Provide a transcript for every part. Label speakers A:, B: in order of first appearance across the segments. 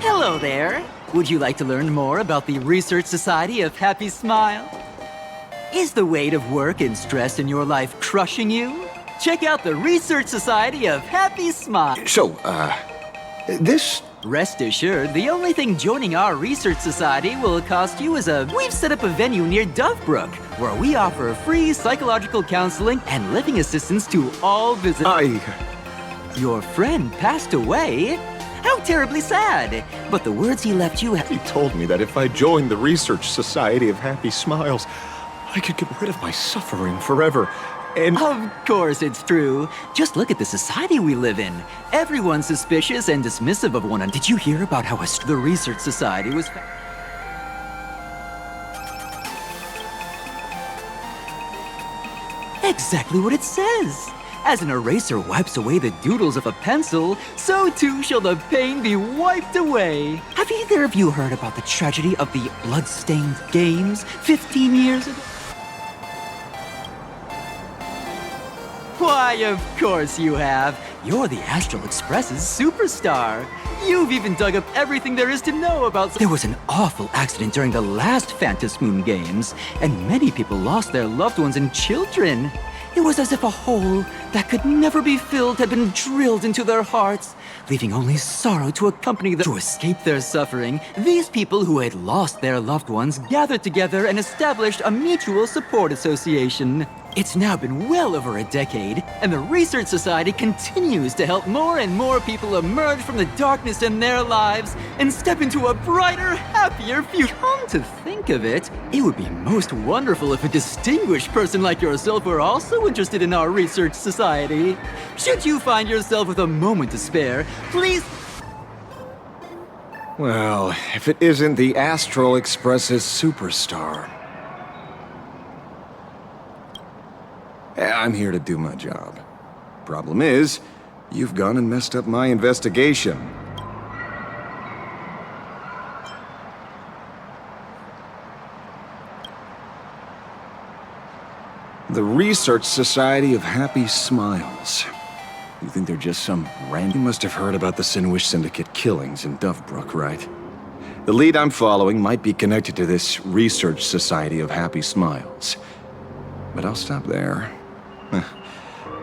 A: Hello there. Would you like to learn more about the Research Society of Happy Smile? Is the weight of work and stress in your life crushing you? Check out the Research Society of Happy Smile.
B: So, this...
A: Rest assured, the only thing joining our Research Society will cost you is we've set up a venue near Dovebrook, where we offer free psychological counseling and living assistance to all visitors. Your friend passed away? How terribly sad. But the words he left you...
B: He told me that if I joined the Research Society of Happy Smiles, I could get rid of my suffering forever. And...
A: Of course it's true. Just look at the society we live in. Everyone's suspicious and dismissive of one another. Did you hear about how the Research Society was... Exactly what it says. As an eraser wipes away the doodles of a pencil, so too shall the pain be wiped away. Have either of you heard about the tragedy of the blood-stained games 15 years ago? Why, of course you have. You're the Astral Express's superstar. You've even dug up everything there is to know about... There was an awful accident during the last Phantom Moon Games, and many people lost their loved ones and children. It was as if a hole that could never be filled had been drilled into their hearts, leaving only sorrow to accompany them. To escape their suffering, these people who had lost their loved ones gathered together and established a mutual support association. It's now been well over a decade, and the Research Society continues to help more and more people emerge from the darkness in their lives and step into a brighter, happier future. Come to think of it, it would be most wonderful if a distinguished person like yourself were also interested in our Research Society. Should you find yourself with a moment to spare, please...
B: Well, if it isn't the Astral Express's superstar. I'm here to do my job. Problem is, you've gone and messed up my investigation. The Research Society of Happy Smiles. You think they're just some random... You must have heard about the Sinwish Syndicate killings in Dovebrook, right? The lead I'm following might be connected to this Research Society of Happy Smiles. But I'll stop there.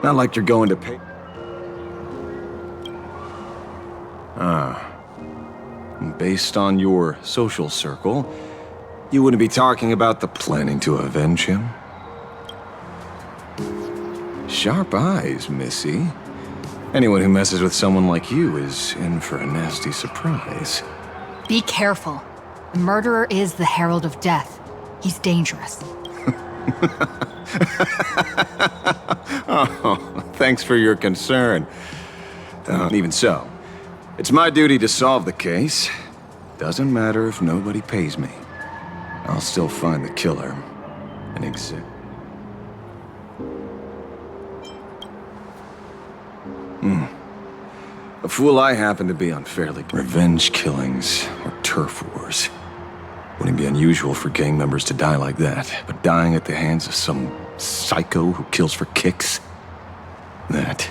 B: Not like you're going to pay... Based on your social circle, you wouldn't be talking about the planning to avenge him? Sharp eyes, Missy. Anyone who messes with someone like you is in for a nasty surprise.
C: Be careful. The murderer is the Herald of Death. He's dangerous.
B: Oh, thanks for your concern. Even so, it's my duty to solve the case. Doesn't matter if nobody pays me. I'll still find the killer and exit. A fool I happen to be unfairly. Revenge killings or turf wars. Wouldn't be unusual for gang members to die like that, but dying at the hands of some psycho who kills for kicks? That,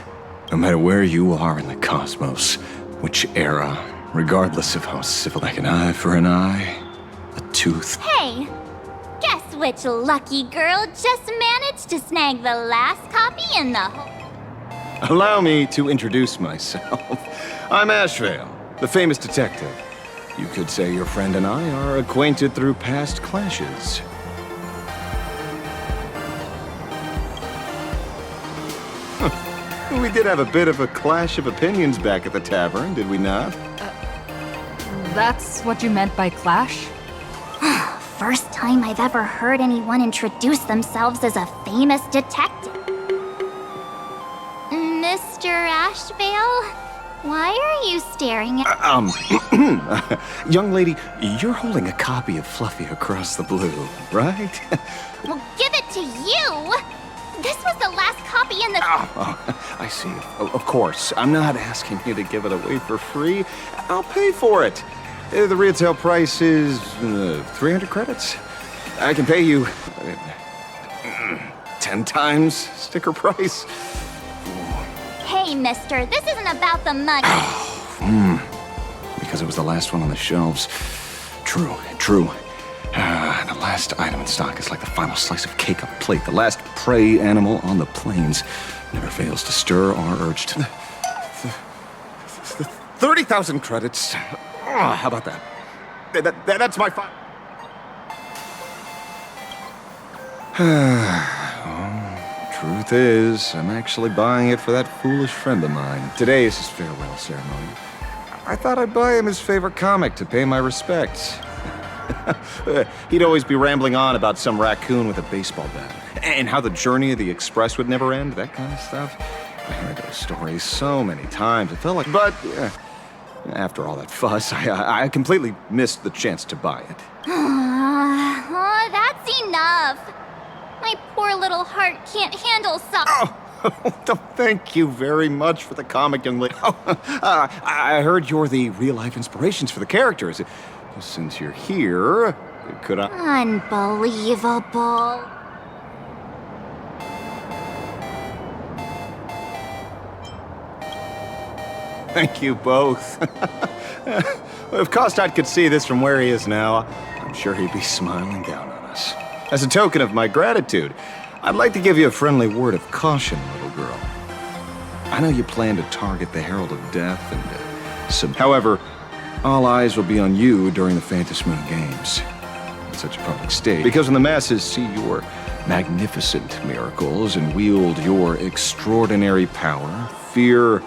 B: no matter where you are in the cosmos, which era, regardless of how civil, like an eye for an eye, a tooth...
D: Hey! Guess which lucky girl just managed to snag the last copy in the whole...
B: Allow me to introduce myself. I'm Ashvale, the famous detective. You could say your friend and I are acquainted through past clashes. We did have a bit of a clash of opinions back at the tavern, did we not?
C: That's what you meant by clash?
D: First time I've ever heard anyone introduce themselves as a famous detective. Mr. Ashvale? Why are you staring at...
B: Young lady, you're holding a copy of Fluffy Across the Blue, right?
D: Well, give it to you! This was the last copy in the...
B: Oh, I see. Of course. I'm not asking you to give it away for free. I'll pay for it. The retail price is 300 credits. I can pay you 10 times sticker price.
D: Hey, mister, this isn't about the money.
B: because it was the last one on the shelves. True, true. The last item in stock is like the final slice of cake on a plate. The last prey animal on the plains never fails to stir our urge to... 30,000 credits. Oh, how about that? That's my final... Truth is, I'm actually buying it for that foolish friend of mine. Today is his farewell ceremony. I thought I'd buy him his favorite comic to pay my respects. He'd always be rambling on about some raccoon with a baseball bat, and how the journey of the express would never end, that kind of stuff. I heard those stories so many times, it felt like... But, after all that fuss, I completely missed the chance to buy it.
D: Oh, that's enough. My poor little heart can't handle so...
B: Oh, thank you very much for the comic, young lady. I heard you're the real-life inspirations for the characters. Since you're here, could I...
D: Unbelievable.
B: Thank you both. If Kostad could see this from where he is now, I'm sure he'd be smiling down on us. As a token of my gratitude, I'd like to give you a friendly word of caution, little girl. I know you plan to target the Herald of Death and However, all eyes will be on you during the Phantasmoon Games. On such a public stage. Because when the masses see your magnificent miracles and wield your extraordinary power, fear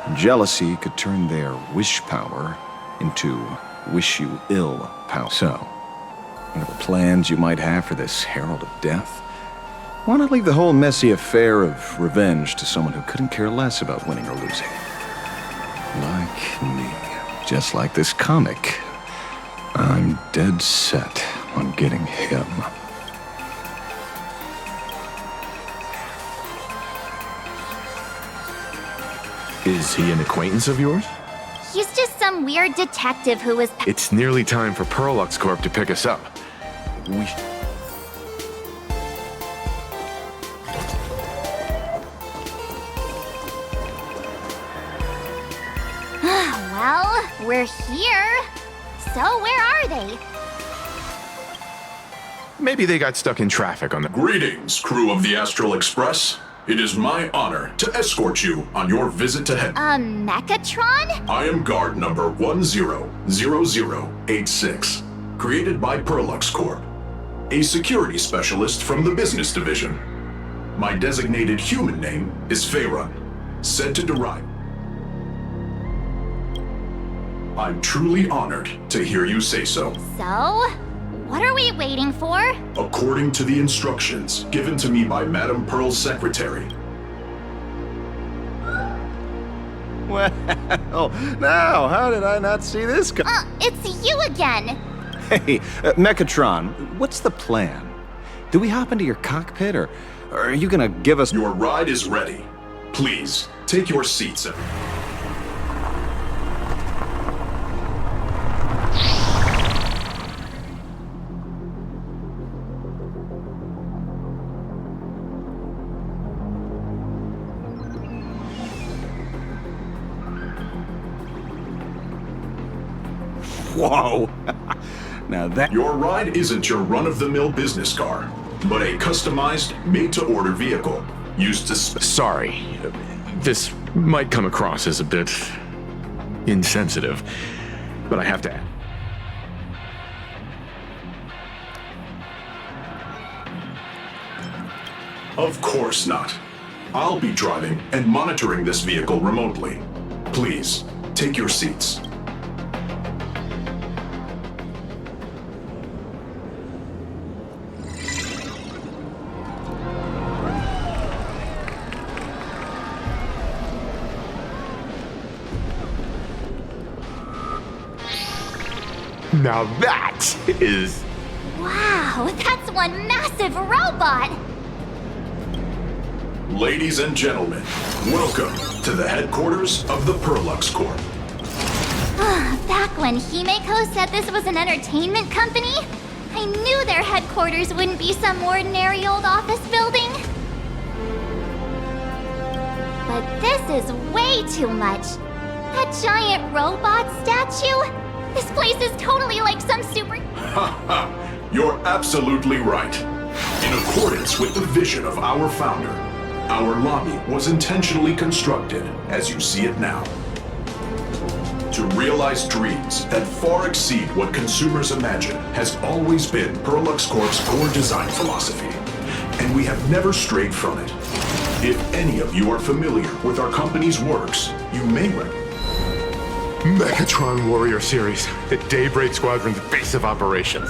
B: and jealousy could turn their wish power into wish you ill power. So, whatever plans you might have for this Herald of Death, why not leave the whole messy affair of revenge to someone who couldn't care less about winning or losing? Like me. Just like this comic. I'm dead set on getting him.
E: Is he an acquaintance of yours?
D: He's just some weird detective who was...
E: It's nearly time for Perlux Corp to pick us up. We...
D: Well, we're here. So where are they?
E: Maybe they got stuck in traffic on the...
F: Greetings, crew of the Astral Express. It is my honor to escort you on your visit to head.
D: Mechatron?
F: I am guard number 100086, created by Perlux Corp, a security specialist from the business division. My designated human name is Faerun, said to derive. I'm truly honored to hear you say so.
D: So, what are we waiting for?
F: According to the instructions given to me by Madame Pearl's secretary.
B: Well, now, how did I not see this
D: It's you again.
B: Hey, Mechatron, what's the plan? Do we hop into your cockpit, or are you gonna give us...
F: Your ride is ready. Please, take your seats.
B: Whoa! Now that...
F: Your ride isn't your run-of-the-mill business car, but a customized, made-to-order vehicle used to...
E: Sorry. This might come across as a bit... insensitive, but I have to add.
F: Of course not. I'll be driving and monitoring this vehicle remotely. Please, take your seats.
E: Now that is...
D: Wow, that's one massive robot.
F: Ladies and gentlemen, welcome to the headquarters of the Perlux Corp.
D: Back when Himeko said this was an entertainment company, I knew their headquarters wouldn't be some ordinary old office building. But this is way too much. That giant robot statue? This place is totally like some super...
F: Ha ha! You're absolutely right. In accordance with the vision of our founder, our lobby was intentionally constructed as you see it now. To realize dreams that far exceed what consumers imagine has always been Perlux Corp's core design philosophy, and we have never strayed from it. If any of you are familiar with our company's works, you may recognize
E: Megatron Warrior Series, the Daybreak Squadron's base of operations.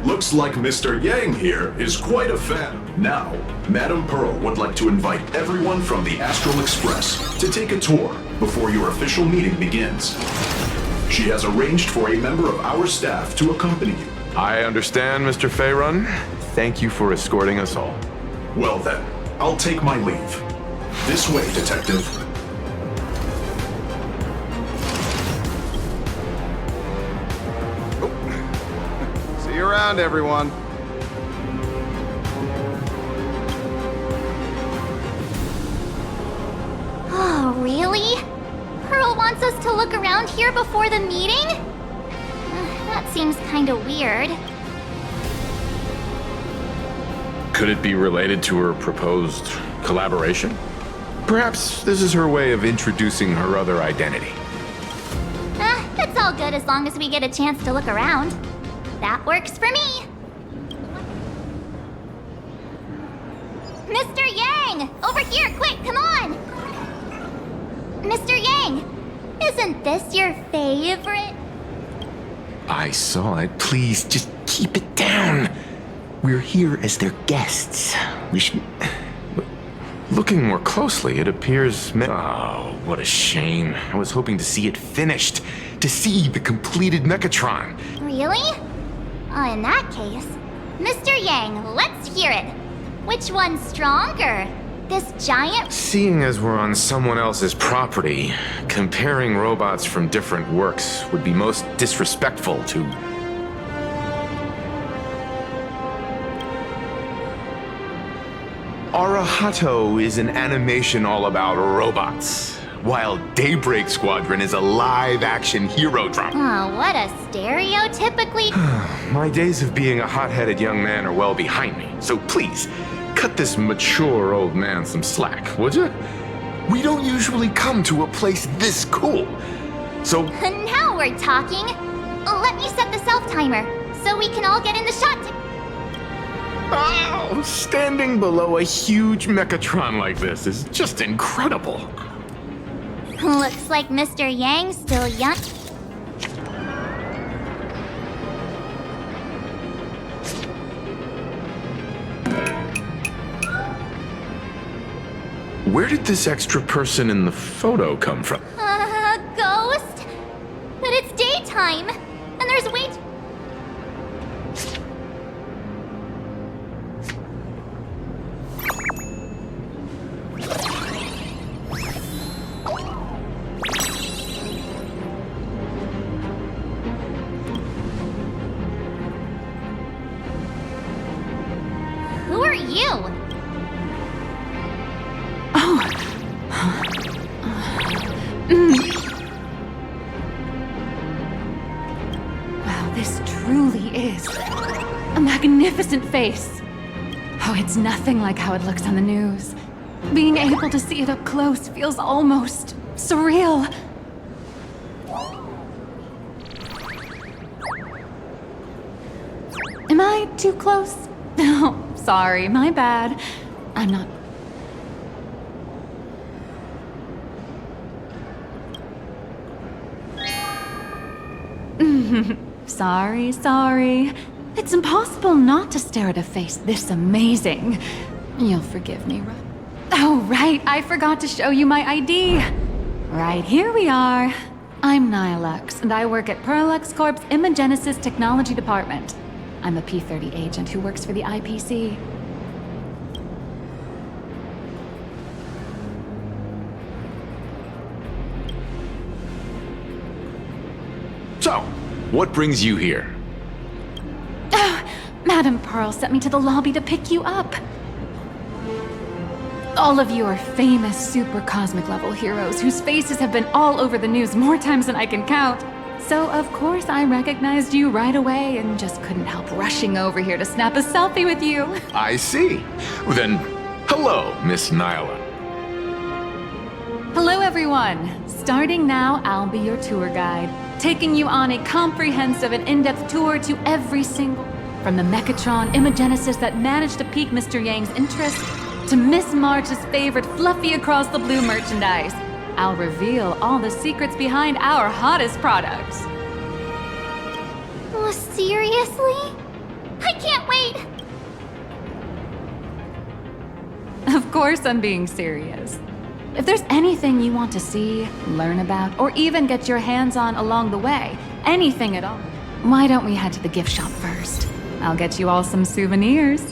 F: Looks like Mr. Yang here is quite a fan. Now, Madame Pearl would like to invite everyone from the Astral Express to take a tour before your official meeting begins. She has arranged for a member of our staff to accompany you.
E: I understand, Mr. Faerun. Thank you for escorting us all.
F: Well then, I'll take my leave. This way, Detective.
G: See you around, everyone.
D: Oh, really? Pearl wants us to look around here before the meeting? That seems kinda weird.
E: Could it be related to her proposed collaboration? Perhaps this is her way of introducing her other identity.
D: It's all good as long as we get a chance to look around. That works for me. Mr. Yang! Over here, quick, come on! Mr. Yang! Isn't this your favorite?
E: I saw it. Please, just keep it down. We're here as their guests. We should... Looking more closely, it appears... Oh, what a shame. I was hoping to see it finished. To see the completed Mechatron.
D: Really? In that case, Mr. Yang, let's hear it. Which one's stronger? This giant...
E: Seeing as we're on someone else's property, comparing robots from different works would be most disrespectful to... Arahato is an animation all about robots, while Daybreak Squadron is a live-action hero drama.
D: Oh, what a stereotypically...
E: My days of being a hot-headed young man are well behind me, so please, cut this mature old man some slack, would you? We don't usually come to a place this cool, so...
D: Now we're talking. Let me set the self-timer, so we can all get in the shot to...
E: Oh, standing below a huge Mechatron like this is just incredible.
D: Looks like Mr. Yang's still young.
E: Where did this extra person in the photo come from?
D: Ghost? But it's daytime, and there's wait. Who are you?
C: Wow, this truly is a magnificent face. Oh, it's nothing like how it looks on the news. Being able to see it up close feels almost surreal. Am I too close? Oh, sorry, my bad. I'm not... Sorry. It's impossible not to stare at a face this amazing. You'll forgive me, right? Oh, right, I forgot to show you my ID. Right, here we are. I'm Nihilux, and I work at Perlux Corp's Imagenesis Technology Department. I'm a P-30 agent who works for the IPC.
E: So, what brings you here?
C: Madam Pearl sent me to the lobby to pick you up. All of you are famous super cosmic level heroes whose faces have been all over the news more times than I can count. So of course I recognized you right away and just couldn't help rushing over here to snap a selfie with you.
E: I see. Well, then, hello, Miss Nyla.
C: Hello everyone! Starting now, I'll be your tour guide, taking you on a comprehensive and in-depth tour to every single... From the Mechatron Imogenesis that managed to pique Mr. Yang's interest, to Miss March's favorite fluffy across the blue merchandise. I'll reveal all the secrets behind our hottest products.
D: Oh, seriously? I can't wait!
C: Of course I'm being serious. If there's anything you want to see, learn about, or even get your hands on along the way, anything at all, why don't we head to the gift shop first? I'll get you all some souvenirs.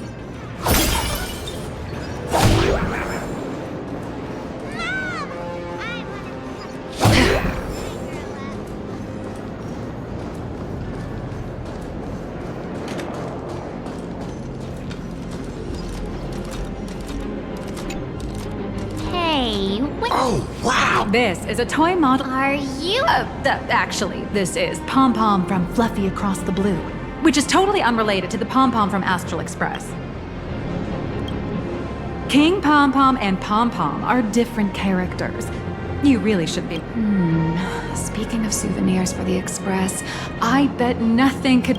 D: Hey, what
E: Oh, wow!
C: This is a toy model.
D: are you?
C: Actually, this is Pom Pom from Fluffy Across the Blue, which is totally unrelated to the Pom Pom from Astral Express. King Pom Pom and Pom Pom are different characters. You really should be. Speaking of souvenirs for the Express, I bet nothing could.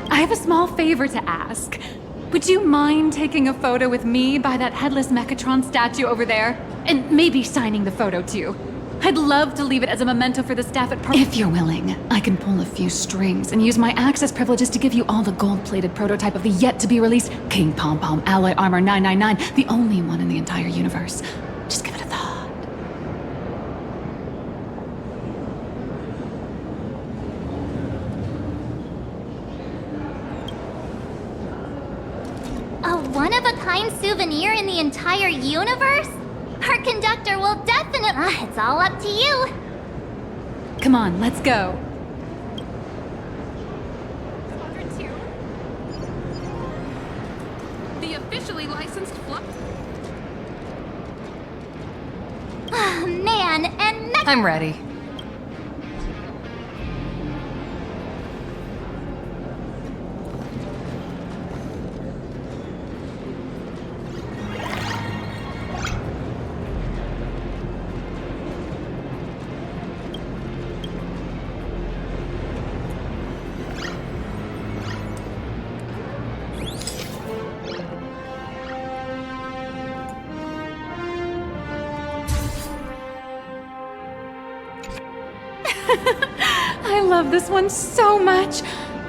C: I have a small favor to ask. Would you mind taking a photo with me by that headless Mechatron statue over there? And maybe signing the photo too. I'd love to leave it as a memento for the staff at If you're willing, I can pull a few strings and use my access privileges to give you all the gold-plated prototype of the yet-to-be-released King Pom Pom Alloy Armor 999, the only one in the entire universe. Just give it a thought.
D: A one-of-a-kind souvenir in the entire universe? Our conductor will definitely... it's all up to you.
C: Come on, let's go. The officially licensed fluff.
D: Man, and
C: I'm ready. I love this one so much.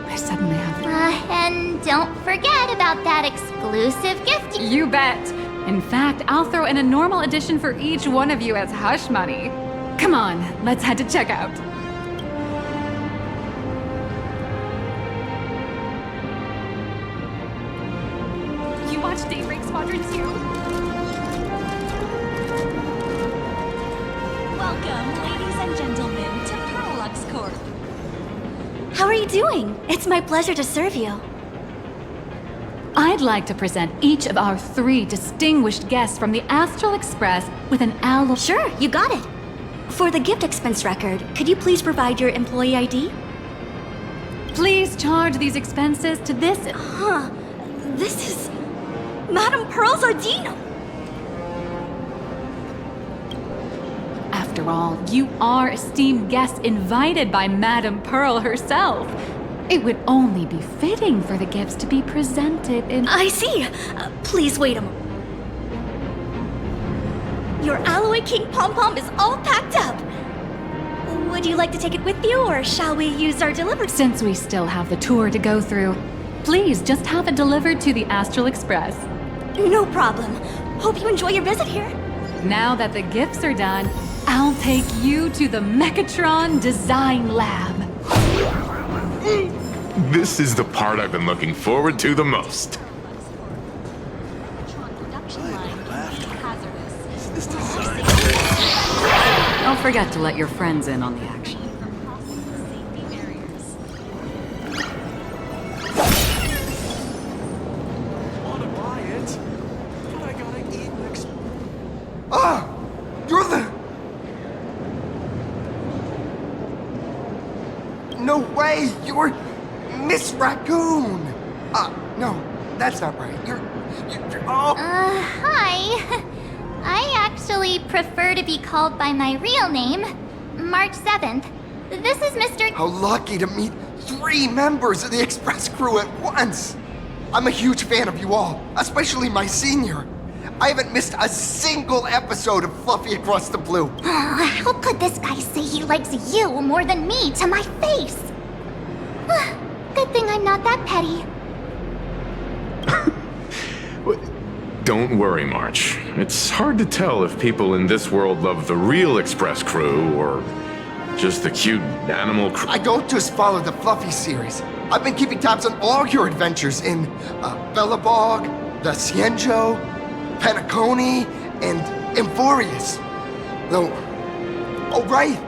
C: I suddenly have...
D: and don't forget about that exclusive gift.
C: You bet. In fact, I'll throw in a normal edition for each one of you as hush money. Come on, let's head to checkout. You watch Daybreak Squadron 2?
H: Welcome, ladies and gentlemen, to Parallax Corp. How are you doing? It's my pleasure to serve you.
C: I'd like to present each of our 3 distinguished guests from the Astral Express with an alloy...
H: Sure, you got it. For the gift expense record, could you please provide your employee ID?
C: Please charge these expenses to this...
H: Huh. This is... Madame Pearl Zardino!
C: After all, you are esteemed guests invited by Madame Pearl herself. It would only be fitting for the gifts to be presented in...
H: I see. Please wait a moment. Your Alloy King Pom Pom is all packed up. Would you like to take it with you, or shall we use our delivery?
C: Since we still have the tour to go through, please just have it delivered to the Astral Express.
H: No problem. Hope you enjoy your visit here.
C: Now that the gifts are done, I'll take you to the Mechatron Design Lab.
E: This is the part I've been looking forward to the most.
C: Don't forget to let your friends in on the action.
G: Wanna buy it?
I: No way! You're Miss Raccoon! No, that's not right. You're oh!
D: Hi. I actually prefer to be called by my real name, March 7th. This is Mr.
I: How lucky to meet 3 members of the Express crew at once! I'm a huge fan of you all, especially my senior. I haven't missed a single episode of Fluffy Across the Blue.
D: How could this guy say he likes you more than me to my face? Good thing I'm not that petty.
E: Don't worry, March. It's hard to tell if people in this world love the real Express crew or just the cute animal crew.
I: I don't just follow the Fluffy series. I've been keeping tabs on all your adventures in Bellabog, the Cienjo, Penacony, and Emphorius. Though, oh right,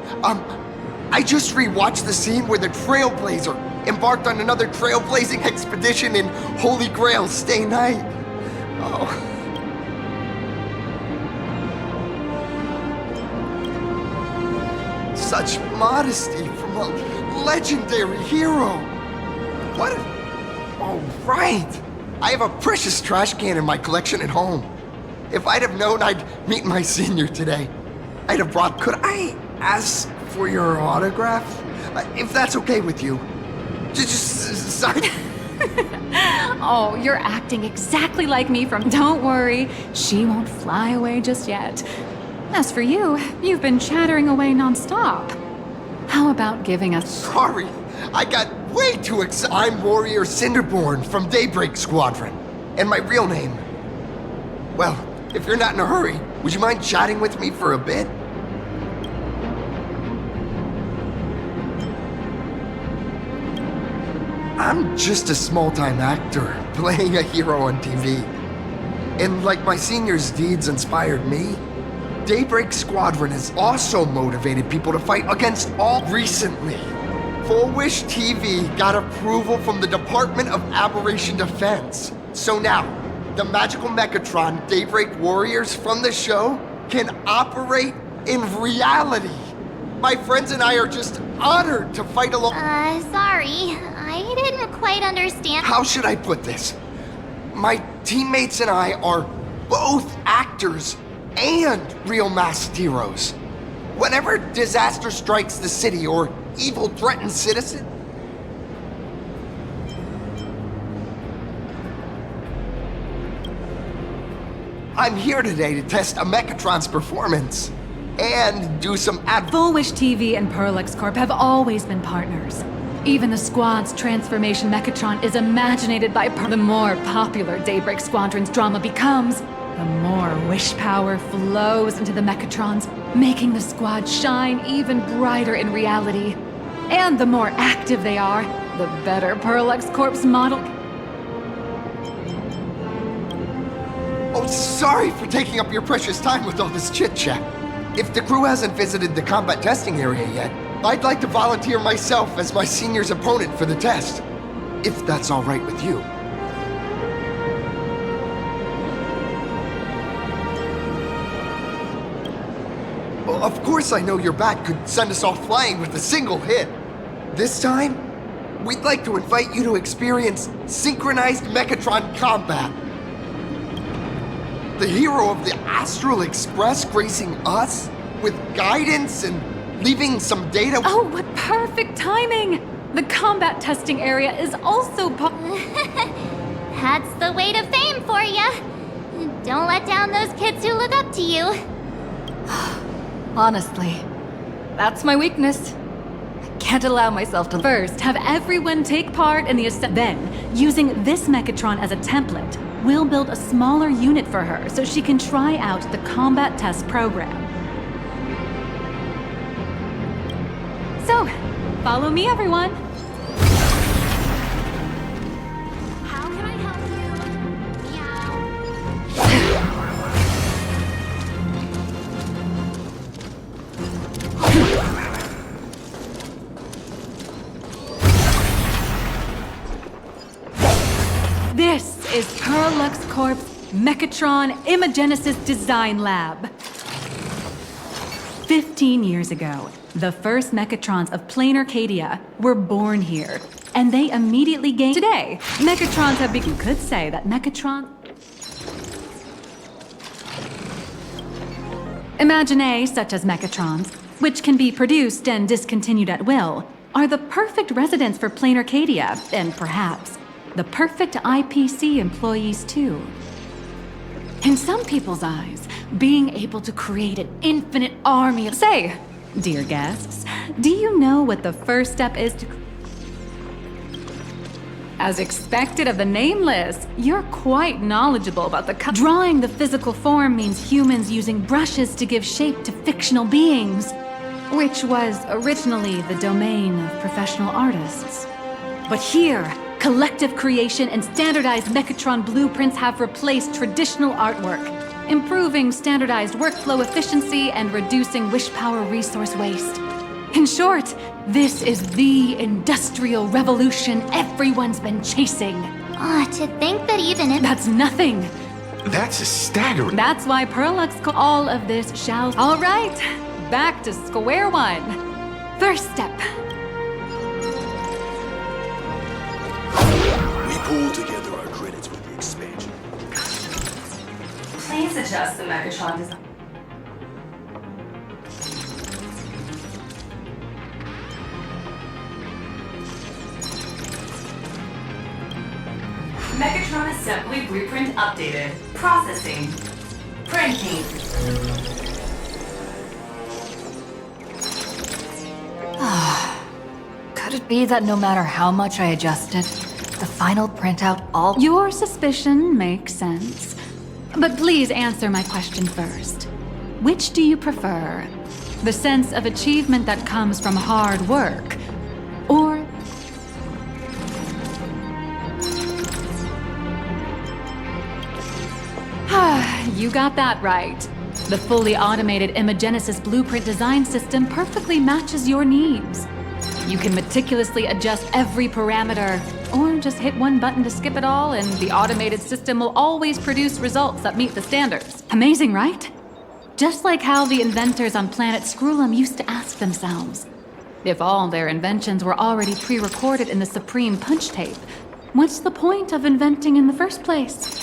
I: I just rewatched the scene where the Trailblazer embarked on another trailblazing expedition in Holy Grail Stay Night. Oh. Such modesty from a legendary hero. What? Oh, right. I have a precious trash can in my collection at home. If I'd have known I'd meet my senior today, I'd have brought... Could I ask for your autograph? If that's okay with you. Just sign...
C: Oh, you're acting exactly like me from... Don't worry, she won't fly away just yet. As for you, you've been chattering away non-stop. How about giving us...
I: Sorry, I got way too excited. I'm Warrior Cinderborn from Daybreak Squadron. And my real name... Well, if you're not in a hurry, would you mind chatting with me for a bit? I'm just a small-time actor, playing a hero on TV. And like my senior's deeds inspired me, Daybreak Squadron has also motivated people to fight against all. Recently, Full Wish TV got approval from the Department of Aberration Defense. So now, the magical Mechatron Daybreak Warriors from the show can operate in reality. My friends and I are just honored to fight along.
D: Sorry. I didn't quite understand.
I: How should I put this? My teammates and I are both actors and real masked heroes. Whenever disaster strikes the city or evil threatens citizens, I'm here today to test a Mechatron's performance and do some
C: Full Wish TV and Perlex Corp have always been partners. Even the squad's transformation Mechatron is imaginated by The more popular Daybreak Squadron's drama becomes, the more wish power flows into the Mechatrons, making the squad shine even brighter in reality. And the more active they are, the better Perlex Corp's model...
I: Oh, sorry for taking up your precious time with all this chit-chat. If the crew hasn't visited the combat testing area yet, I'd like to volunteer myself as my senior's opponent for the test. If that's all right with you. Well, of course I know your bat could send us all flying with a single hit. This time, we'd like to invite you to experience synchronized Mechatron combat. The hero of the Astral Express gracing us with guidance and leaving some data.
C: Oh, what perfect timing! The combat testing area is also
D: That's the way to fame for ya. Don't let down those kids who look up to you.
C: Honestly, that's my weakness. I can't allow myself to first have everyone take part in the Then, using this Mechatron as a template, we'll build a smaller unit for her so she can try out the combat test program. So, follow me, everyone.
H: How can I help you?
C: This is Perlux Corp's Mechatron Imagenesis Design Lab. 15 years ago, the first Mechatrons of plain Arcadia were born here, and they immediately gained. Today, Mechatrons have become. You could say that Mechatron. Imaginae, such as Mechatrons, which can be produced and discontinued at will, are the perfect residents for plain Arcadia, and perhaps the perfect IPC employees too. In some people's eyes, being able to create an infinite army of... Say, dear guests, do you know what the first step is to... As expected of the Nameless, you're quite knowledgeable about the... Drawing the physical form means humans using brushes to give shape to fictional beings, which was originally the domain of professional artists. But here, collective creation and standardized Mechatron blueprints have replaced traditional artwork, improving standardized workflow efficiency and reducing wish power resource waste. In short, this is the industrial revolution everyone's been chasing.
D: To think that even if...
C: That's nothing.
E: That's staggering.
C: That's why Perlux all of this shall... All right, back to square one. First step.
J: We pool together our credits with the expansion.
C: Please adjust the Mechatron design.
K: Mechatron assembly blueprint updated. Processing. Printing.
L: Could it be that no matter how much I adjusted, the final printout all...
C: Your suspicion makes sense. But please answer my question first. Which do you prefer? The sense of achievement that comes from hard work, or... You got that right. The fully automated Imagenesis blueprint design system perfectly matches your needs. You can meticulously adjust every parameter, or just hit one button to skip it all, and the automated system will always produce results that meet the standards. Amazing, right? Just like how the inventors on planet Scrulum used to ask themselves, if all their inventions were already pre-recorded in the Supreme Punch Tape, what's the point of inventing in the first place?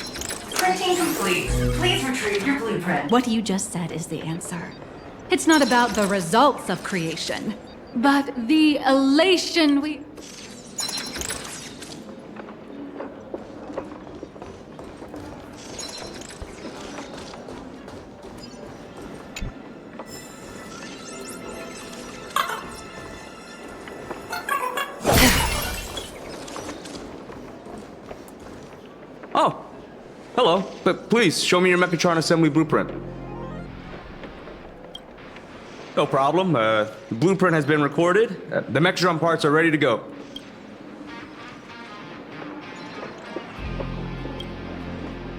K: Printing complete. Please retrieve your blueprint.
C: What you just said is the answer. It's not about the results of creation, but the elation we...
M: Oh, hello. But please, show me your Mechatron assembly blueprint. No problem. The blueprint has been recorded. The Mechatron parts are ready to go.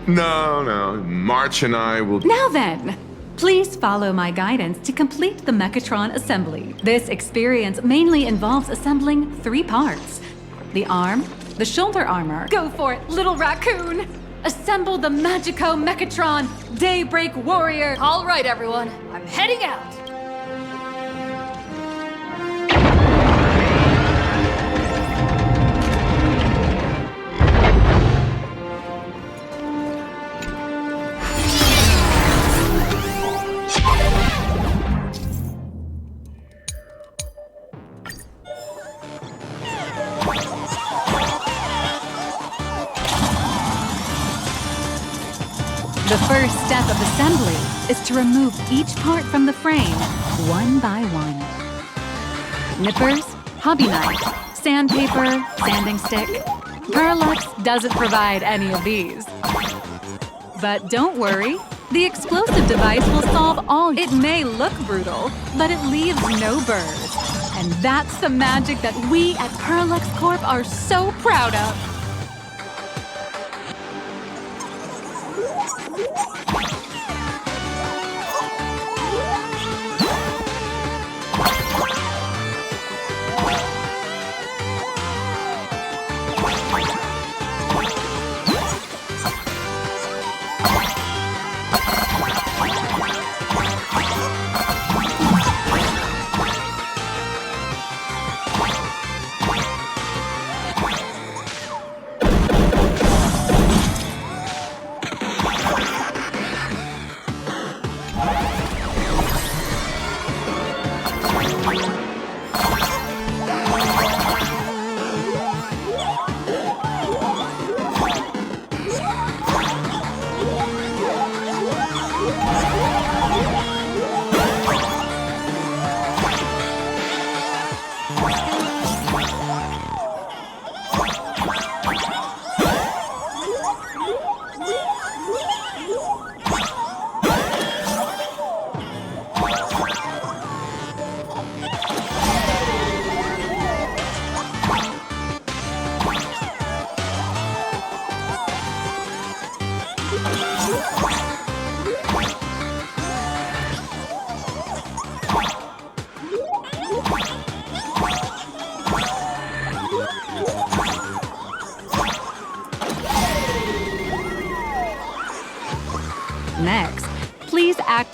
E: No. March and I will...
C: Now then, please follow my guidance to complete the Mechatron assembly. This experience mainly involves assembling 3 parts. The arm, the shoulder armor. Go for it, little raccoon! Assemble the Magico Mechatron Daybreak Warrior!
L: All right, everyone. I'm heading out.
C: The first step of assembly is to remove each part from the frame, one by one. Nippers, hobby knife, sandpaper, sanding stick. Perlux doesn't provide any of these. But don't worry, the explosive device will solve all. It may look brutal, but it leaves no burrs. And that's the magic that we at Perlux Corp are so proud of.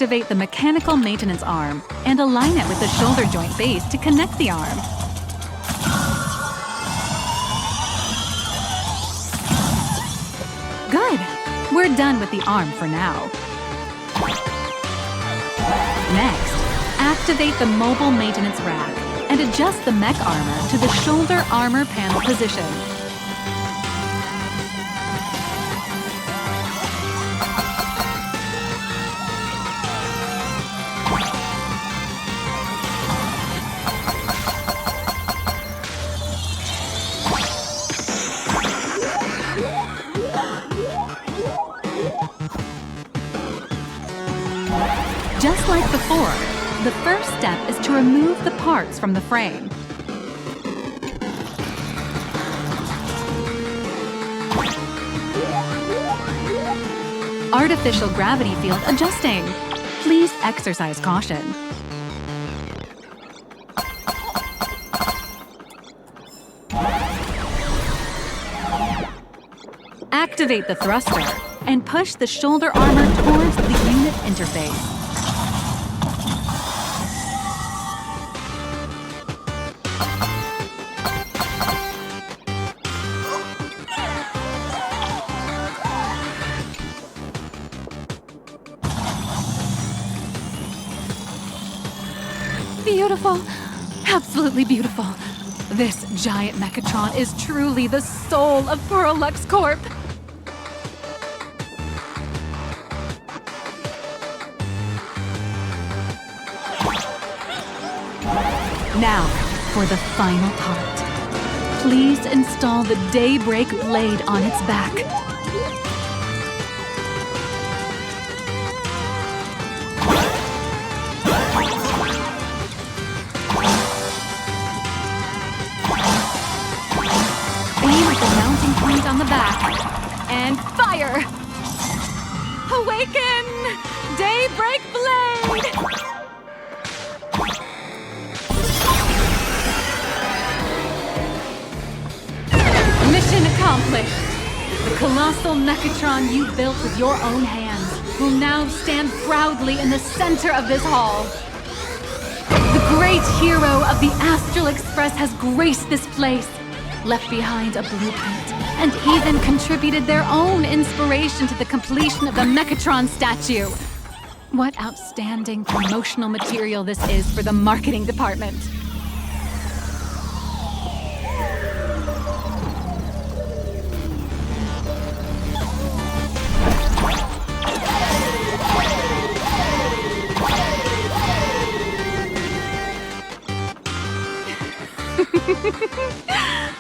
C: activate the mechanical maintenance arm and align it with the shoulder joint base to connect the arm. Good. We're done with the arm for now. Next, activate the mobile maintenance rack and adjust the mech armor to the shoulder armor panel position. Just like before, the first step is to remove the parts from the frame. Artificial gravity field adjusting. Please exercise caution. Activate the thruster and push the shoulder armor towards the unit interface. Beautiful. Absolutely beautiful. This giant Mechatron is truly the soul of Lux Corp. Now, for the final part. Please install the Daybreak blade on its back. On the back and fire! Awaken! Daybreak blade! Mission accomplished! The colossal Mechatron you built with your own hands will now stand proudly in the center of this hall. The great hero of the Astral Express has graced this place, left behind a blueprint, and even contributed their own inspiration to the completion of the Mechatron statue. What outstanding promotional material this is for the marketing department.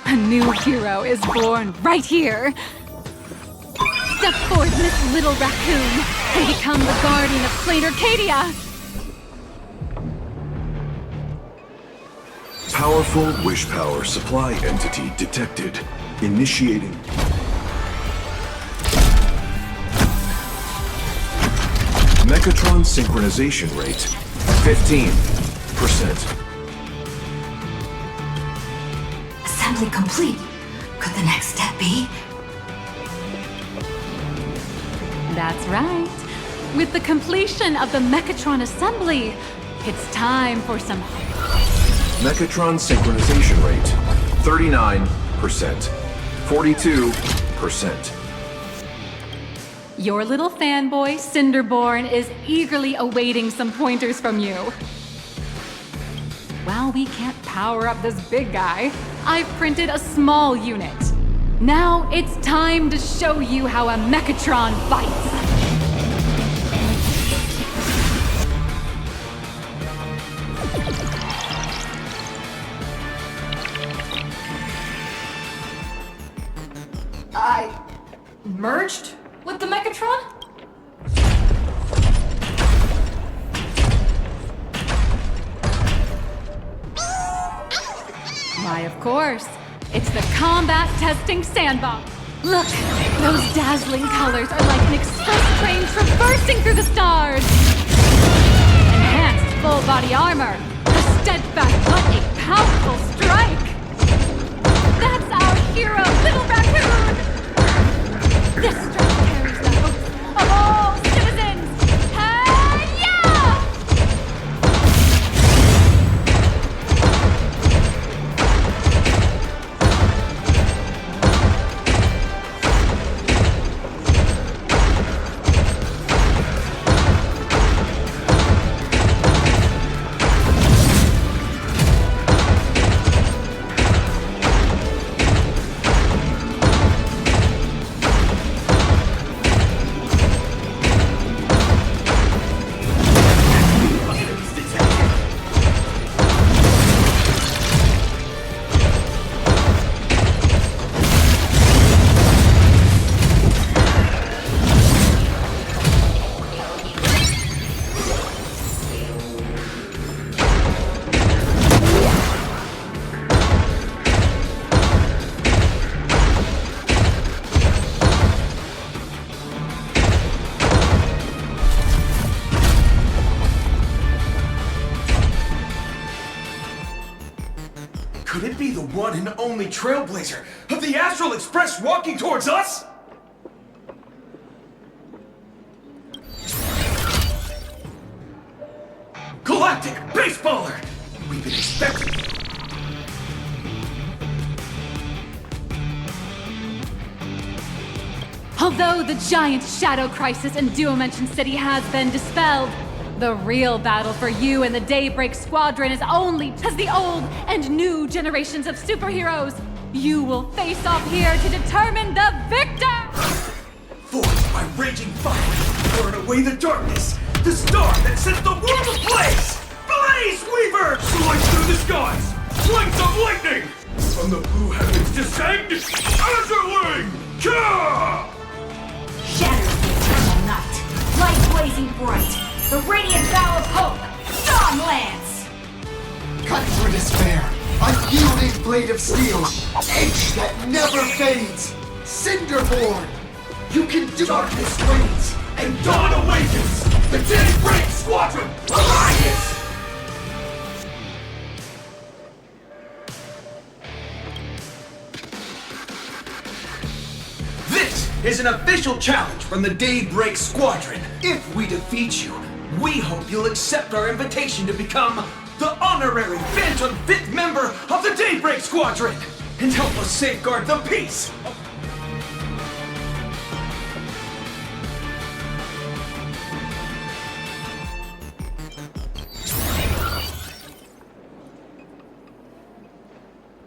C: A new hero is born right here. Step forth, Miss Little Raccoon, and become the guardian of Plain Arcadia.
F: Powerful wish power supply entity detected. Initiating. Mechatron synchronization rate 15%.
L: Assembly complete. Could the next step be?
C: That's right. With the completion of the Mechatron assembly, it's time for some...
F: Mechatron synchronization rate 39%. 42%.
C: Your little fanboy, Cinderborn, is eagerly awaiting some pointers from you. While we can't power up this big guy, I've printed a small unit. Now it's time to show you how a Mechatron fights.
L: I merged with the Mechatron?
C: Why, of course. It's the combat testing sandbox. Look, those dazzling colors are like an express train traversing through the stars. Enhanced full body armor, a steadfast but a powerful strike. That's our hero, Little Raccoon. This strike carries the hopes of all citizens. Hey-ya!
N: Could it be the one and only trailblazer of the Astral Express walking towards us? Galactic Baseballer! We've been expecting...
C: Although the giant shadow crisis in Dimension City has been dispelled, the real battle for you and the Daybreak Squadron is only as the old and new generations of superheroes. You will face off here to determine the victor!
N: Forged by raging fire, burn away the darkness, the star that sets the world ablaze! Blaze, Weaver! Slice through the skies! Flanks of lightning! From the blue heavens descend, Azurling! Ka!
K: Shatter the eternal night, light blazing bright, the radiant bow of hope, Dawn Lance!
I: Cut through despair, a yielding blade of steel, edge that never fades, Cinderborn! You can do darkness reigns,
N: And dawn awakens! The Daybreak Squadron Alliance! This is an official challenge from the Daybreak Squadron. If we defeat you, we hope you'll accept our invitation to become the honorary Phantom 5th member of the Daybreak Squadron and help us safeguard the peace.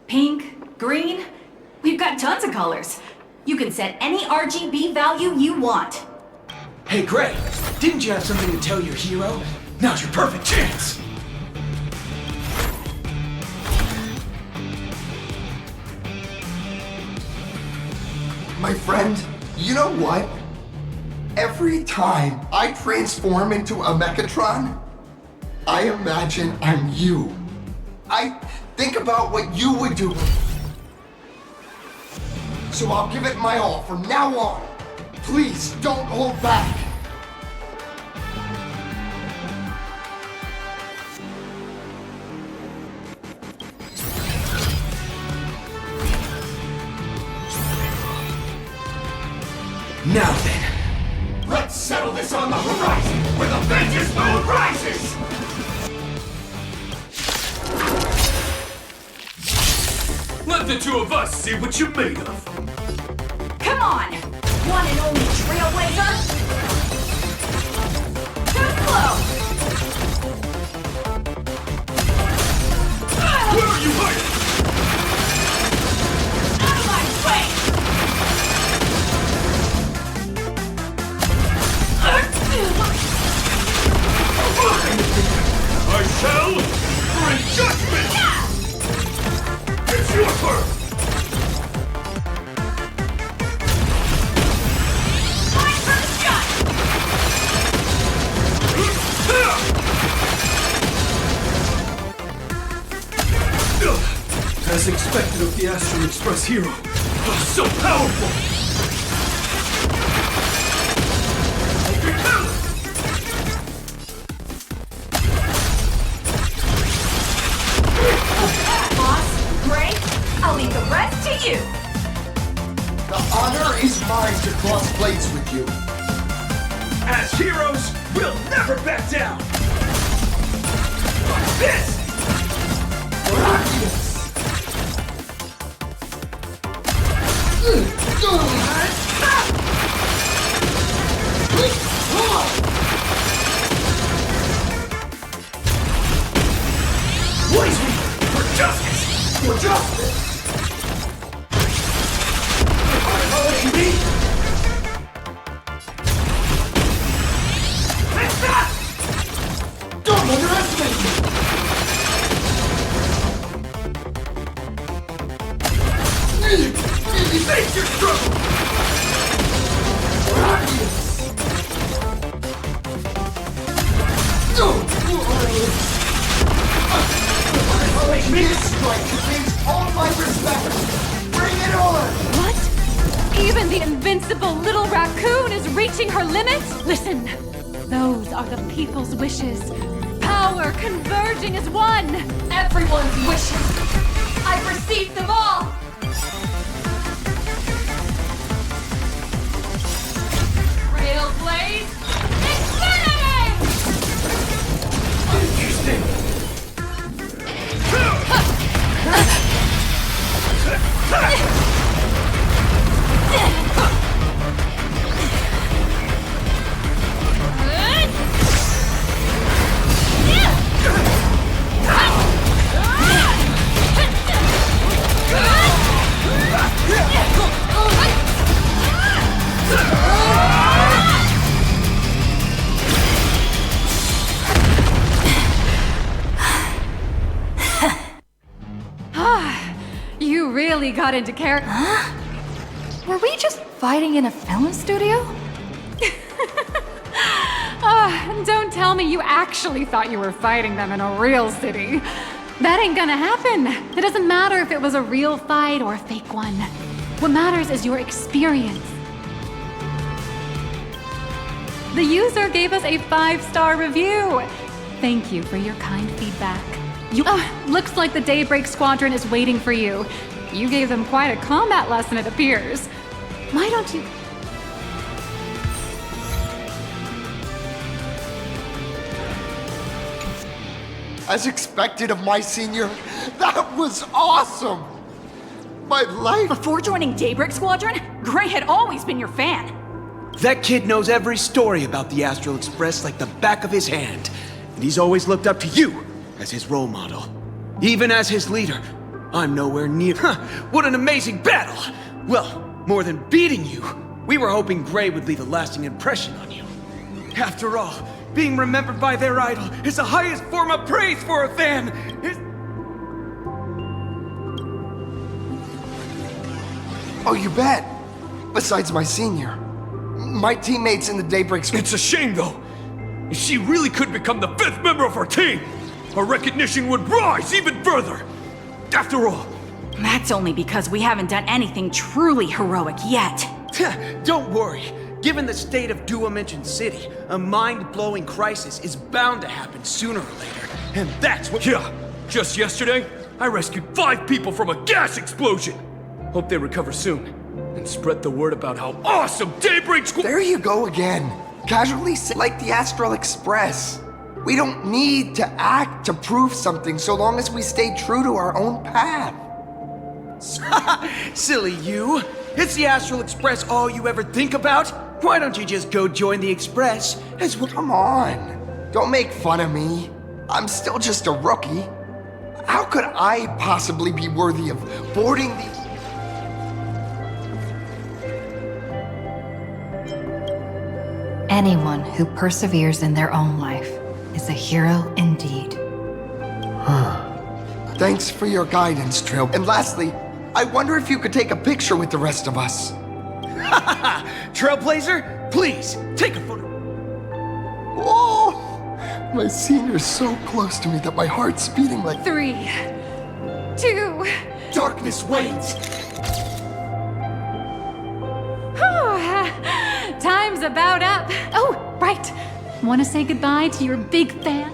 K: Pink, green, we've got tons of colors. You can set any RGB value you want.
N: Hey, Gray, didn't you have something to tell your hero? Now's your perfect chance!
I: My friend, you know what? Every time I transform into a Mechatron, I imagine I'm you. I think about what you would do. So I'll give it my all from now on. Please don't hold back.
N: Now then, let's settle this on the horizon where the vengeance moon rises! Let the two of us see what you're made of.
K: Come on! One and only Trailblazer! Too slow!
N: Where are you hiding?
K: Out of my way!
N: I shall bring judgment! It's your turn!
K: Time for the shot!
N: As expected of the Astral Express hero. So powerful!
K: Boss, Gray, I'll leave the rest to you.
I: The honor is mine to cross blades with you.
N: As heroes, we'll never back down! But this!
I: Gracias.
N: Blaze Weaver, for justice!
I: For justice!
N: I'll let you be!
I: Don't underestimate me!
N: Face your struggle!
I: This strike contains all my respect! Bring it on!
C: What? Even the invincible little raccoon is reaching her limits? Listen, those are the people's wishes. Power converging as one.
K: Everyone's wishes. I More seats of all! Railblaze Infinity!
N: Interesting.
C: You really got into character.
L: Were we just fighting in a film studio?
C: Don't tell me you actually thought you were fighting them in a real city. That ain't gonna happen. It doesn't matter if it was a real fight or a fake one. What matters is your experience. The user gave us a 5-star review. Thank you for your kind feedback. Looks like the Daybreak Squadron is waiting for you. You gave them quite a combat lesson, it appears. Why don't you...
I: As expected of my senior, that was awesome! My life...
K: Before joining Daybreak Squadron, Gray had always been your fan.
N: That kid knows every story about the Astral Express like the back of his hand. And he's always looked up to you as his role model. Even as his leader, I'm nowhere near. What an amazing battle! Well, more than beating you, we were hoping Gray would leave a lasting impression on you. After all, being remembered by their idol is the highest form of praise for a fan.
I: Oh, you bet. Besides my senior, my teammates in the Daybreak Squadron.
N: It's a shame, though. If she really could become the 5th member of our team, our recognition would rise even further. After all,
K: That's only because we haven't done anything truly heroic yet.
N: don't worry. Given the state of Duo-Mention City, a mind-blowing crisis is bound to happen sooner or later. And that's what— Yeah, just yesterday, I rescued 5 people from a gas explosion. Hope they recover soon. And spread the word about how awesome Daybreak Squad—
I: There you go again. Casually like the Astral Express. We don't need to act to prove something so long as we stay true to our own path.
N: Silly you. It's the Astral Express all you ever think about? Why don't you just go join the Express as well?
I: Come on. Don't make fun of me. I'm still just a rookie. How could I possibly be worthy of boarding the...
L: Anyone who perseveres in their own life is a hero indeed.
I: Thanks for your guidance, Trail. And lastly, I wonder if you could take a picture with the rest of us.
N: Trailblazer, please, take a photo.
I: Oh, my senior's so close to me that my heart's beating like...
C: 3, 2...
N: Darkness waits.
C: Time's about up. Oh, right. Want to say goodbye to your big fan?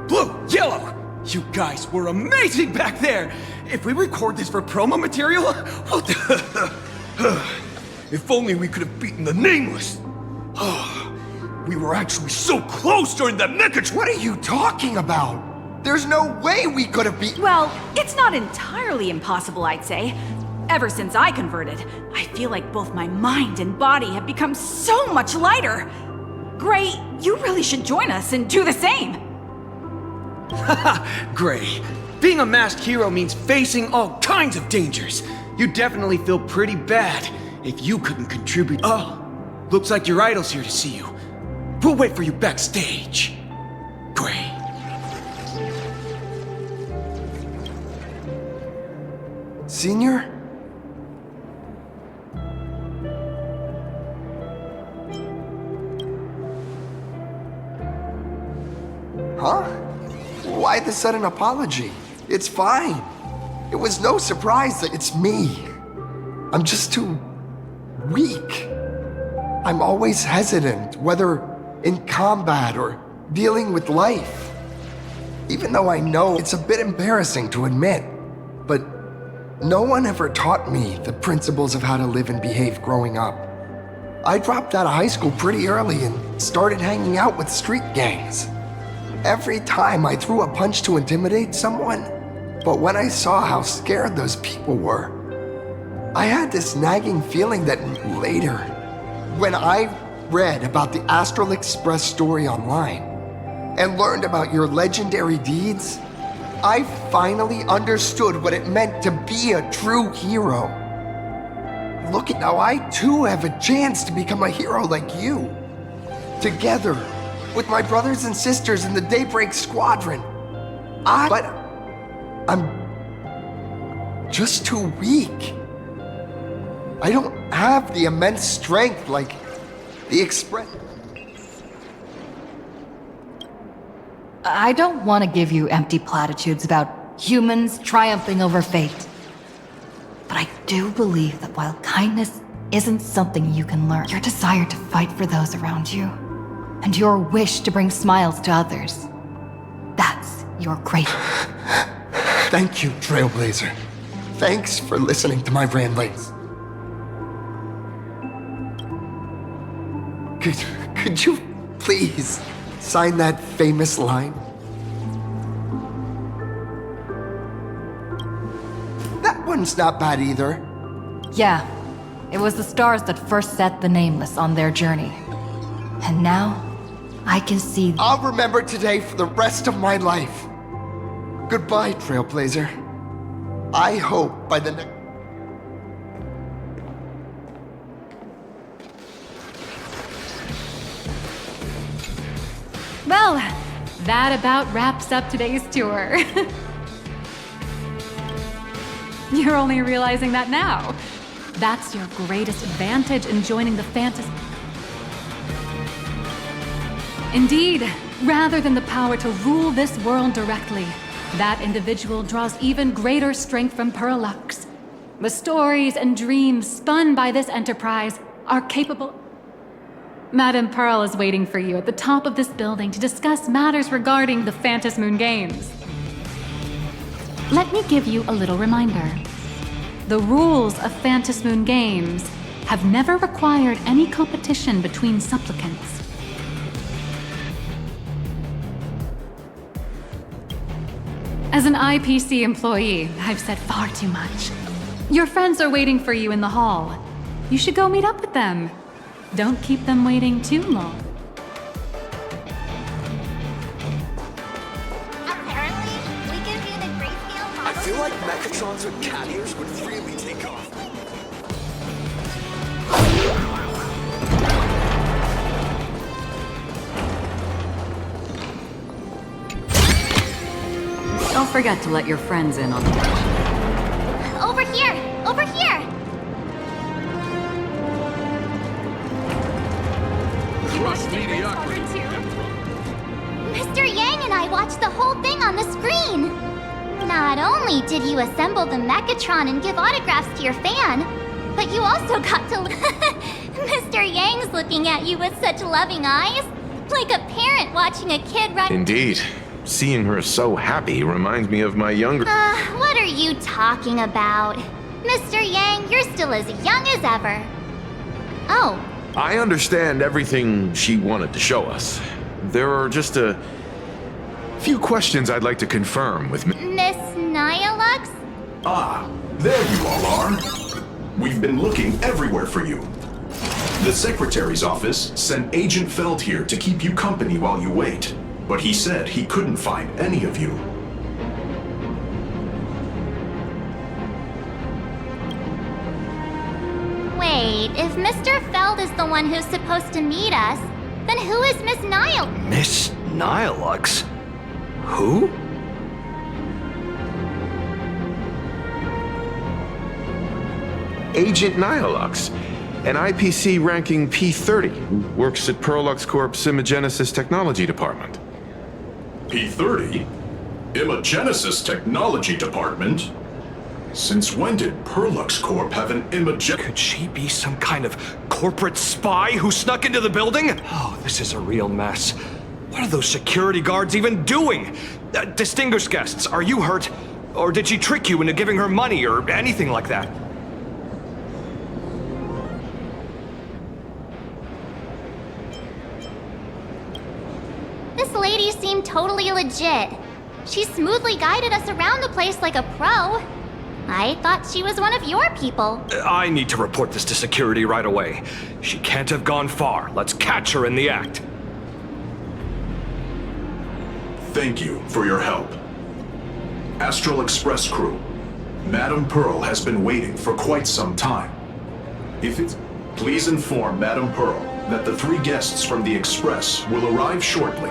N: Blue, yellow, you guys were amazing back there. If we record this for promo material, what the... If only we could have beaten the Nameless. We were actually so close during that mecha...
I: What are you talking about? There's no way we could have beaten...
K: Well, it's not entirely impossible, I'd say. Ever since I converted, I feel like both my mind and body have become so much lighter. Gray, you really should join us and do the same.
N: Gray, being a masked hero means facing all kinds of dangers. You'd definitely feel pretty bad if you couldn't contribute. Oh, looks like your idol's here to see you. We'll wait for you backstage. Gray.
I: Senior? Huh? Why the sudden apology? It's fine. It was no surprise that it's me. I'm just too weak. I'm always hesitant, whether in combat or dealing with life. Even though I know it's a bit embarrassing to admit, but no one ever taught me the principles of how to live and behave growing up. I dropped out of high school pretty early and started hanging out with street gangs. Every time I threw a punch to intimidate someone, but when I saw how scared those people were, I had this nagging feeling that later, when I read about the Astral Express story online and learned about your legendary deeds, I finally understood what it meant to be a true hero. Look at now, I too have a chance to become a hero like you. Together, with my brothers and sisters in the Daybreak Squadron. But I'm just too weak. I don't have the immense strength like the Express.
L: I don't want to give you empty platitudes about humans triumphing over fate. But I do believe that while kindness isn't something you can learn, your desire to fight for those around you, and your wish to bring smiles to others, that's your great...
I: Thank you, Trailblazer. Thanks for listening to my ramblings. Could you please sign that famous line? That one's not bad either.
L: Yeah, it was the stars that first set the Nameless on their journey. And now, I can see...
I: I'll remember today for the rest of my life. Goodbye, Trailblazer. I hope by the next...
C: Well, that about wraps up today's tour. You're only realizing that now. That's your greatest advantage in joining the fantasy. Indeed, rather than the power to rule this world directly, that individual draws even greater strength from Parallax. The stories and dreams spun by this enterprise are capable... Madame Pearl is waiting for you at the top of this building to discuss matters regarding the Phantom Moon Games. Let me give you a little reminder. The rules of Phantom Moon Games have never required any competition between supplicants. As an IPC employee, I've said far too much. Your friends are waiting for you in the hall. You should go meet up with them. Don't keep them waiting too long.
D: Apparently, we can do the grayscale model.
J: I feel like Mechatrons with cat ears would really take off.
O: Don't forget to let your friends in on the action.
D: Over here! Over here! Mr. Yang and I watched the whole thing on the screen! Not only did you assemble the Mechatron and give autographs to your fan, but you also got to... Mr. Yang's looking at you with such loving eyes, like a parent watching a kid run...
E: Indeed. Seeing her so happy reminds me of my younger...
D: what are you talking about? Mr. Yang, you're still as young as ever. Oh.
E: I understand everything she wanted to show us. There are just a few questions I'd like to confirm with
D: Miss Nyalux?
F: Ah, there you all are. We've been looking everywhere for you. The Secretary's office sent Agent Feld here to keep you company while you wait, but he said he couldn't find any of you.
D: Wait, if Mr. Feld is the one who's supposed to meet us, then who is Miss Nile?
J: Miss Nihilux? Who?
E: Agent Nihilux, an IPC ranking P30 who works at Parallax Corp's Imagenesis Technology Department.
F: P30? Imagenesis Technology Department? Since when did Perlux Corp have an
J: Could she be some kind of corporate spy who snuck into the building? Oh, this is a real mess. What are those security guards even doing? Distinguished guests, are you hurt? Or did she trick you into giving her money or anything like that?
D: This lady seemed totally legit. She smoothly guided us around the place like a pro. I thought she was one of your people.
J: I need to report this to security right away. She can't have gone far. Let's catch her in the act.
F: Thank you for your help. Astral Express crew, Madame Pearl has been waiting for quite some time. Please inform Madame Pearl that the 3 guests from the Express will arrive shortly.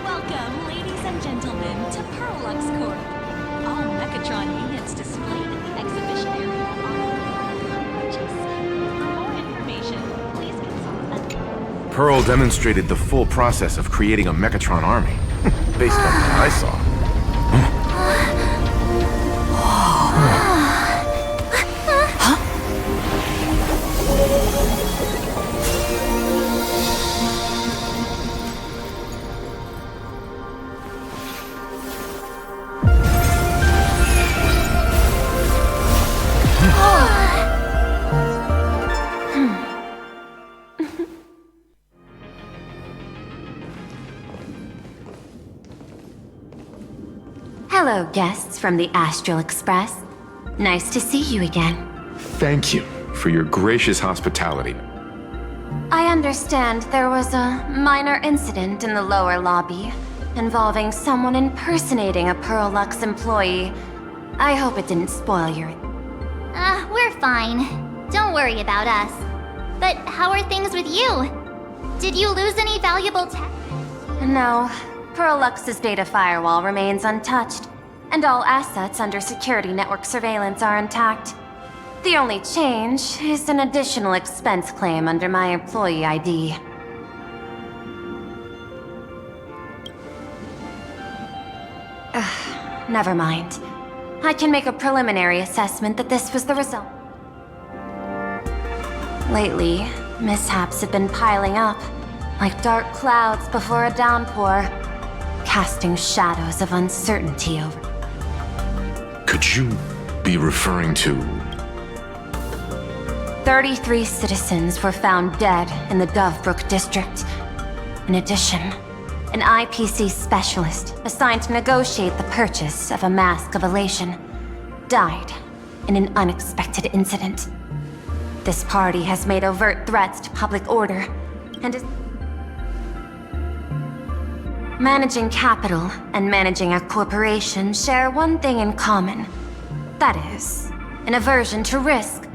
H: Welcome, ladies and gentlemen, to Perlux Corp. All Mechatron units displayed in the exhibition area are purchase. For more information, please consult the...
E: Pearl demonstrated the full process of creating a Mechatron army, based on what I saw.
P: Hello, guests from the Astral Express. Nice to see you again.
E: Thank you for your gracious hospitality.
P: I understand there was a minor incident in the lower lobby involving someone impersonating a Perlux employee. I hope it didn't spoil your...
D: We're fine. Don't worry about us. But how are things with you? Did you lose any valuable tech?
P: No. Perlux's data firewall remains untouched, and all assets under security network surveillance are intact. The only change is an additional expense claim under my employee ID. Never mind. I can make a preliminary assessment that this was the result. Lately, mishaps have been piling up, like dark clouds before a downpour, casting shadows of uncertainty over...
E: Could you be referring to...
P: 33 citizens were found dead in the Dovebrook district. In addition, an IPC specialist assigned to negotiate the purchase of a mask of elation died in an unexpected incident. This party has made overt threats to public order and is... Managing capital and managing a corporation share one thing in common. That is, an aversion to risk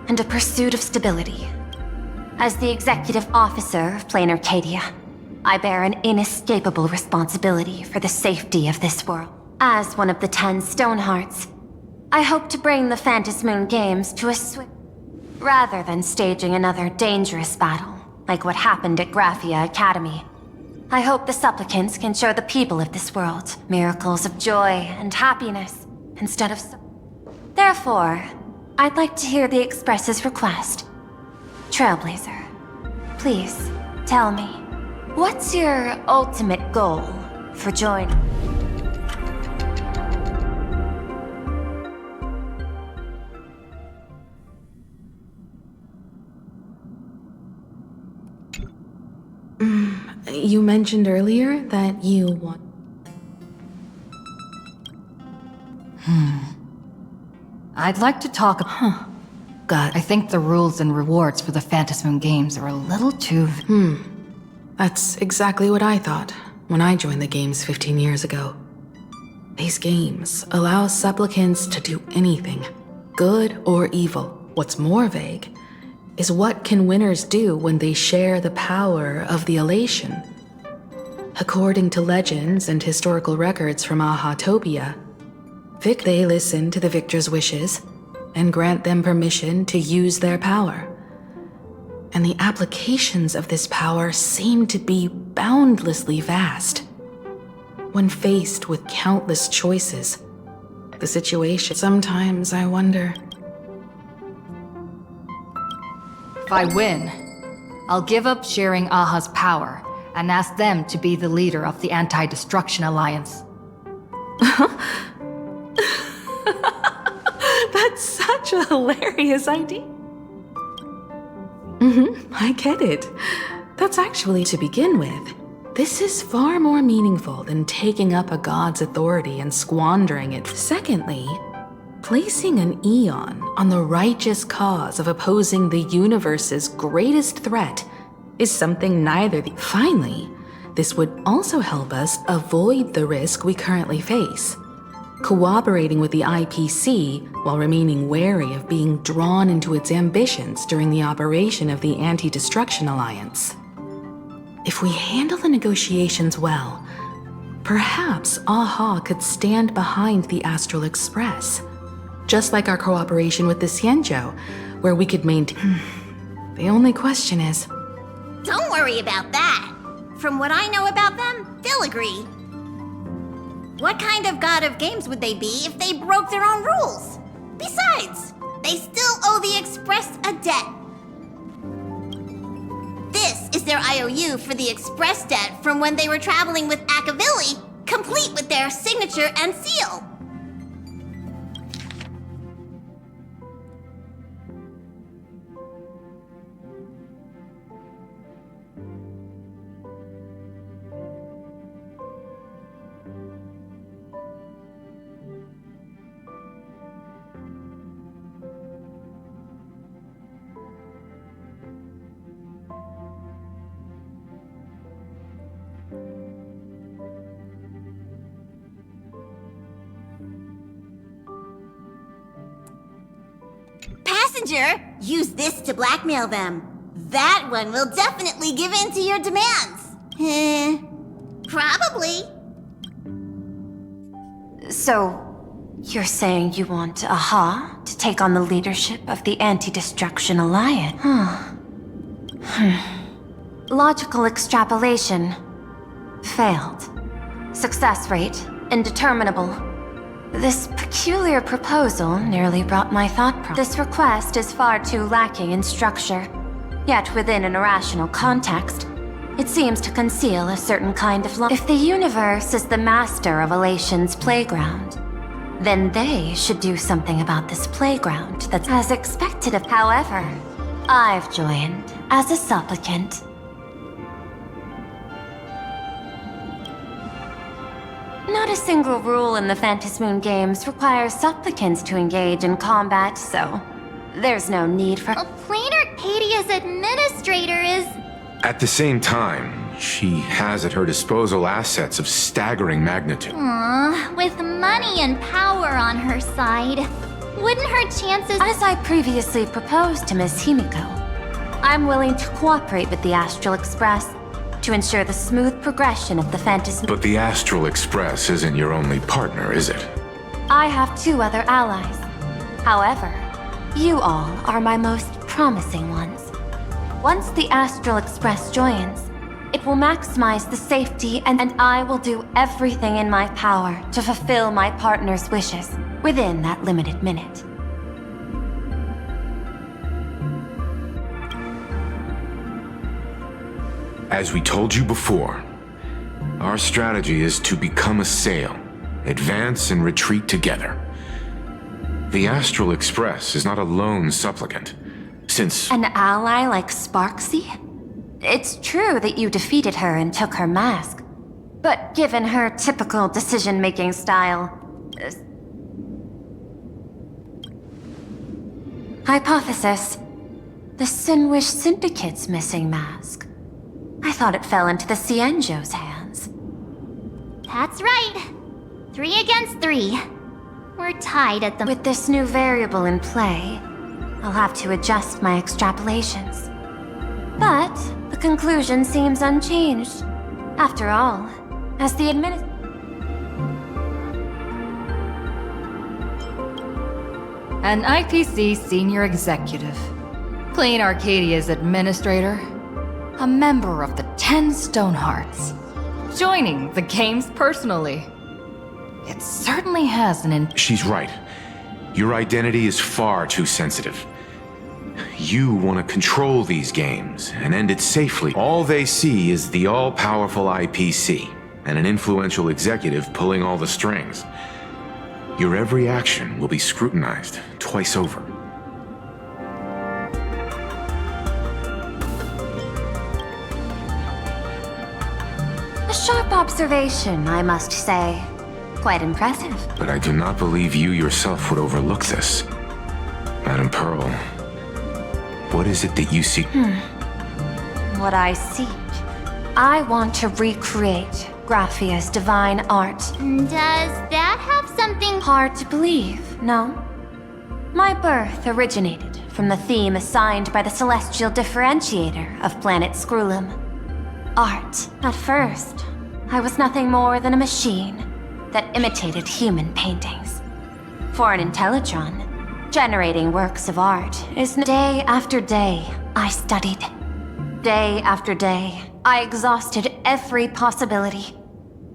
P: and a pursuit of stability. As the executive officer of Plain Arcadia, I bear an inescapable responsibility for the safety of this world. As one of the 10 Stonehearts, I hope to bring the Phantasmoon Games to a swift... rather than staging another dangerous battle, like what happened at Graphia Academy. I hope the supplicants can show the people of this world miracles of joy and happiness instead of... Therefore, I'd like to hear the Express's request. Trailblazer, please, tell me, what's your ultimate goal for joining?
Q: You mentioned earlier that you want...
L: I'd like to talk... God, I think the rules and rewards for the Phantasmoon Games are a little too...
Q: That's exactly what I thought when I joined the games 15 years ago. These games allow supplicants to do anything, good or evil. What's more vague is what can winners do when they share the power of the elation. According to legends and historical records from Ahatopia, they listen to the victor's wishes and grant them permission to use their power. and the applications of this power seem to be boundlessly vast. When faced with countless choices, the situation, sometimes I wonder.
L: If I win, I'll give up sharing Aha's power and ask them to be the leader of the Anti-Destruction Alliance.
Q: That's such a hilarious idea. I get it. That's actually, to begin with, this is far more meaningful than taking up a god's authority and squandering it. Secondly, placing an Eon on the righteous cause of opposing the universe's greatest threat is something neither the... Finally, this would also help us avoid the risk we currently face. Cooperating with the IPC while remaining wary of being drawn into its ambitions during the operation of the Anti-Destruction Alliance. If we handle the negotiations well, perhaps Aha could stand behind the Astral Express, just like our cooperation with the Xianzhou, where we could maintain... The only question is...
R: Don't worry about that. From what I know about them, they'll agree. What kind of god of games would they be if they broke their own rules? Besides, they still owe the Express a debt. This is their IOU for the Express debt from when they were traveling with Akavilli, complete with their signature and seal. Passenger, use this to blackmail them. That one will definitely give in to your demands. Probably.
P: So, you're saying you want Aha to take on the leadership of the Anti-Destruction Alliance? Logical extrapolation. Failed. Success rate indeterminable. This peculiar proposal nearly brought my thought process. This request is far too lacking in structure. Yet within an irrational context, it seems to conceal a certain kind of If the universe is the master of Elation's playground, then they should do something about this playground that's as expected of. However, I've joined as a supplicant. Not a single rule in the Phantasmoon games requires supplicants to engage in combat, so there's no need for—
D: Planar Cadia's administrator is—
E: At the same time, she has at her disposal assets of staggering magnitude.
D: Aww, with money and power on her side, wouldn't her chances—
P: As I previously proposed to Miss Himiko, I'm willing to cooperate with the Astral Express to ensure the smooth progression of the Phantasm.
E: But the Astral Express isn't your only partner, is it?
P: I have 2 other allies. However, you all are my most promising ones. Once the Astral Express joins, it will maximize the safety and I will do everything in my power to fulfill my partner's wishes within that limited minute.
E: As we told you before, our strategy is to become a sail, advance and retreat together. The Astral Express is not a lone supplicant, since—
P: An ally like Sparksy? It's true that you defeated her and took her mask, but given her typical decision-making style— Hypothesis: the Sinwish Syndicate's missing mask. I thought it fell into the Xianzhou's hands.
D: That's right. 3 against 3. We're tied at the—
P: With this new variable in play, I'll have to adjust my extrapolations. But the conclusion seems unchanged. After all, as the
L: An IPC senior executive. Clean Arcadia's administrator, a member of the 10 Stonehearts, joining the games personally. It certainly has
E: She's right. Your identity is far too sensitive. You want to control these games and end it safely. All they see is the all-powerful IPC and an influential executive pulling all the strings. Your every action will be scrutinized twice over.
P: A sharp observation, I must say. Quite impressive.
E: But I do not believe you yourself would overlook this. Madam Pearl, what is it that you seek?
P: What I seek. I want to recreate Graphia's divine art.
D: Does that have something
P: hard to believe? No. My birth originated from the theme assigned by the celestial differentiator of planet Scrulum. Art. At first, I was nothing more than a machine that imitated human paintings. For an Intellitron, generating works of art is day after day I studied. Day after day, I exhausted every possibility.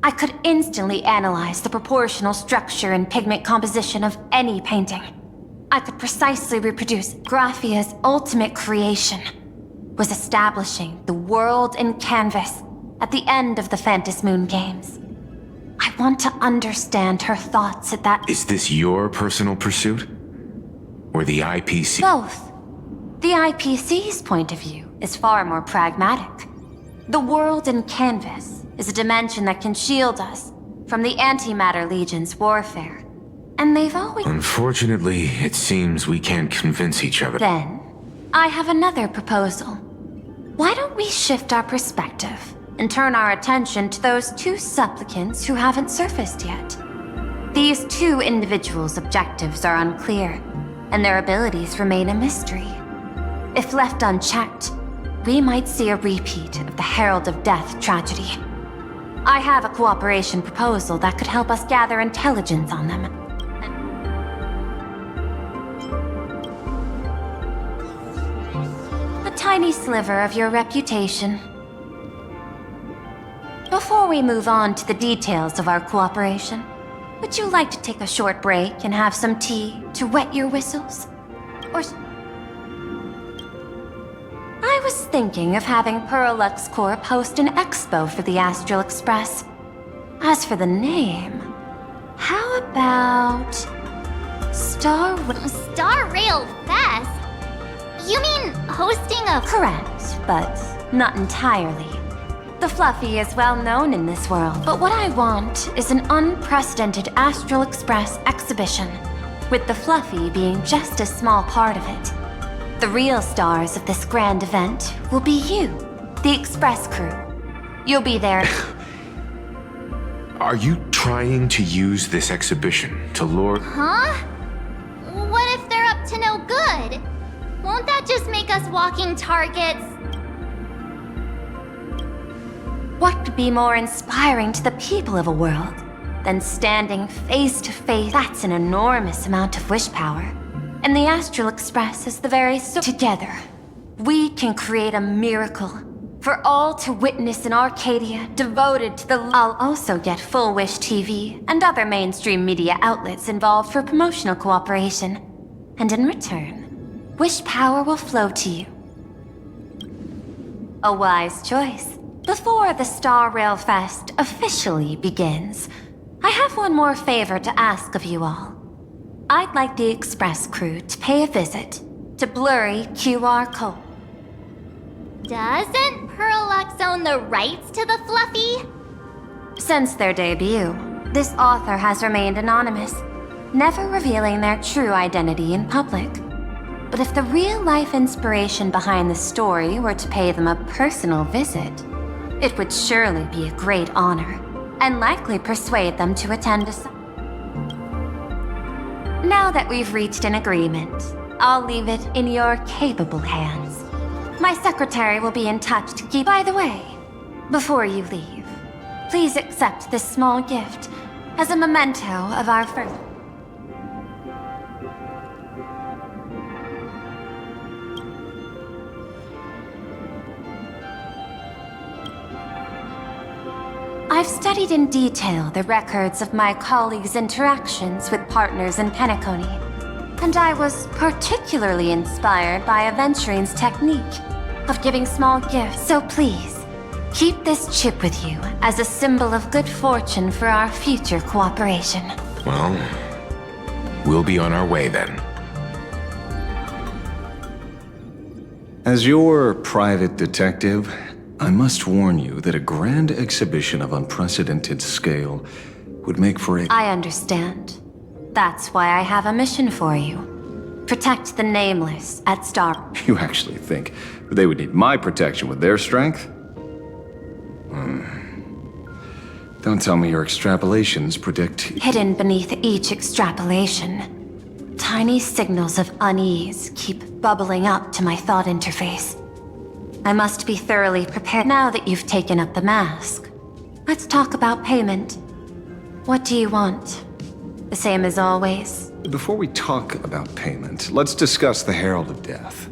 P: I could instantly analyze the proportional structure and pigment composition of any painting. I could precisely reproduce Graphia's ultimate creation, was establishing the world in canvas at the end of the Phantom Moon games. I want to understand her thoughts at that—
E: Is this your personal pursuit? Or the IPC?
P: Both. The IPC's point of view is far more pragmatic. The world in canvas is a dimension that can shield us from the Antimatter Legion's warfare. And they've always—
E: Unfortunately, it seems we can't convince each other.
P: Then, I have another proposal. Why don't we shift our perspective and turn our attention to those two supplicants who haven't surfaced yet? These two individuals' objectives are unclear, and their abilities remain a mystery. If left unchecked, we might see a repeat of the Herald of Death tragedy. I have a cooperation proposal that could help us gather intelligence on them. A tiny sliver of your reputation. Before we move on to the details of our cooperation, would you like to take a short break and have some tea to wet your whistles? Or— I was thinking of having Perlux Corp host an expo for the Astral Express. As for the name, how about Star
D: Rail Fest? You mean hosting a—
P: Correct, but not entirely. The Fluffy is well known in this world, but what I want is an unprecedented Astral Express exhibition, with the Fluffy being just a small part of it. The real stars of this grand event will be you, the Express crew. You'll be there.
E: Are you trying to use this exhibition to lure—
D: Huh? What if they're up to no good? Won't that just make us walking targets?
P: What could be more inspiring to the people of a world than standing face to face? That's an enormous amount of wish power. And the Astral Express is the very Together, we can create a miracle for all to witness in Arcadia devoted to the— I'll also get Full Wish TV and other mainstream media outlets involved for promotional cooperation. And in return, wish power will flow to you. A wise choice. Before the Star Rail Fest officially begins, I have one more favor to ask of you all. I'd like the Express crew to pay a visit to Blurry QR Code.
D: Doesn't Perlux own the rights to the Fluffy?
P: Since their debut, this author has remained anonymous, never revealing their true identity in public. But if the real-life inspiration behind the story were to pay them a personal visit, it would surely be a great honor, and likely persuade them to attend a— Now that we've reached an agreement, I'll leave it in your capable hands. My secretary will be in touch to keep— By the way, before you leave, please accept this small gift as a memento of our first— I've studied in detail the records of my colleagues' interactions with partners in Penacony, and I was particularly inspired by Aventurine's technique of giving small gifts. So please, keep this chip with you as a symbol of good fortune for our future cooperation.
E: Well, we'll be on our way then.
B: As your private detective, I must warn you that a grand exhibition of unprecedented scale would make for a...
P: I understand. That's why I have a mission for you. Protect the Nameless at Star...
B: You actually think they would need my protection with their strength? Don't tell me your extrapolations predict...
P: Hidden beneath each extrapolation, tiny signals of unease keep bubbling up to my thought interface. I must be thoroughly prepared now that you've taken up the mask. Let's talk about payment. What do you want? The same as always?
B: Before we talk about payment, let's discuss the Herald of Death.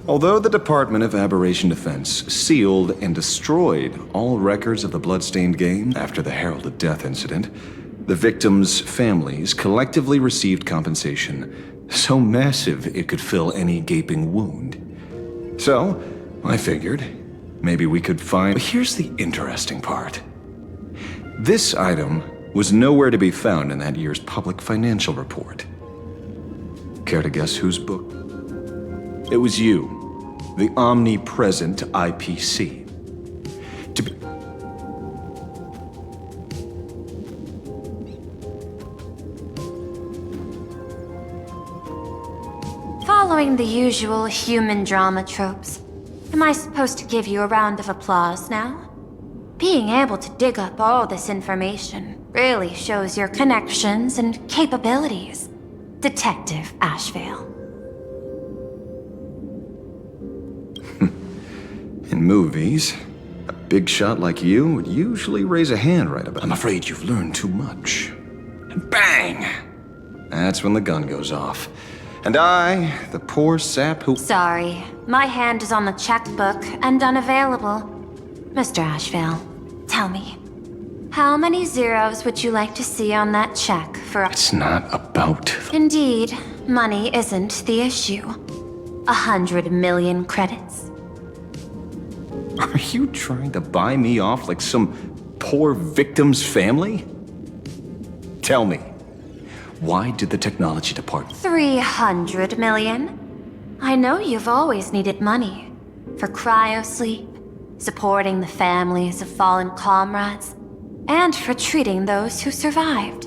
B: Although the Department of Aberration Defense sealed and destroyed all records of the bloodstained game after the Herald of Death incident, the victims' families collectively received compensation so massive it could fill any gaping wound. So, I figured maybe we could find... But here's the interesting part. This item was nowhere to be found in that year's public financial report. Care to guess whose book? It was you, the omnipresent IPC. To be...
P: Following the usual human drama tropes, am I supposed to give you a round of applause now? Being able to dig up all this information really shows your connections and capabilities, Detective Ashvale.
B: In movies, a big shot like you would usually raise a hand right about... I'm afraid you've learned too much. And bang! That's when the gun goes off. And I, the poor sap who...
P: Sorry, my hand is on the checkbook and unavailable. Mr. Ashvale, tell me, how many zeros would you like to see on that check for...
B: It's not about...
P: Indeed, money isn't the issue. 100 million credits.
B: Are you trying to buy me off like some poor victim's family? Tell me, why did the technology department...
P: 300 million? I know you've always needed money. For cryosleep, supporting the families of fallen comrades, and for treating those who survived.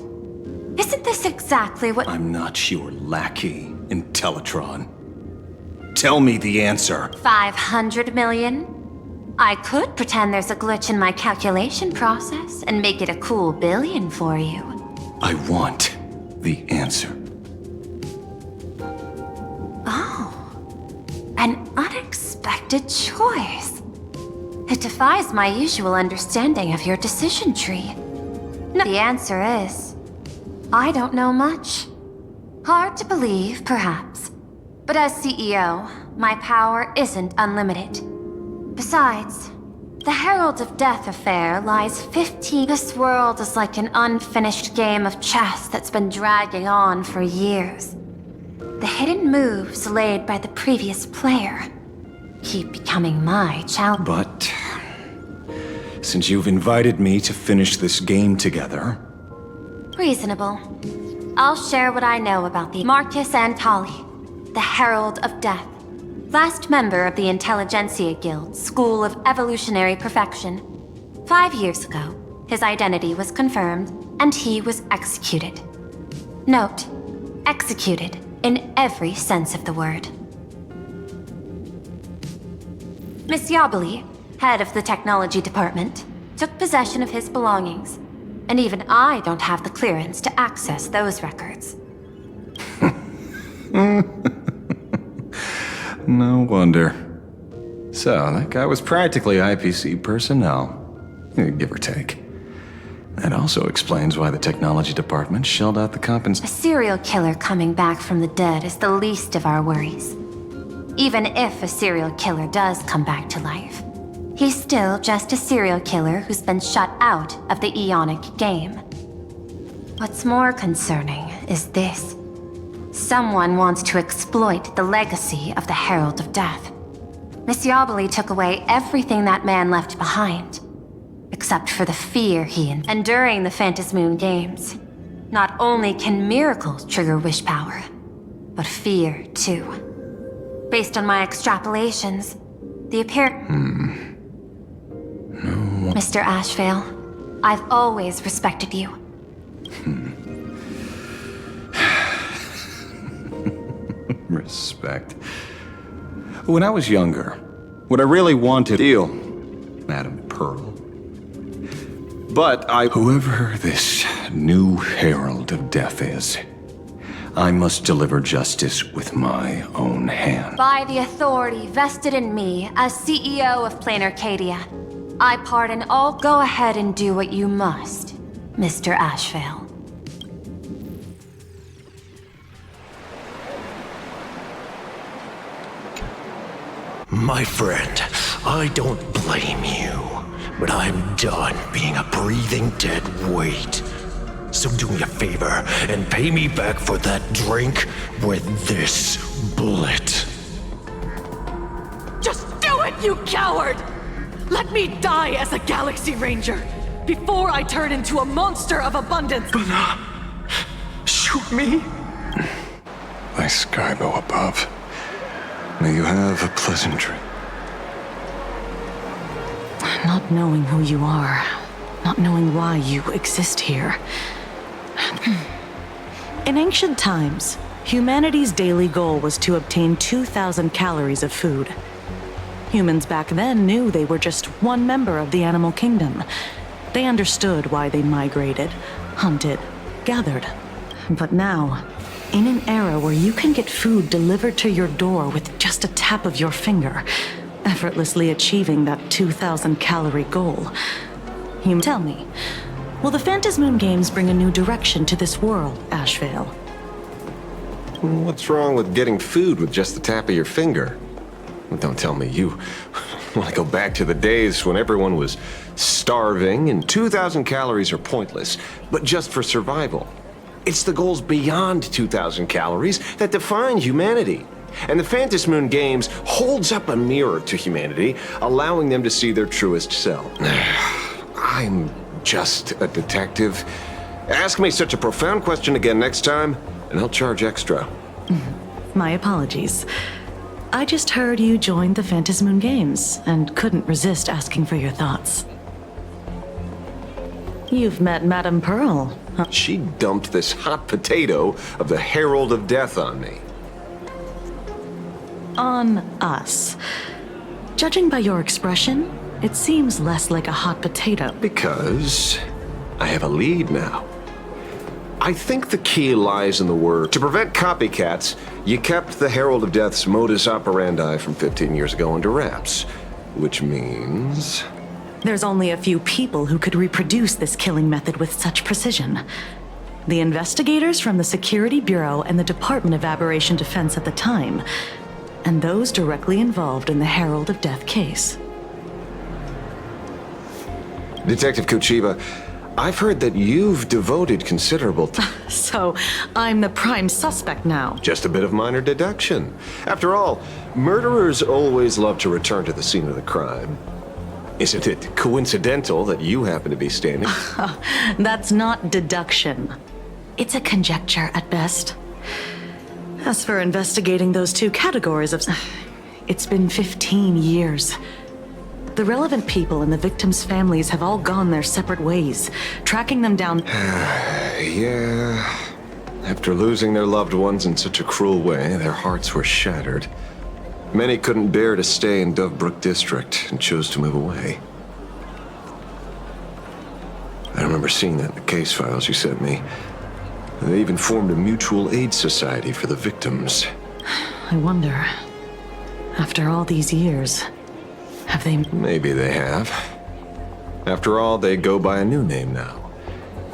P: Isn't this exactly what...
B: I'm not your lackey, Intellitron. Tell me the answer.
P: 500 million? I could pretend there's a glitch in my calculation process and make it a cool billion for you.
B: I want the answer.
P: Oh, an unexpected choice. It defies my usual understanding of your decision tree. No, the answer is, I don't know much. Hard to believe, perhaps. But as CEO, my power isn't unlimited. Besides, the Herald of Death affair lies 15... This world is like an unfinished game of chess that's been dragging on for years. The hidden moves laid by the previous player keep becoming my challenge.
B: But... since you've invited me to finish this game together...
P: Reasonable. I'll share what I know about the Marcus Antali, the Herald of Death. Last member of the Intelligentsia Guild School of Evolutionary Perfection. 5 years ago, his identity was confirmed, and he was executed. Note, executed in every sense of the word. Miss Yabali, head of the technology department, took possession of his belongings, and even I don't have the clearance to access those records.
B: No wonder. So, that guy was practically IPC personnel. Give or take. That also explains why the technology department shelled out the compensation.
P: A serial killer coming back from the dead is the least of our worries. Even if a serial killer does come back to life, he's still just a serial killer who's been shut out of the Ionic game. What's more concerning is this. Someone wants to exploit the legacy of the Herald of Death. Miss Yobeli took away everything that man left behind, except for the fear and during the Phantasmoon Games, not only can miracles trigger wish power, but fear too. Based on my extrapolations, the Mr. Ashvale, I've always respected you.
B: Respect. When I was younger, what I really wanted to deal, Madam Pearl. But whoever this new Herald of Death is, I must deliver justice with my own hand.
P: By the authority vested in me as CEO of Plain Arcadia, I pardon all. Go ahead and do what you must, Mr. Ashvale.
S: My friend, I don't blame you, but I'm done being a breathing dead weight. So do me a favor and pay me back for that drink with this bullet.
T: Just do it, you coward! Let me die as a Galaxy Ranger before I turn into a monster of abundance.
S: Shoot me?
B: By Skybo above, may you have a pleasant dream.
Q: Not knowing who you are, not knowing why you exist here.
U: In ancient times, humanity's daily goal was to obtain 2,000 calories of food. Humans back then knew they were just one member of the animal kingdom. They understood why they migrated, hunted, gathered. But now, in an era where you can get food delivered to your door with just a tap of your finger, effortlessly achieving that 2,000 calorie goal, you tell me, will the Phantasmoon Games bring a new direction to this world, Ashvale?
B: What's wrong with getting food with just the tap of your finger? Well, don't tell me you want to go back to the days when everyone was starving and 2,000 calories are pointless, but just for survival. It's the goals beyond 2,000 calories that define humanity. And the Phantasmoon Games holds up a mirror to humanity, allowing them to see their truest self. I'm just a detective. Ask me such a profound question again next time, and I'll charge extra.
U: My apologies. I just heard you joined the Phantasmoon Games and couldn't resist asking for your thoughts. You've met Madame Pearl.
B: She dumped this hot potato of the Herald of Death on me.
U: On us. Judging by your expression, it seems less like a hot potato.
B: Because I have a lead now. I think the key lies in the word. To prevent copycats, you kept the Herald of Death's modus operandi from 15 years ago under wraps. Which means...
U: There's only a few people who could reproduce this killing method with such precision. The investigators from the Security Bureau and the Department of Aberration Defense at the time, and those directly involved in the Herald of Death case.
B: Detective Kuchiba, I've heard that you've devoted considerable time.
U: So, I'm the prime suspect now.
B: Just a bit of minor deduction. After all, murderers always love to return to the scene of the crime. Isn't it coincidental that you happen to be standing?
U: That's not deduction. It's a conjecture at best. As for investigating those two categories of... It's been 15 years. The relevant people and the victims' families have all gone their separate ways, tracking them down...
B: Yeah... After losing their loved ones in such a cruel way, their hearts were shattered. Many couldn't bear to stay in Dovebrook District and chose to move away. I remember seeing that in the case files you sent me. They even formed a mutual aid society for the victims.
U: I wonder, after all these years, have they...
B: Maybe they have. After all, they go by a new name now.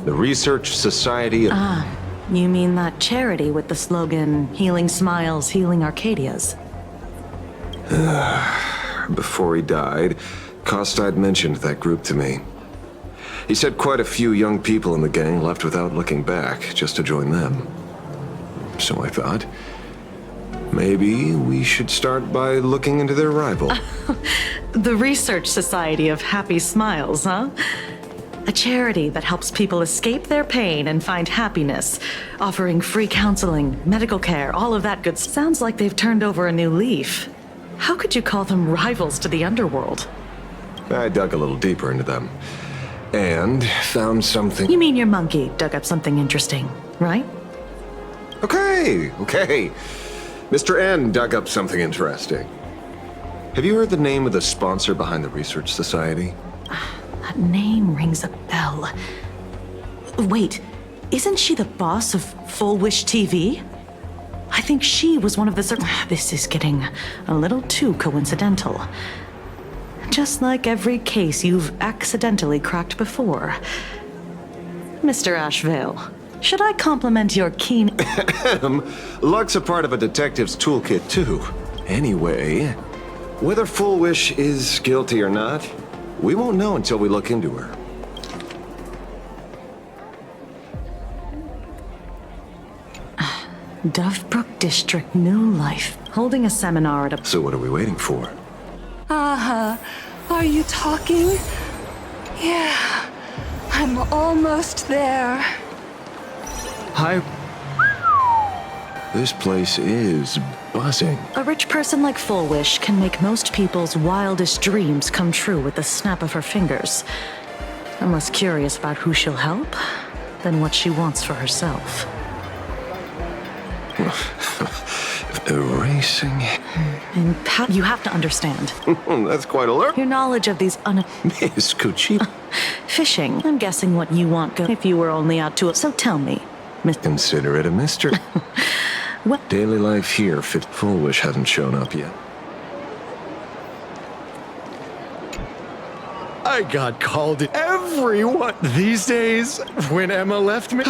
B: The Research Society of...
U: Ah, you mean that charity with the slogan, Healing Smiles, Healing Arcadias?
B: Before he died, Kostad mentioned that group to me. He said quite a few young people in the gang left without looking back, just to join them. So I thought, maybe we should start by looking into their rival.
U: The Research Society of Happy Smiles, huh? A charity that helps people escape their pain and find happiness, offering free counseling, medical care, all of that good. Sounds like they've turned over a new leaf. How could you call them rivals to the underworld?
B: I dug a little deeper into them, and found something.
U: You mean your monkey dug up something interesting, right?
B: Okay. Mr. N dug up something interesting. Have you heard the name of the sponsor behind the Research Society?
U: That name rings a bell. Wait, isn't she the boss of Full Wish TV? I think she was one of the... This is getting a little too coincidental. Just like every case you've accidentally cracked before. Mr. Ashvale, should I compliment your keen...
B: Luck's a part of a detective's toolkit, too. Anyway, whether Full Wish is guilty or not, we won't know until we look into her.
U: Dovebrook District New Life, holding a seminar at a...
B: So what are we waiting for?
A: Are you talking? Yeah, I'm almost there.
B: Hi. This place is buzzing.
U: A rich person like Full Wish can make most people's wildest dreams come true with the snap of her fingers. I'm less curious about who she'll help than what she wants for herself.
B: Erasing.
U: You have to understand.
B: That's quite alert.
U: Your knowledge of these
B: Miss Cucci.
U: Fishing. I'm guessing what you want if you were only out to... So tell me, Miss...
B: Consider it a mystery.
U: What?
B: Daily life here, Full Wish hasn't shown up yet.
V: I got called in everyone these days when Emma left me.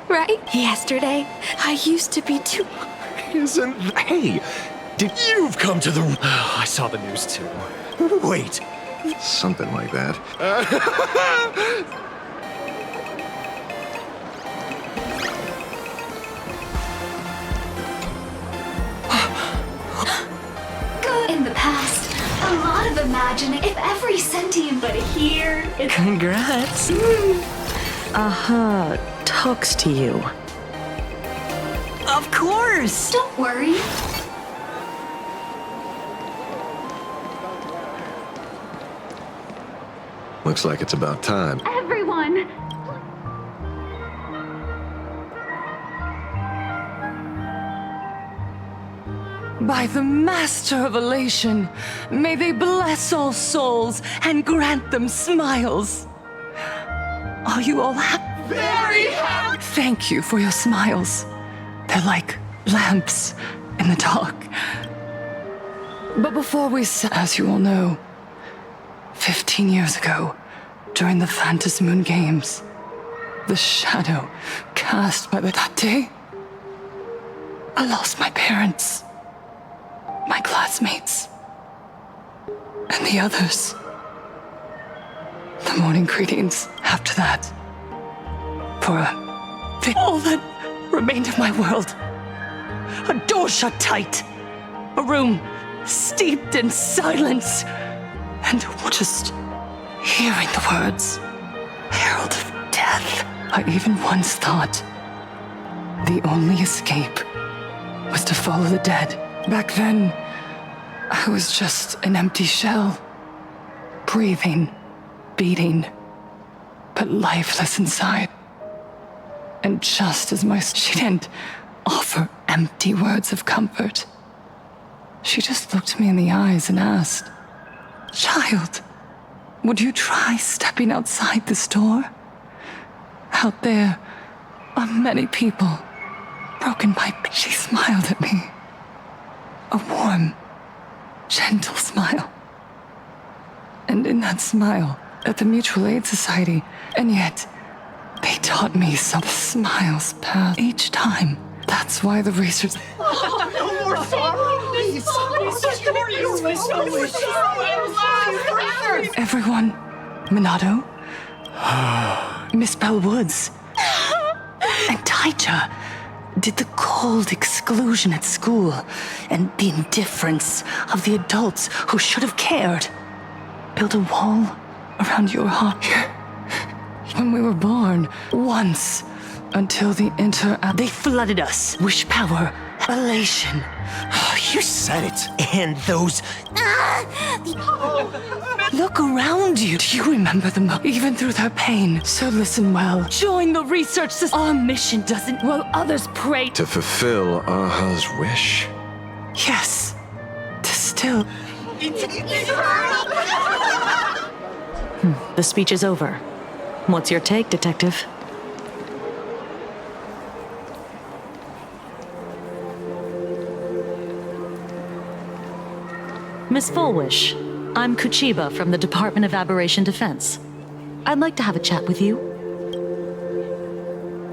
A: Right? Yesterday, I used to be too...
V: Hey, you've come to the... I saw the news too. Wait.
B: Something like that.
C: In the past, a lot of imagining if every sentient but here is...
U: Congrats. Talks to you.
T: Of course!
C: Don't worry.
B: Looks like it's about time.
C: Everyone!
A: By the Master of Elation, may they bless all souls and grant them smiles. Are you all happy? Very happy! Thank you for your smiles. They're like lamps in the dark. But before we as you all know, 15 years ago, during the Phantasmoon Games, the shadow cast by that day, I lost my parents, my classmates, and the others. The morning greetings after that. For all that remained of my world. A door shut tight. A room steeped in silence. And just hearing the words, Herald of Death. I even once thought the only escape was to follow the dead. Back then, I was just an empty shell. Breathing, beating, but lifeless inside. And just as she didn't offer empty words of comfort. She just looked me in the eyes and asked, "Child, would you try stepping outside this door? Out there are many people broken by..." She smiled at me. A warm, gentle smile. And in that smile, at the Mutual Aid Society, and yet, they taught me some smiles pass each time. That's why the research...
N: No more sorrow!
A: Everyone, Minato, Miss Bellwoods, and Taija did the cold exclusion at school and the indifference of the adults who should have cared build a wall around your heart when we were born once until the they flooded us. Wish power, elation.
S: You said it. And those...
A: Look around you. Do you remember them even through their pain? So listen well. Join the research system. Our mission doesn't while others pray.
B: To fulfill Aha's wish?
A: Yes. To still...
U: The speech is over. What's your take, Detective? Miss Fullwish, I'm Kuchiba from the Department of Aberration Defense. I'd like to have a chat with you.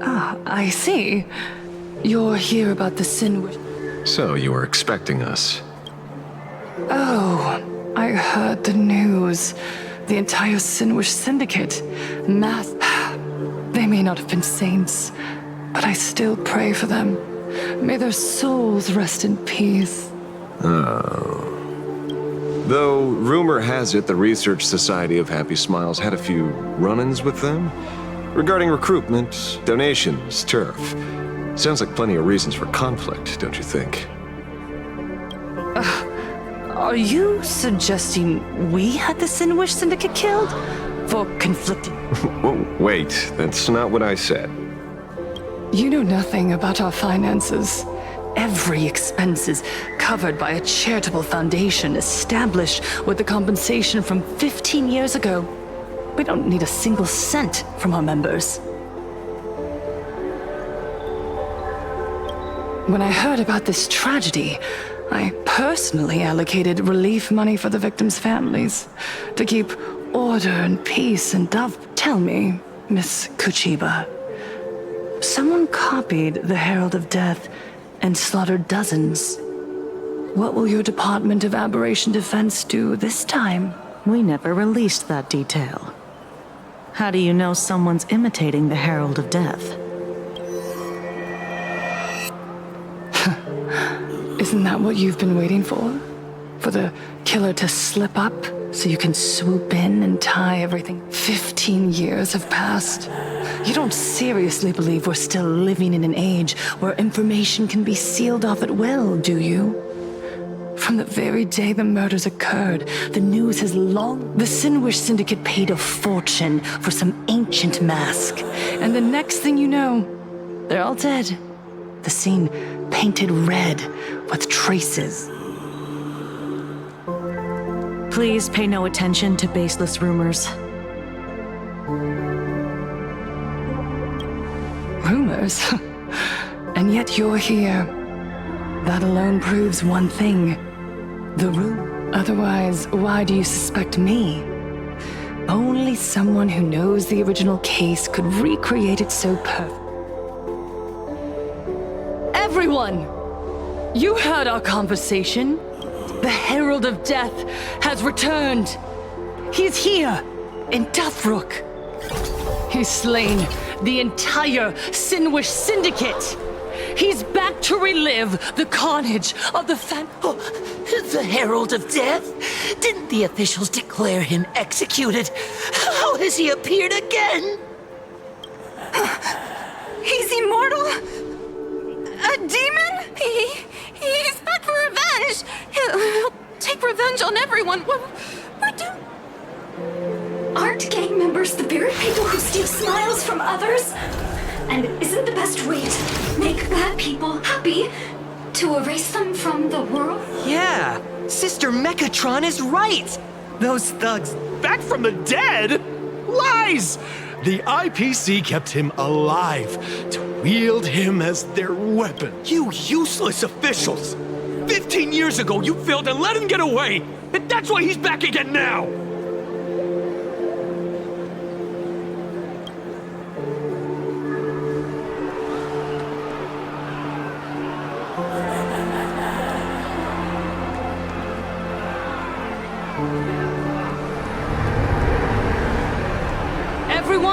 A: Ah, I see. You're here about the Sinwish...
B: So you were expecting us.
A: Oh, I heard the news. The entire Sinwish Syndicate. Math... They may not have been saints, but I still pray for them. May their souls rest in peace.
B: Oh. Though, rumor has it the Research Society of Happy Smiles had a few run-ins with them. Regarding recruitment, donations, turf. Sounds like plenty of reasons for conflict, don't you think?
A: Are you suggesting we had the Sinwish Syndicate killed? For conflicting...
B: Wait, that's not what I said.
A: You know nothing about our finances. Every expense is covered by a charitable foundation established with the compensation from 15 years ago. We don't need a single cent from our members. When I heard about this tragedy, I personally allocated relief money for the victims' families to keep order and peace and Tell me, Miss Kuchiba, someone copied the Herald of Death and slaughtered dozens. What will your Department of Aberration Defense do this time?
U: We never released that detail. How do you know someone's imitating the Herald of Death?
A: Isn't that what you've been waiting for? For the killer to slip up so you can swoop in and tie everything? 15 years have passed. You don't seriously believe we're still living in an age where information can be sealed off at will, do you? From the very day the murders occurred, the news has long... The Sinwish Syndicate paid a fortune for some ancient mask. And the next thing you know, they're all dead. The scene painted red with traces.
U: Please pay no attention to baseless rumors.
A: Rumors? And yet you're here. That alone proves one thing. The room. Otherwise, why do you suspect me? Only someone who knows the original case could recreate it so perfect. Everyone! You heard our conversation. The Herald of Death has returned. He's here, in Dufrook. He's slain the entire Sinwish Syndicate. He's back to relive the carnage of the
G: The Herald of Death? Didn't the officials declare him executed? How has he appeared again?
K: He's immortal? A demon? He's back for revenge! He'll take revenge on everyone.
C: Aren't gang members the very people who steal smiles from others? And isn't the best way to make bad people happy to erase them from the world?
M: Yeah, Sister Mechatron is right! Those thugs back from the dead? Lies! The IPC kept him alive to wield him as their weapon. You useless officials! 15 years ago you failed and let him get away! And that's why he's back again now!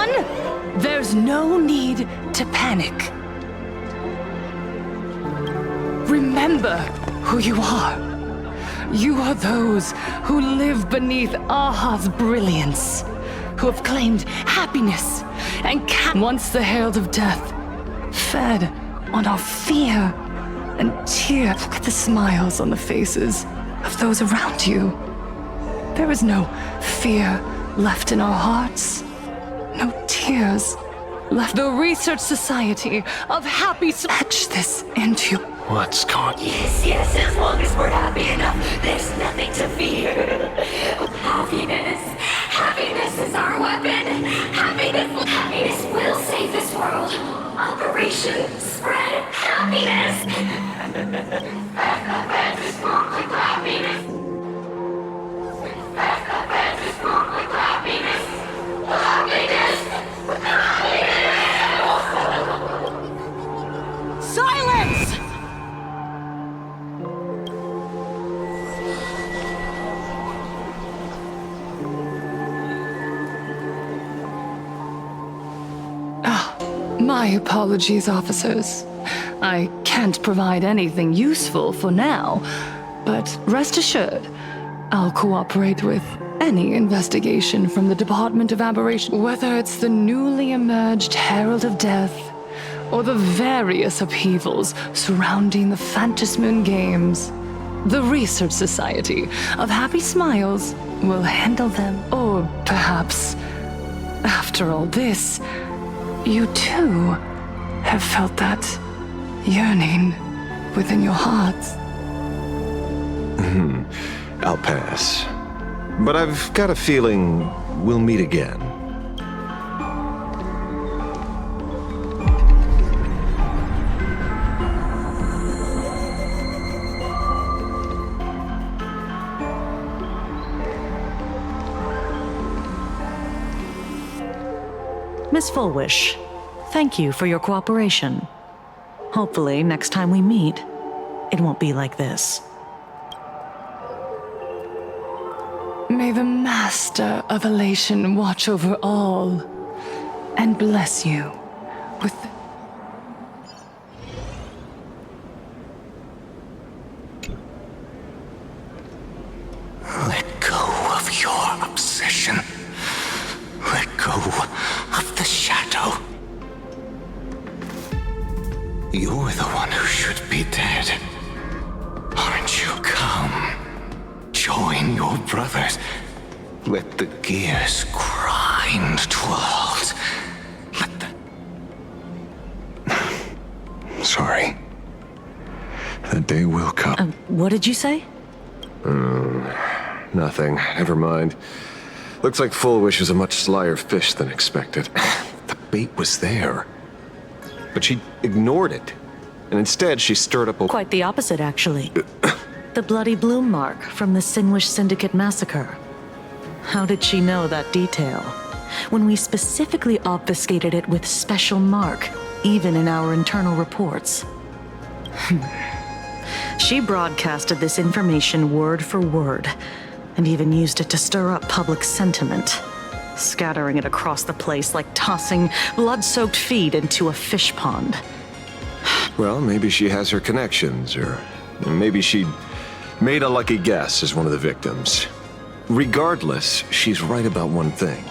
A: everyone! There's no need to panic. Remember who you are. You are those who live beneath Aha's brilliance, who have claimed happiness and once the herald of death, fed on our fear and tears. Look at the smiles on the faces of those around you. There is no fear left in our hearts, no tears left. The Research Society of Happy Etch this into you.
B: What's going on?
G: Yes, as long as we're happy enough, there's nothing to fear. Happiness is our weapon. Happiness will save this world. Operation Spread Happiness.
T: Silence!
A: My apologies, officers. I can't provide anything useful for now, but rest assured, I'll cooperate with any investigation from the Department of Aberration, whether it's the newly emerged Herald of Death or the various upheavals surrounding the Phantasmoon Games. The Research Society of Happy Smiles will handle them. Or perhaps, after all this, you too have felt that yearning within your hearts.
B: I'll pass. But I've got a feeling we'll meet again.
U: Miss Fullwish, thank you for your cooperation. Hopefully, next time we meet, it won't be like this.
A: May the Master of Elation watch over all and bless you with
S: Let go of your obsession. Let go of the shadow. You're the one who should be dead. Aren't you? Come. Join your brothers. Let the gears grind to a halt.
B: Sorry. The day will come.
U: What did you say?
B: Nothing. Never mind. Looks like Fullwish is a much slyer fish than expected. The bait was there. But she ignored it. And instead, she stirred up a...
U: Quite the opposite, actually. The bloody bloom mark from the Sinwish Syndicate massacre. How did she know that detail? When we specifically obfuscated it with special mark, even in our internal reports. She broadcasted this information word for word, and even used it to stir up public sentiment, scattering it across the place like tossing blood-soaked feed into a fish pond.
B: Well, maybe she has her connections, or maybe she made a lucky guess as one of the victims. Regardless, she's right about one thing.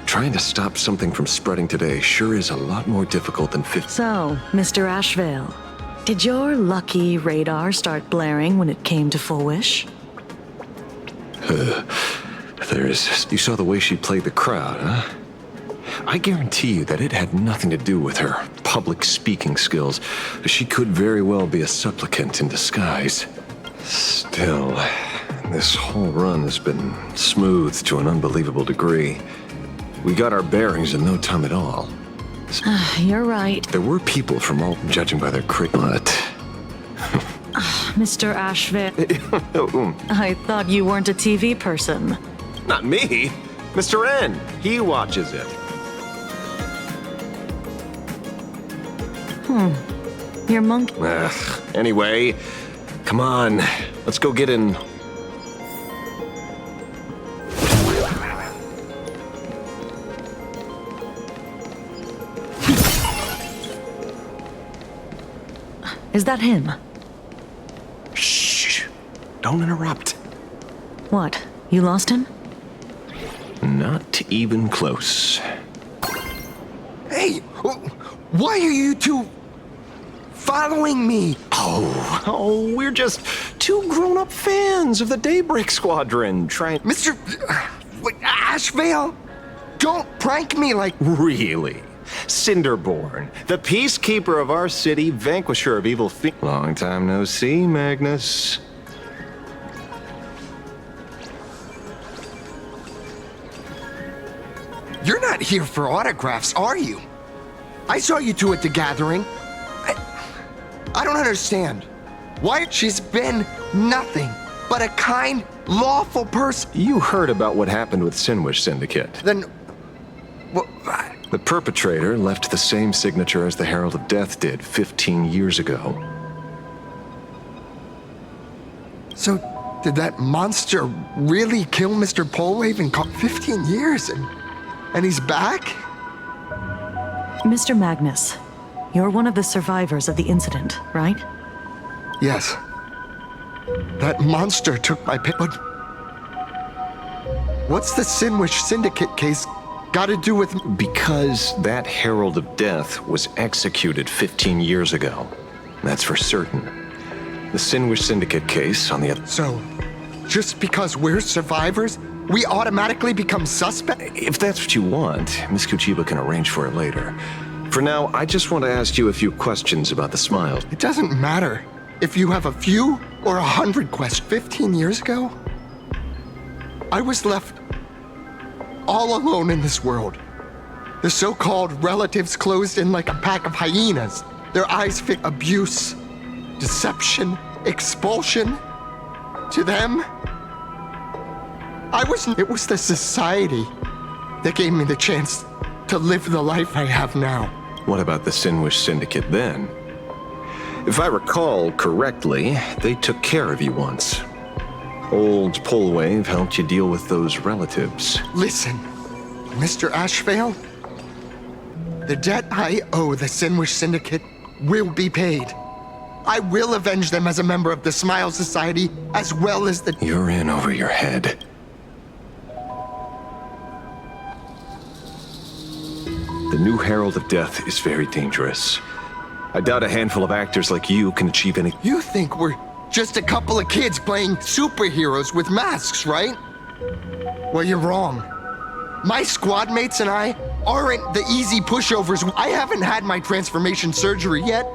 B: Trying to stop something from spreading today sure is a lot more difficult than 50.
U: So, Mr. Ashvale, did your lucky radar start blaring when it came to Fullwish?
B: You saw the way she played the crowd, huh? I guarantee you that it had nothing to do with her public speaking skills. She could very well be a supplicant in disguise. Still, this whole run has been smooth to an unbelievable degree. We got our bearings in no time at all.
U: You're right.
B: There were people from all, judging by their but...
U: Mr. Ashvale, I thought you weren't a TV person.
B: Not me. Mr. N. He watches it.
U: Your monkey.
B: Anyway, come on. Let's go get in.
U: Is that him?
B: Shh. Don't interrupt.
U: What? You lost him?
B: Not even close.
I: Hey, why are you two following me?
B: Oh, we're just two grown-up fans of the Daybreak Squadron trying...
I: Mr. Ashvale, don't prank me like...
B: Really? Cinderborn, the peacekeeper of our city, vanquisher of evil Long time no see, Magnus.
I: You're not here for autographs, are you? I saw you two at the gathering. I don't understand. Why? She's been nothing but a kind, lawful person.
B: You heard about what happened with Sinwish Syndicate.
I: Then...
B: The perpetrator left the same signature as the Herald of Death did 15 years ago.
I: So, did that monster really kill Mr. Polwave in 15 years and he's back?
U: Mr. Magnus, you're one of the survivors of the incident, right?
I: Yes. That monster took my pick, but... What's the Sinwish Syndicate case got to do with...
B: Because that Herald of Death was executed 15 years ago. That's for certain. The Sinwish Syndicate case on the other...
I: So, just because we're survivors, we automatically become suspects?
B: If that's what you want, Miss Kuchiba can arrange for it later. For now, I just want to ask you a few questions about the smiles.
I: It doesn't matter if you have a few or 100 questions. 15 years ago, I was left all alone in this world. The so-called relatives closed in like a pack of hyenas. Their eyes fit abuse, deception, expulsion. To them, it was the society that gave me the chance to live the life I have now.
B: What about the Sinwish Syndicate then? If I recall correctly, they took care of you once. Old Polwave helped you deal with those relatives.
I: Listen, Mr. Ashvale, the debt I owe the Sinwish Syndicate will be paid. I will avenge them as a member of the Smile Society, as well as the...
B: You're in over your head. The new Herald of Death is very dangerous. I doubt a handful of actors like you can achieve any...
I: You think we're just a couple of kids playing superheroes with masks, right? Well, you're wrong. My squad mates and I aren't the easy pushovers. I haven't had my transformation surgery yet,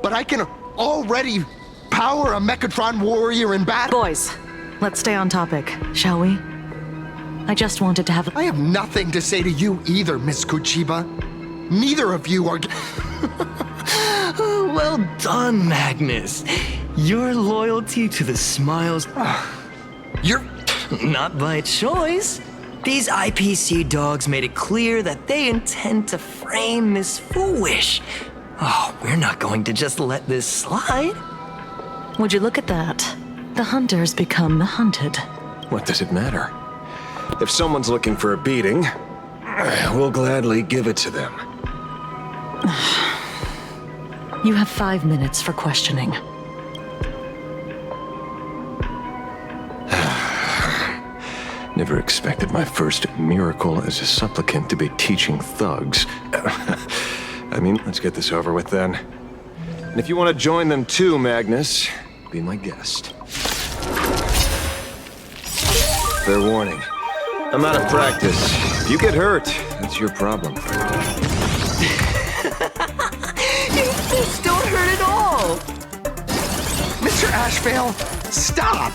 I: but I can already power a Mechatron warrior in battle.
U: Boys, let's stay on topic, shall we? I just wanted to have...
I: I have nothing to say to you either, Miss Kuchiba. Neither of you are...
M: Well done, Magnus. Your loyalty to the Smiles...
I: You're...
M: Not by choice. These IPC dogs made it clear that they intend to frame Miss Foolish. Oh, we're not going to just let this slide.
U: Would you look at that? The hunters become the hunted.
B: What does it matter? If someone's looking for a beating, we'll gladly give it to them.
U: You have 5 minutes for questioning.
B: Never expected my first miracle as a supplicant to be teaching thugs. I mean, let's get this over with then. And if you want to join them too, Magnus, be my guest. Fair warning. I'm out of practice. If you get hurt, that's your problem.
M: This don't hurt at all.
I: Mr. Ashvale, stop!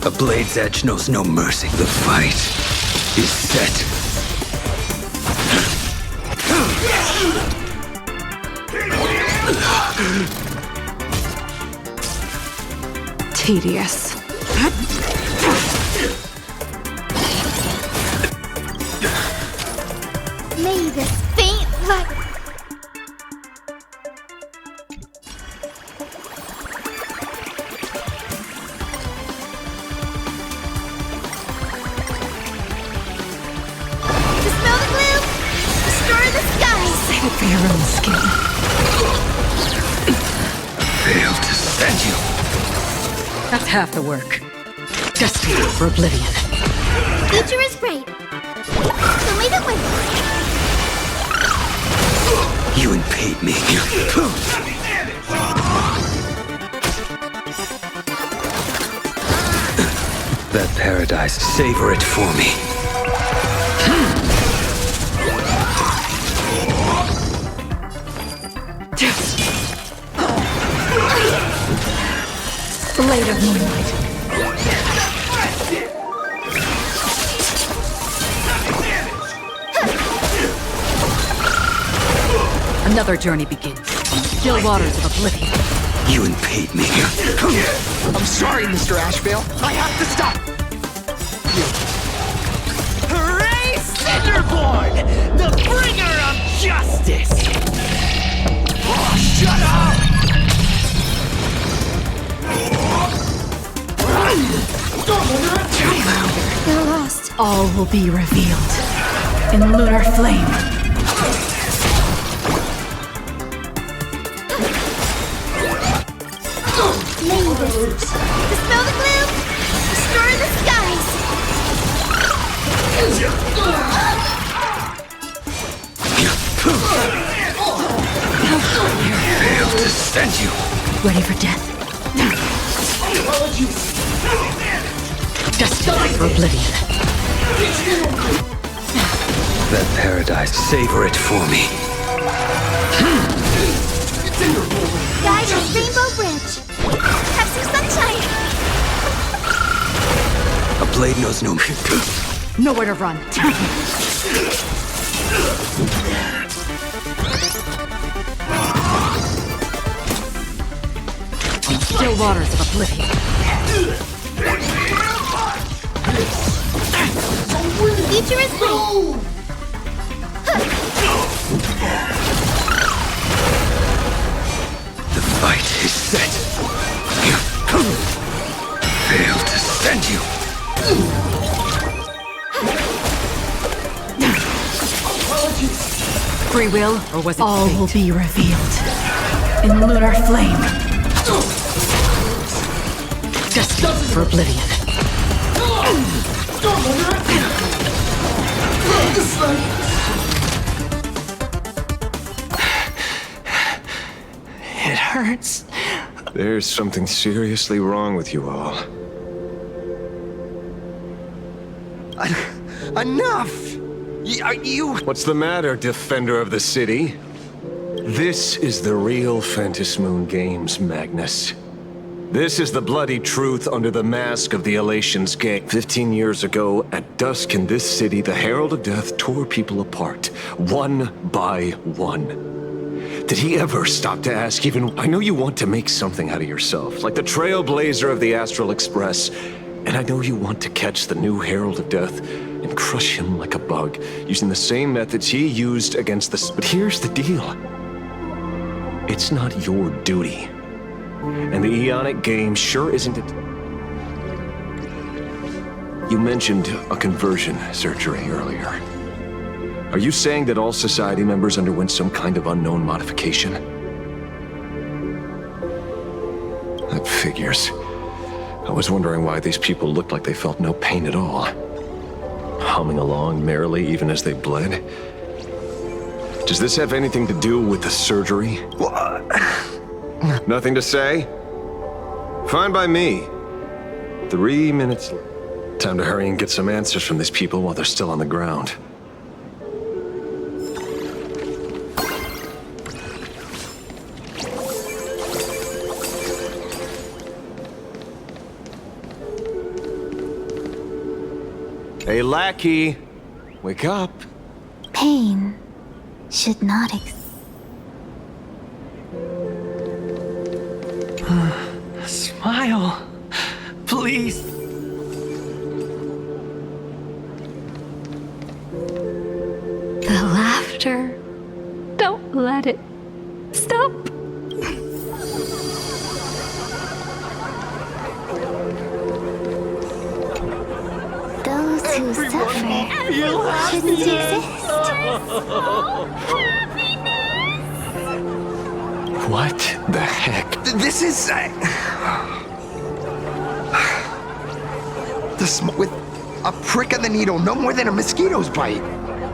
N: A blade's edge knows no mercy. The fight is set.
C: Tedious.
D: May this faint light...
L: Save it for your own skin.
G: Failed to send you.
L: That's half the work. Destined for oblivion.
R: Future is great. So leave it with me.
G: You impede me. That paradise, savor it for me.
L: Blade of moonlight. Another journey begins. Still waters of oblivion.
G: You impede me.
I: I'm sorry, Mr. Ashvale. I have to stop.
N: Hooray, Cinderborn! The bringer of justice! Oh, shut up!
L: They're lost. All will be revealed in lunar flame.
R: Mavis, dispel the gloom, destroy the skies.
G: Failed to send you.
L: Ready for death. Destined for oblivion.
G: That paradise, savor it for me.
R: Guide us, Rainbow Bridge. Have some sunshine.
G: A blade knows no...
L: Nowhere to run. Still waters of oblivion.
R: Future is bright.
G: The fight is set. Failed to send you.
L: Free will, or was it all fate? Will be revealed in lunar flame. Destined for oblivion.
E: It hurts.
B: There's something seriously wrong with you all.
I: Enough! Are you...
B: What's the matter, defender of the city? This is the real Phantasmoon Games, Magnus. This is the bloody truth under the mask of the Elations Gang. 15 years ago, at dusk in this city, the Herald of Death tore people apart, one by one. Did he ever stop to ask even, I know you want to make something out of yourself, like the trailblazer of the Astral Express, and I know you want to catch the new Herald of Death and crush him like a bug, using the same methods he used against the... But here's the deal. It's not your duty. And the Eonic game sure isn't it. You mentioned a conversion surgery earlier. Are you saying that all society members underwent some kind of unknown modification? That figures. I was wondering why these people looked like they felt no pain at all. Humming along merrily even as they bled. Does this have anything to do with the surgery?
I: What?
B: Nothing to say? Fine by me. 3 minutes. Time to hurry and get some answers from these people while they're still on the ground. Hey, lackey! Wake up!
D: Pain should not exist.
N: Smile. Please.
C: The laughter. Don't let it stop.
D: Those who suffer shouldn't exist.
R: Happiness!
B: What the heck?
I: This is... with a prick of the needle, no more than a mosquito's bite.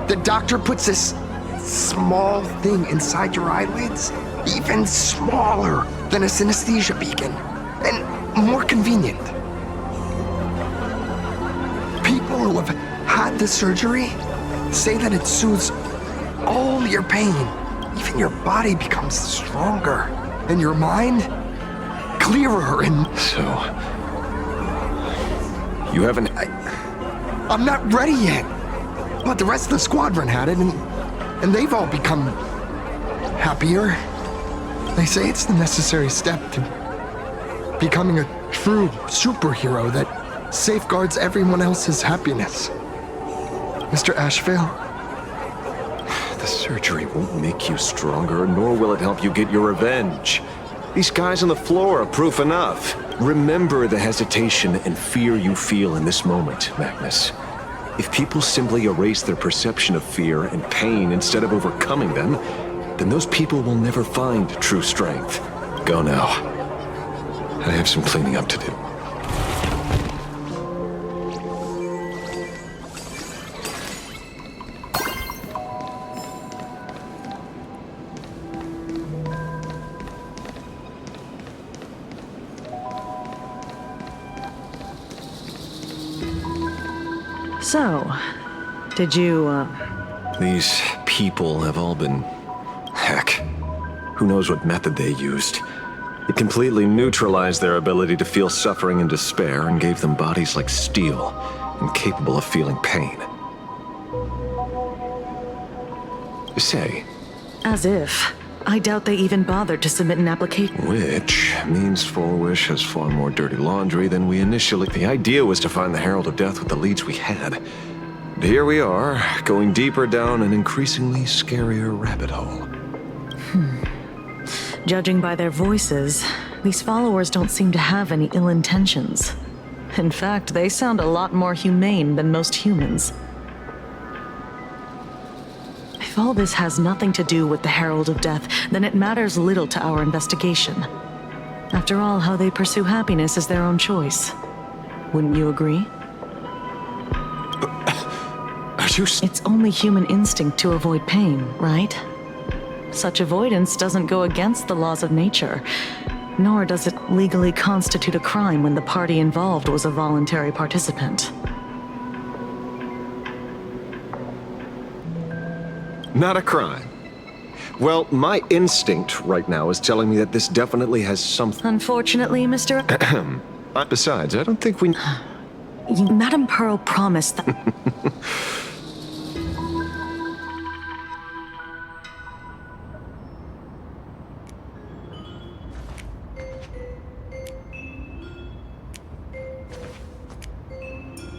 I: The doctor puts this small thing inside your eyelids, even smaller than a synesthesia beacon, and more convenient. People who have had the surgery say that it soothes all your pain. Even your body becomes stronger, and your mind clearer, and...
B: So... you haven't...
I: I'm not ready yet. But the rest of the squadron had it, and they've all become happier. They say it's the necessary step to becoming a true superhero that safeguards everyone else's happiness. Mr. Ashvale?
B: The surgery won't make you stronger, nor will it help you get your revenge. These guys on the floor are proof enough. Remember the hesitation and fear you feel in this moment, Magnus. If people simply erase their perception of fear and pain instead of overcoming them, then those people will never find true strength. Go now. I have some cleaning up to do.
U: So, did you,
B: These people have all been... heck. Who knows what method they used. It completely neutralized their ability to feel suffering and despair and gave them bodies like steel, incapable of feeling pain. Say...
U: as if. I doubt they even bothered to submit an application.
B: Which means Forwish has far more dirty laundry than we initially... The idea was to find the Herald of Death with the leads we had. And here we are, going deeper down an increasingly scarier rabbit hole.
U: Judging by their voices, these followers don't seem to have any ill intentions. In fact, they sound a lot more humane than most humans. If all this has nothing to do with the Herald of Death, then it matters little to our investigation. After all, how they pursue happiness is their own choice. Wouldn't you agree? It's only human instinct to avoid pain, right? Such avoidance doesn't go against the laws of nature, nor does it legally constitute a crime when the party involved was a voluntary participant.
B: Not a crime. Well, my instinct right now is telling me that this definitely has something...
U: Unfortunately, Mr.
B: Besides, I don't think we...
U: Madame Pearl promised that...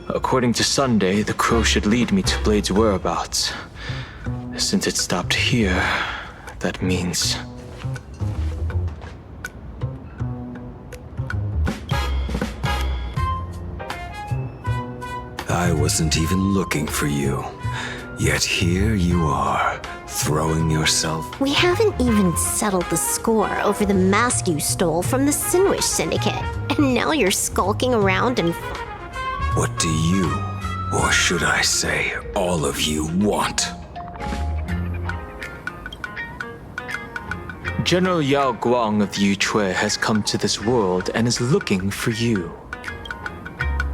J: According to Sunday, the crow should lead me to Blade's whereabouts. Since it stopped here, that means...
O: I wasn't even looking for you. Yet here you are, throwing yourself...
W: We haven't even settled the score over the mask you stole from the Sinwish Syndicate. And now you're skulking around and...
O: What do you, or should I say, all of you, want?
J: General Yao Guang of Yu Chui has come to this world and is looking for you.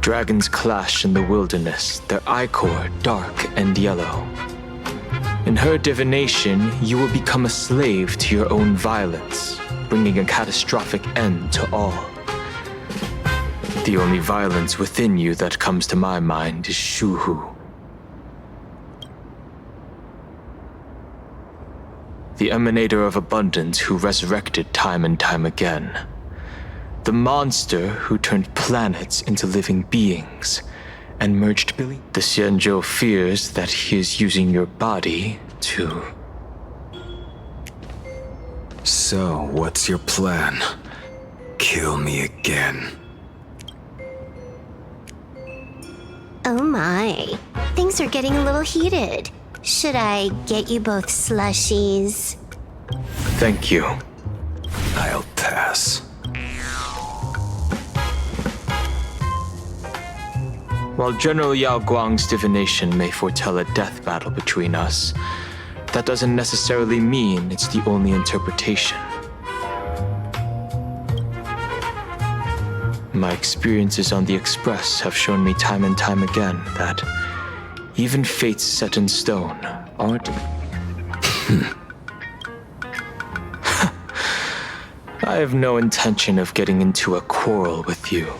J: Dragons clash in the wilderness, their ichor dark and yellow. In her divination, you will become a slave to your own violence, bringing a catastrophic end to all. The only violence within you that comes to my mind is Shuhu. The emanator of abundance who resurrected time and time again. The monster who turned planets into living beings and merged Billy. The Xianzhou fears that he is using your body to...
O: So, what's your plan? Kill me again.
W: Oh my. Things are getting a little heated. Should I get you both slushies?
J: Thank you.
O: I'll pass.
J: While General Yao Guang's divination may foretell a death battle between us, that doesn't necessarily mean it's the only interpretation. My experiences on the Express have shown me time and time again that even fates set in stone aren't. I have no intention of getting into a quarrel with you,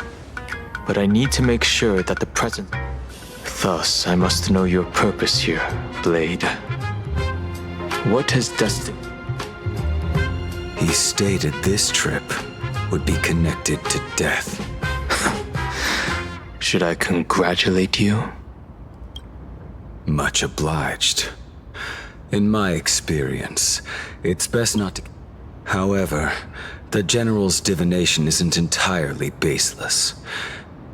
J: but I need to make sure that the present. Thus, I must know your purpose here, Blade. What has destiny?
O: He stated this trip would be connected to death.
J: Should I congratulate you?
O: Much obliged. In my experience, it's best not to. However, the General's divination isn't entirely baseless.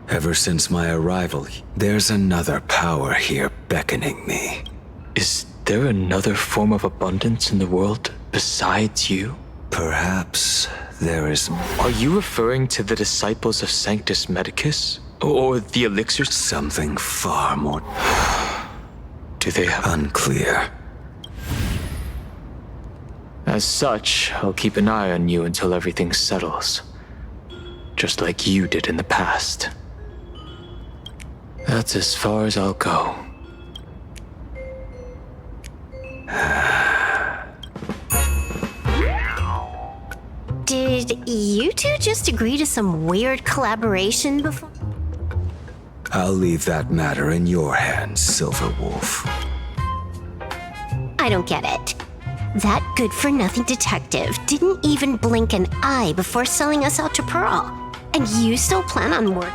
O: Ever since my arrival, there's another power here beckoning me.
J: Is there another form of abundance in the world besides you?
O: Perhaps there is.
J: Are you referring to the disciples of Sanctus Medicus? Or the elixirs?
O: Something far more.
J: Do they have.
O: Unclear.
J: As such, I'll keep an eye on you until everything settles. Just like you did in the past. That's as far as I'll go.
W: Did you two just agree to some weird collaboration before?
O: I'll leave that matter in your hands, Silver Wolf.
W: I don't get it. That good-for-nothing detective didn't even blink an eye before selling us out to Pearl. And you still plan on work?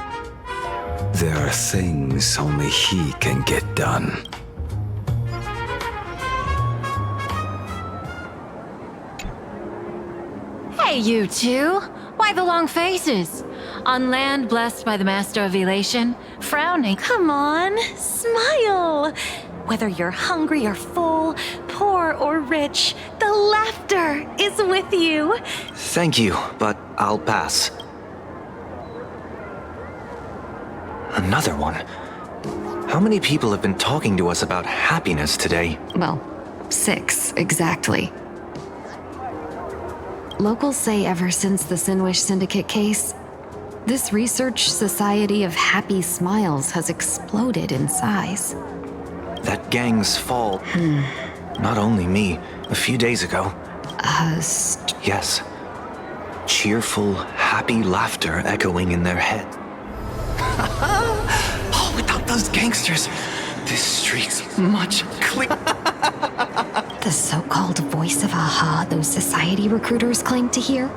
O: There are things only he can get done.
F: Hey, you two! Why the long faces? On land blessed by the Master of Elation, frowning. Come on, smile! Whether you're hungry or full, poor or rich, the laughter is with you.
H: Thank you, but I'll pass. Another one? How many people have been talking to us about happiness today?
L: Well, 6, exactly. Locals say ever since the Sinwish Syndicate case, this research society of happy smiles has exploded in size.
H: That gang's fall. Not only me, a few days ago. Yes. Cheerful, happy laughter echoing in their head.
G: Oh, without those gangsters, this street's much cleaner.
L: The so-called voice of aha those society recruiters claim to hear?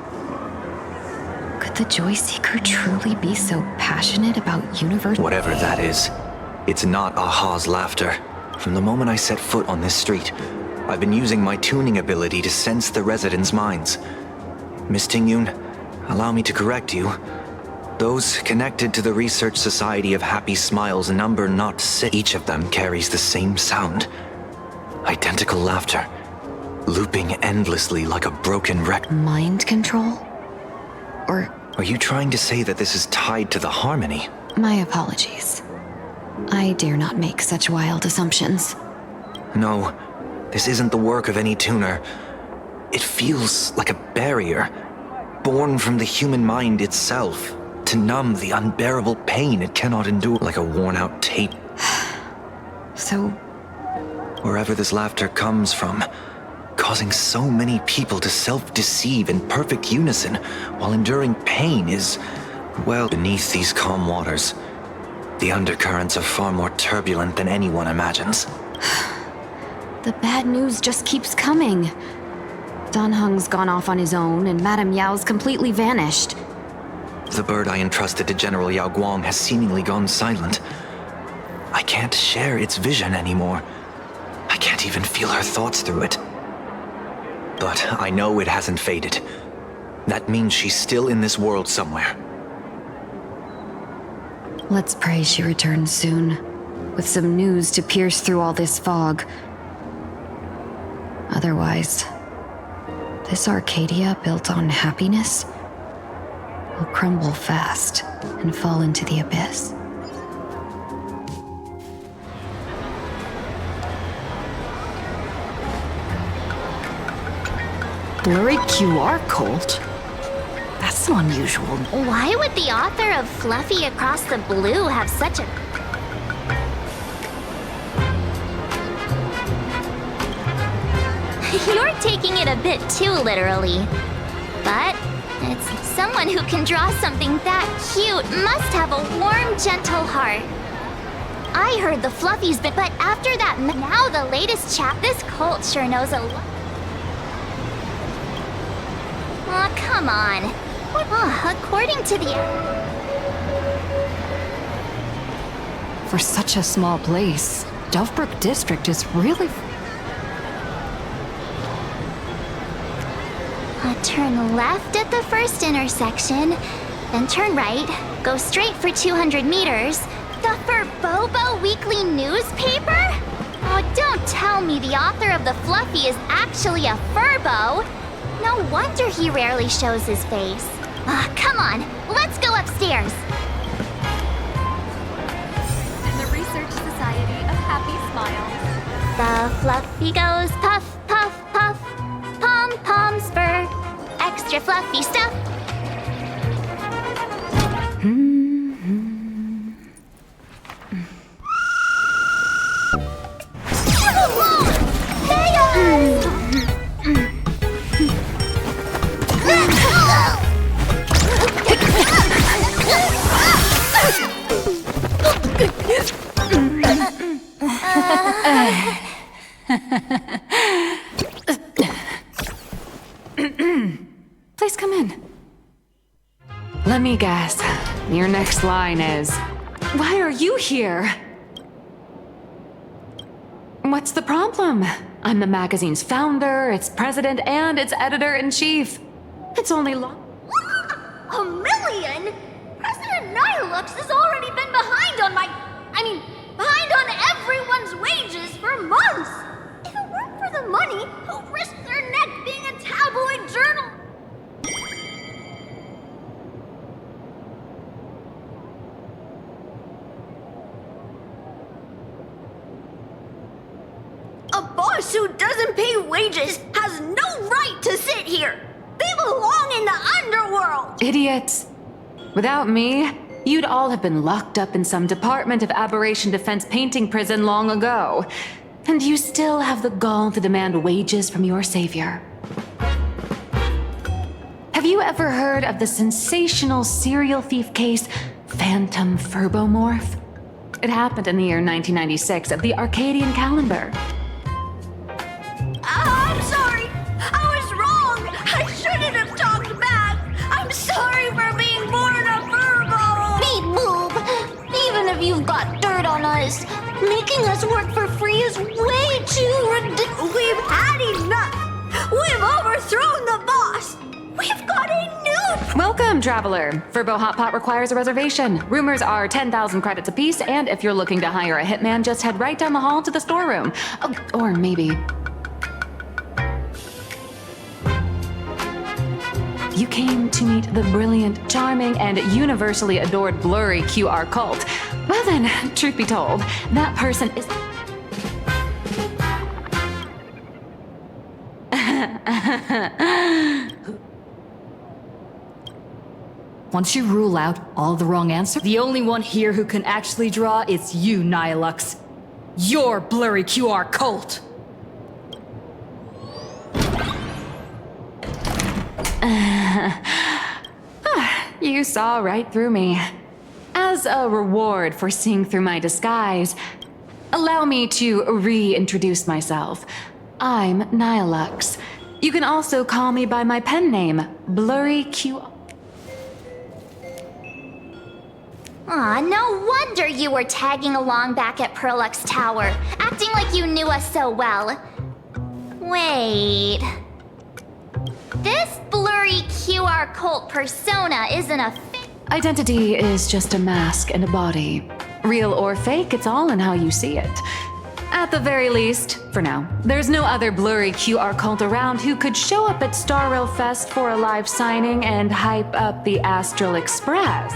L: Could the Joy Seeker truly be so passionate about universe?
H: Whatever that is, it's not Aha's laughter. From the moment I set foot on this street, I've been using my tuning ability to sense the residents' minds. Miss Tingyun, allow me to correct you. Those connected to the Research Society of Happy Smiles number not 6. Each of them carries the same sound. Identical laughter, looping endlessly like a broken record.
L: Mind control? Or...
H: Are you trying to say that this is tied to the harmony?
L: My apologies. I dare not make such wild assumptions.
H: No, this isn't the work of any tuner. It feels like a barrier, born from the human mind itself, to numb the unbearable pain it cannot endure, like a worn-out tape.
L: So...
H: Wherever this laughter comes from, causing so many people to self-deceive in perfect unison while enduring pain is, well, beneath these calm waters. The undercurrents are far more turbulent than anyone imagines.
L: The bad news just keeps coming. Dan Heng's gone off on his own, and Madame Yao's completely vanished.
H: The bird I entrusted to General Yao Guang has seemingly gone silent. I can't share its vision anymore. I can't even feel her thoughts through it. But I know it hasn't faded. That means she's still in this world somewhere.
L: Let's pray she returns soon, with some news to pierce through all this fog. Otherwise,
C: This Arcadia built on happiness will crumble fast and fall into the abyss.
L: Blurry QR cult? That's so unusual.
D: Why would the author of Fluffy Across the Blue have such a... You're taking it a bit too literally. But it's someone who can draw something that cute must have a warm, gentle heart. I heard the Fluffies, but after that, now the latest chap, this cult sure knows a lot. Aw, come on. According to the...
L: For such a small place, Dovebrook District is really...
D: Turn left at the first intersection, then turn right, go straight for 200 meters. The Furbobo Weekly newspaper? Oh, don't tell me the author of the Fluffy is actually a Furbo. No wonder he rarely shows his face. Come on, let's go upstairs.
C: In the Research Society of Happy Smiles.
D: The Fluffy goes puff, puff, puff. Pom-poms for extra fluffy stuff.
C: Please come in. Let me guess. Your next line is, why are you here? What's the problem? I'm the magazine's founder, its president, and its editor-in-chief. It's only
D: A million? President Nihilux has already been behind on behind on everyone's wages for months. If it weren't for the money, who'd risk their neck being a tabloid journal? A boss who doesn't pay wages has no right to sit here. They belong in the underworld.
C: idiots. Without me, you'd all have been locked up in some Department of Aberration Defense painting prison long ago. And you still have the gall to demand wages from your savior. Have you ever heard of the sensational serial thief case, Phantom Furbomorph? It happened in the year 1996 of the Arcadian calendar.
D: I'm sorry. I was wrong. I shouldn't have talked back. I'm sorry for being born a Furbo. Beep boop. Even if you've got dirt on us, making us work for free is way too ridiculous. We've had enough. We've overthrown the boss. We've got a new...
C: Welcome, traveler. Furbo Hot Pot requires a reservation. Rumors are 10,000 credits apiece, and if you're looking to hire a hitman, just head right down the hall to the storeroom. Oh, or maybe... You came to meet the brilliant, charming, and universally adored blurry QR cult. Well then, truth be told, that person is...
L: Once you rule out all the wrong answers, the only one here who can actually draw is you, Nihilux. Your blurry QR cult!
C: You saw right through me. As a reward for seeing through my disguise, allow me to reintroduce myself. I'm Nihilux. You can also call me by my pen name, Blurry QR.
D: Aw, no wonder you were tagging along back at Perlux Tower, acting like you knew us so well. Wait... This blurry QR cult persona isn't a
C: Identity is just a mask and a body. Real or fake, it's all in how you see it. At the very least, for now, there's no other blurry QR cult around who could show up at Star Rail Fest for a live signing and hype up the Astral Express.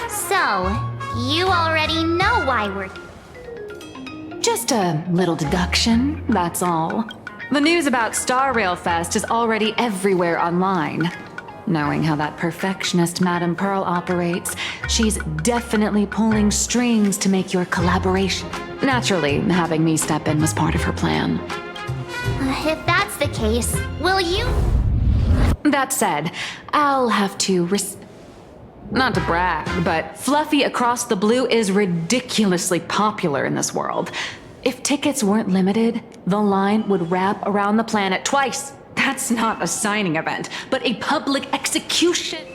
D: So, you already know why we're...
C: Just a little deduction, that's all. The news about Star Rail Fest is already everywhere online. Knowing how that perfectionist Madame Pearl operates, she's definitely pulling strings to make your collaboration. Naturally, having me step in was part of her plan.
D: If that's the case, will you...
C: That said, I'll have to not to brag, but Fluffy Across the Blue is ridiculously popular in this world. If tickets weren't limited, the line would wrap around the planet twice. That's not a signing event, but a public execution.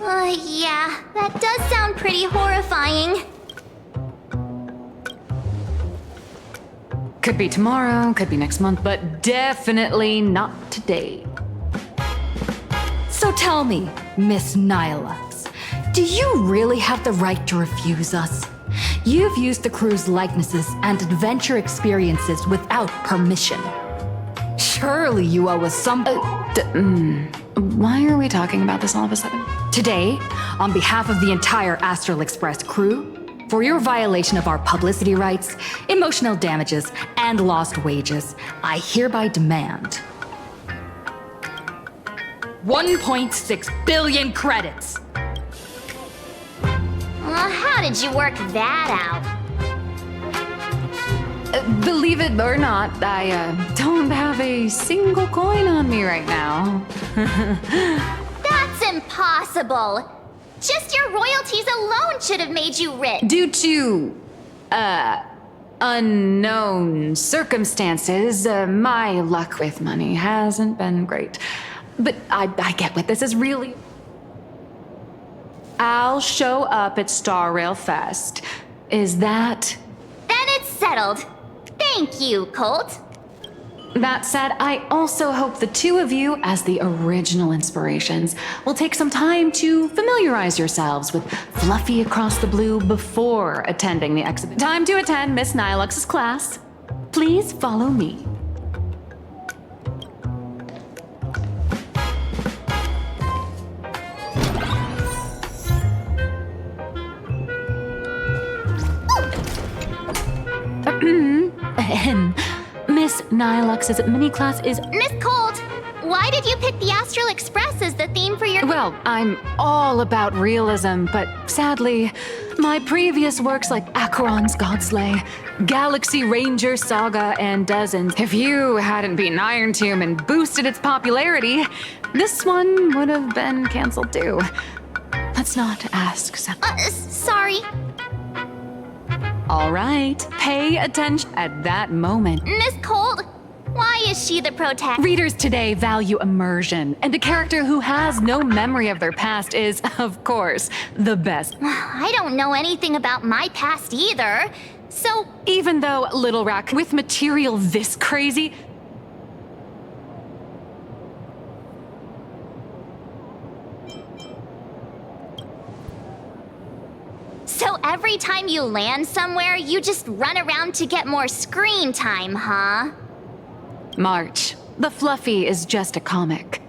D: Yeah, that does sound pretty horrifying.
C: Could be tomorrow, could be next month, but definitely not today.
L: So tell me, Miss Nihilux, do you really have the right to refuse us? You've used the crew's likenesses and adventure experiences without permission. Surely you owe us some...
C: Why are we talking about this all of a sudden?
L: Today, on behalf of the entire Astral Express crew, for your violation of our publicity rights, emotional damages, and lost wages, I hereby demand 1.6 billion credits.
D: How did you work that out?
C: Believe it or not, I don't have a single coin on me right now.
D: That's impossible. Just your royalties alone should have made you rich.
C: Due to, unknown circumstances, my luck with money hasn't been great. But I get what this is really. I'll show up at Star Rail Fest. Is that...
D: Then it's settled. Thank you, Colt.
C: That said, I also hope the two of you, as the original inspirations, will take some time to familiarize yourselves with Fluffy Across the Blue before attending the exhibit. Time to attend Miss Nilux's class. Please follow me. Miss Nilux's mini class is...
D: Miss Colt, why did you pick the Astral Express as the theme for your...
C: Well, I'm all about realism, but sadly, my previous works like Acheron's Godslay, Galaxy Ranger Saga, and dozens, if you hadn't beaten Iron Tomb and boosted its popularity, this one would have been canceled too. Let's not ask.
D: Sorry.
C: All right, pay attention at that moment.
D: Miss Colt, why is she the protagonist?
C: Readers today value immersion, and a character who has no memory of their past is, of course, the best.
D: I don't know anything about my past either, so...
C: Even though Little Rack, with material this crazy...
D: So every time you land somewhere, you just run around to get more screen time, huh?
C: March, the Fluffy is just a comic.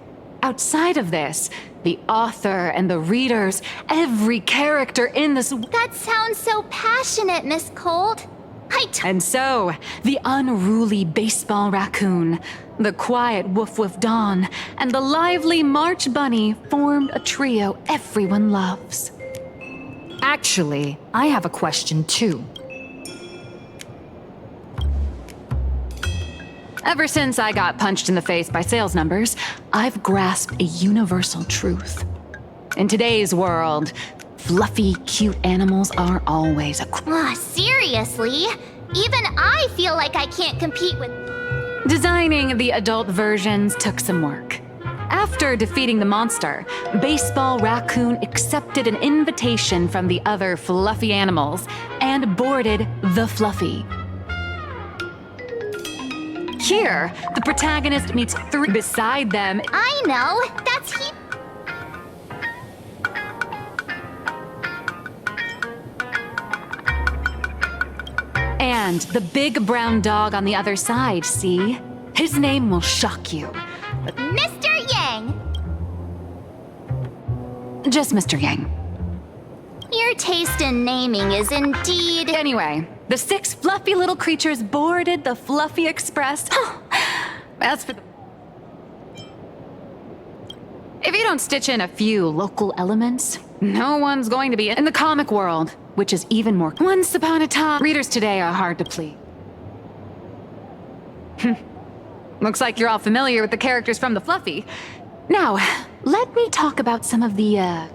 C: Outside of this, the author and the readers, every character in this...
D: That sounds so passionate, Miss Colt.
C: And so, the unruly baseball raccoon, the quiet Woof Woof Dawn, and the lively March Bunny formed a trio everyone loves.
L: Actually, I have a question too.
C: Ever since I got punched in the face by sales numbers, I've grasped a universal truth. In today's world, fluffy, cute animals are always a...
D: Seriously? Even I feel like I can't compete with...
C: Designing the adult versions took some work. After defeating the monster, Baseball Raccoon accepted an invitation from the other fluffy animals and boarded the Fluffy. Here, the protagonist meets three beside them.
D: I know! That's he...
C: And the big brown dog on the other side, see? His name will shock you.
D: Mr. Yang!
C: Just Mr. Yang.
D: Your taste in naming is indeed...
C: Anyway, the 6 fluffy little creatures boarded the Fluffy Express. As for the... If you don't stitch in a few local elements, no one's going to be in the comic world, which is even more... Once upon a time, readers today are hard to please. Looks like you're all familiar with the characters from the Fluffy. Now, let me talk about some of the,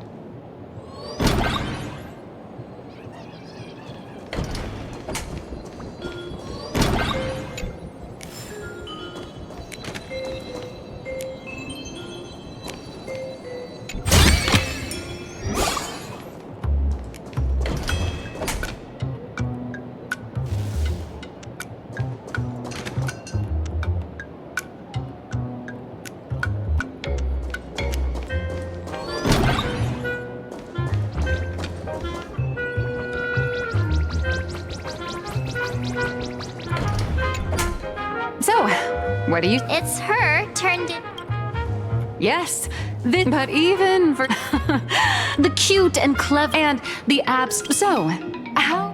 C: what do you...
D: It's her turned in...
C: Yes, but even for the cute and clever and the abs... So, how...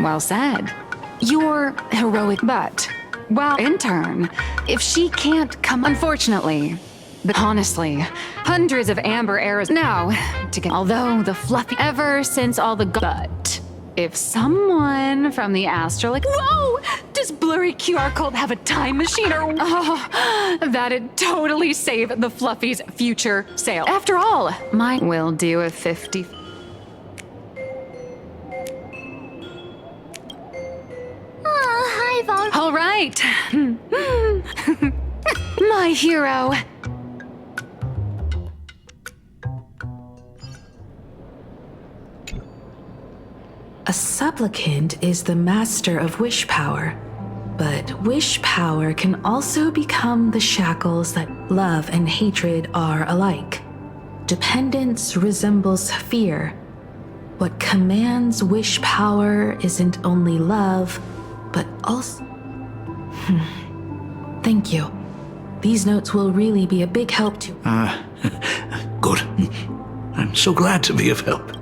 C: Well said. You're heroic, but... Well, in turn, if she can't come... Unfortunately... But honestly, hundreds of amber arrows now to get... Although the Fluffy... Ever since all the... But... If someone from the astral, like, whoa! Does blurry QR code have a time machine or... Oh, that'd totally save the Fluffy's future sale. After all, mine will do a 50...
D: Oh, hi, Vaughn.
C: All right. My hero.
P: A supplicant is the master of wish power, but wish power can also become the shackles that love and hatred are alike. Dependence resembles fear. What commands wish power isn't only love, but also... Thank you. These notes will really be a big help to...
Q: Good. I'm so glad to be of help.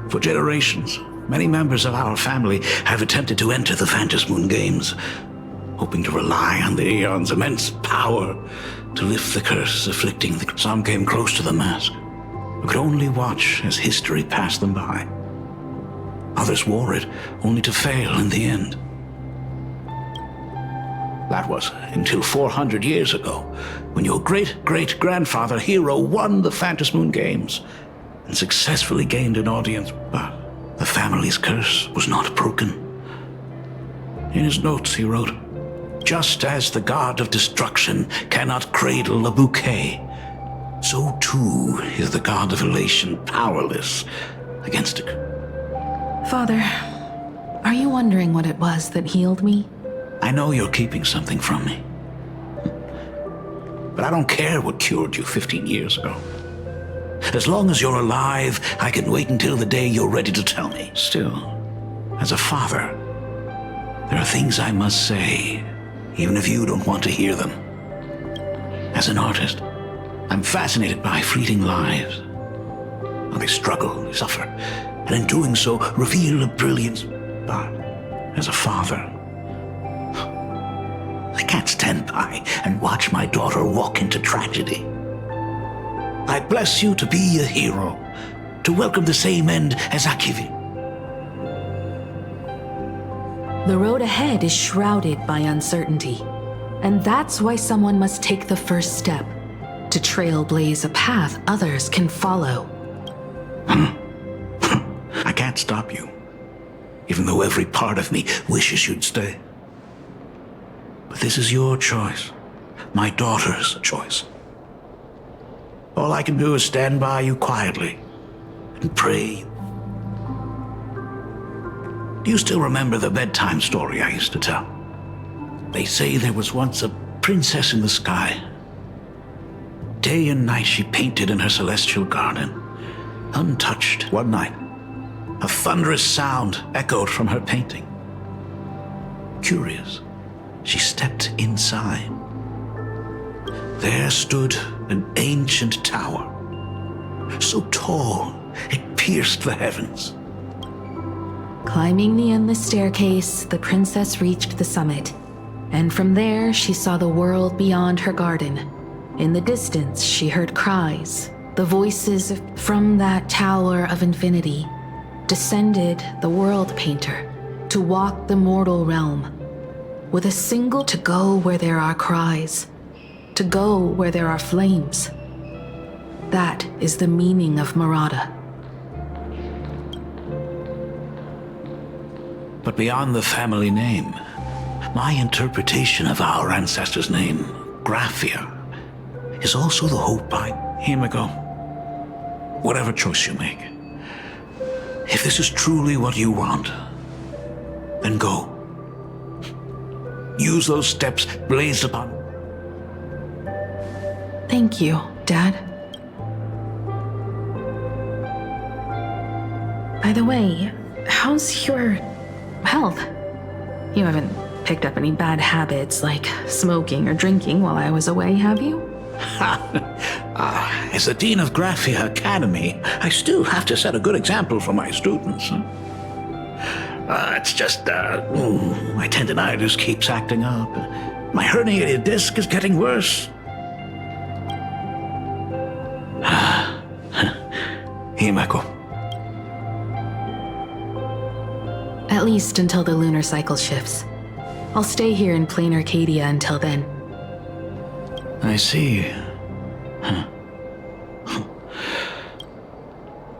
Q: For generations, many members of our family have attempted to enter the Phantasmoon Games, hoping to rely on the Aeon's immense power to lift the curse afflicting the... Some came close to the mask, but could only watch as history passed them by. Others wore it, only to fail in the end. That was until 400 years ago, when your great-great-grandfather Hero won the Phantasmoon Games and successfully gained an audience, but the family's curse was not broken. In his notes he wrote, "Just as the god of destruction cannot cradle a bouquet, so too is the god of elation powerless against a..."
P: Father, are you wondering what it was that healed me?
Q: I know you're keeping something from me. But I don't care what cured you 15 years ago. As long as you're alive, I can wait until the day you're ready to tell me. Still, as a father, there are things I must say, even if you don't want to hear them. As an artist, I'm fascinated by fleeting lives. How they struggle, they suffer, and in doing so, reveal a brilliance. But as a father, I can't stand by and watch my daughter walk into tragedy. I bless you to be a hero, to welcome the same end as Akivi.
P: The road ahead is shrouded by uncertainty, and that's why someone must take the first step, to trailblaze a path others can follow.
Q: I can't stop you, even though every part of me wishes you'd stay. But this is your choice, my daughter's choice. All I can do is stand by you quietly and pray. Do you still remember the bedtime story I used to tell? They say there was once a princess in the sky. Day and night she painted in her celestial garden, untouched. One night, a thunderous sound echoed from her painting. Curious, she stepped inside. There stood an ancient tower, so tall it pierced the heavens.
P: Climbing the endless staircase, the princess reached the summit, and from there she saw the world beyond her garden. In the distance, she heard cries, the voices from that tower of infinity. Descended the world painter to walk the mortal realm, with a single to go where there are cries, to go where there are flames. That is the meaning of Murata.
Q: But beyond the family name, my interpretation of our ancestor's name, Graphia, is also the hope behind Himiko. Whatever choice you make, if this is truly what you want, then go. Use those steps blazed upon.
P: Thank you, Dad. By the way, how's your health? You haven't picked up any bad habits like smoking or drinking while I was away, have you?
Q: As the Dean of Graphia Academy, I still have to set a good example for my students. It's just, my tendinitis keeps acting up. My herniated disc is getting worse. Himeko.
P: At least until the lunar cycle shifts. I'll stay here in plain Arcadia until then.
Q: I see.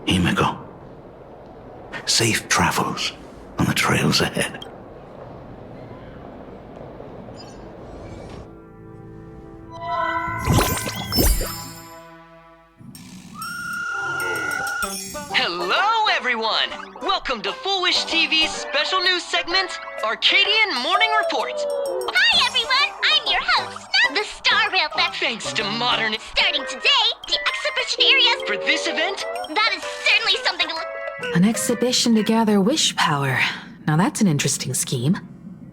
Q: Himeko. Safe travels on the trails ahead.
K: Hello, everyone! Welcome to Foolish TV's special news segment, Arcadian Morning Report.
D: Hi, everyone! I'm your host, the Star Rail Fest.
K: Thanks to modern...
D: Starting today, the exhibition areas...
K: For this event?
D: That is certainly something to look...
P: An exhibition to gather wish power. Now that's an interesting scheme.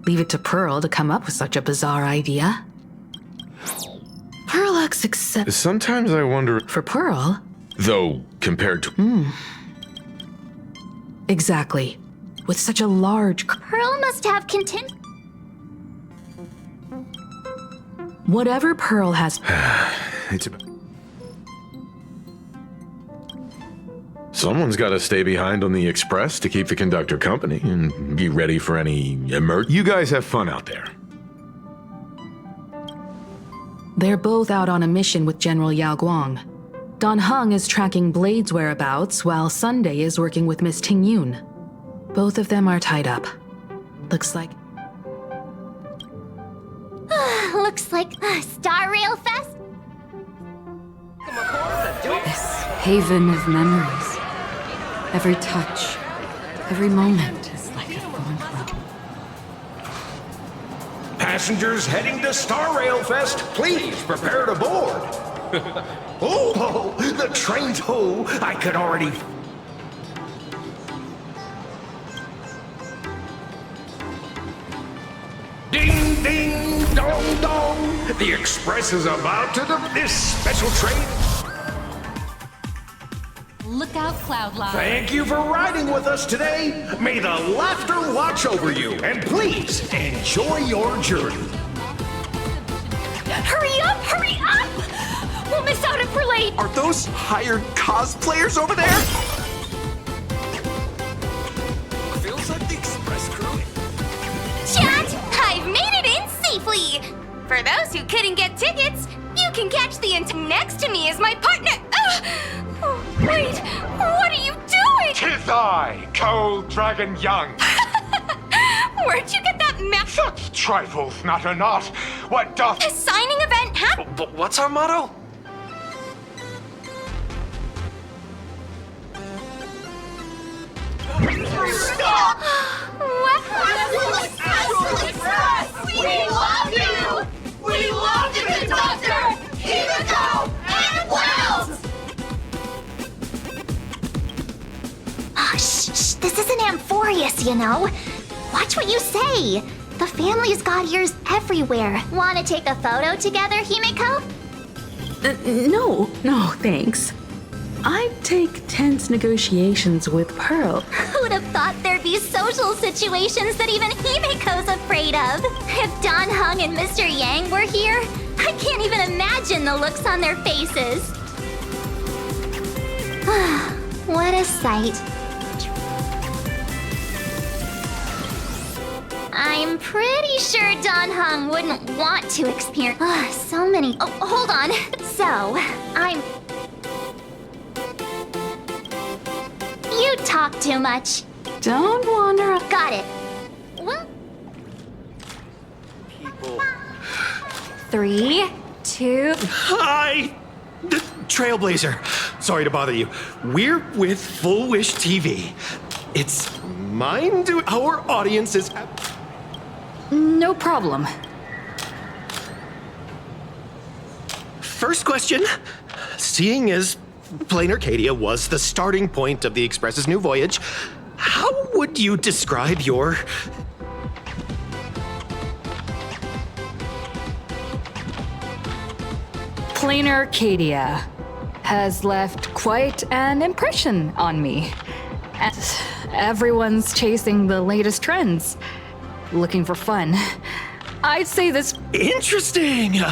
P: Leave it to Pearl to come up with such a bizarre idea. Pearl looks accept...
E: Sometimes I wonder...
P: For Pearl?
E: Though, compared to...
P: Exactly. With such a large...
D: Pearl must have content...
P: Whatever Pearl has...
E: It's... Someone's got to stay behind on the express to keep the conductor company and be ready for any You guys have fun out there.
P: They're both out on a mission with General Yao Guang. Don Hung is tracking Blade's whereabouts, while Sunday is working with Miss Ting Yun. Both of them are tied up. Looks like...
D: Looks like Star Rail Fest?
C: This haven of memories. Every touch, every moment is like a thorn throat.
N: Passengers heading to Star Rail Fest, please prepare to board. Oh, the train's ho! I could already... Ding, ding, dong, dong! The express is about to this special train.
C: Look out, Cloudline.
N: Thank you for riding with us today. May the laughter watch over you, and please enjoy your journey.
D: Hurry up! Hurry up! We'll miss out if we're late!
T: Are those hired cosplayers over there? Feels like the express crew.
D: Chat! I've made it in safely! For those who couldn't get tickets, you can catch the next to me is my partner. Wait, what are you doing?
V: 'Tis I, Cold Dragon Young.
D: Where'd you get that map?
V: Such trifles matter not. What doth...
D: A signing event happened.
T: But what's our motto?
D: Stop! What? We love you! We love you, conductor! Himiko and Wells! Amphorius, you know. Watch what you say. The family's got ears everywhere. Wanna take a photo together, Himeko?
P: No, thanks. I'd take tense negotiations with Pearl.
D: Who'd have thought there'd be social situations that even Himeko's afraid of? If Don Hung and Mr. Yang were here, I can't even imagine the looks on their faces. What a sight. I'm pretty sure Don Hung wouldn't want to experience so many. Oh, hold on. So, You talk too much.
L: Don't wander.
D: Got it. Well.
C: 3, 2.
T: Hi! Trailblazer. Sorry to bother you. We're with Full Wish TV. It's mine to our audience is...
L: No problem.
T: First question. Seeing as Plain Arcadia was the starting point of the Express's new voyage, how would you describe your...
L: Plain Arcadia has left quite an impression on me. And everyone's chasing the latest trends, looking for fun. I'd say this...
T: Interesting!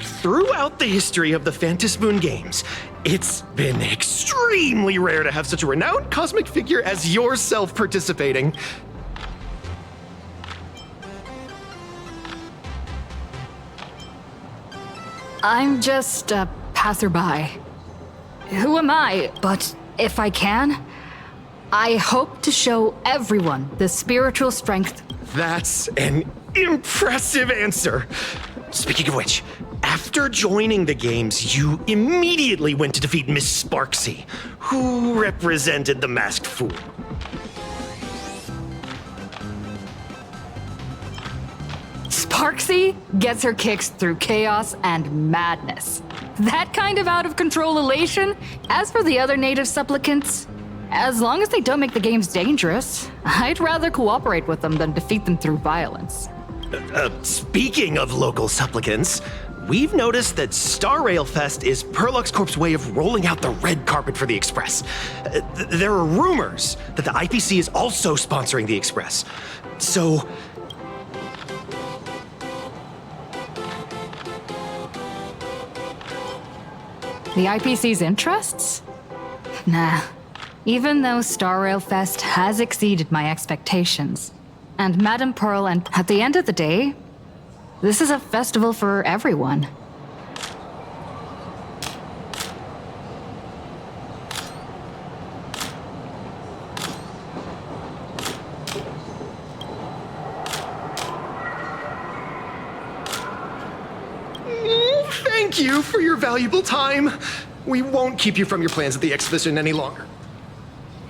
T: Throughout the history of the Phantom Moon games, it's been extremely rare to have such a renowned cosmic figure as yourself participating.
L: I'm just a passerby. Who am I? But if I can, I hope to show everyone the spiritual strength.
T: That's an impressive answer. Speaking of which, after joining the games, you immediately went to defeat Miss Sparksy, who represented the Masked Fool.
L: Sparksy gets her kicks through chaos and madness. That kind of out-of-control elation. As for the other native supplicants, as long as they don't make the games dangerous, I'd rather cooperate with them than defeat them through violence.
T: Speaking of local supplicants, we've noticed that Star Rail Fest is Perlux Corp's way of rolling out the red carpet for the Express. There are rumors that the IPC is also sponsoring the Express. So...
L: The IPC's interests? Nah. Even though Star Rail Fest has exceeded my expectations, and Madame Pearl, and at the end of the day, this is a festival for everyone.
T: Thank you for your valuable time. We won't keep you from your plans at the exhibition any longer.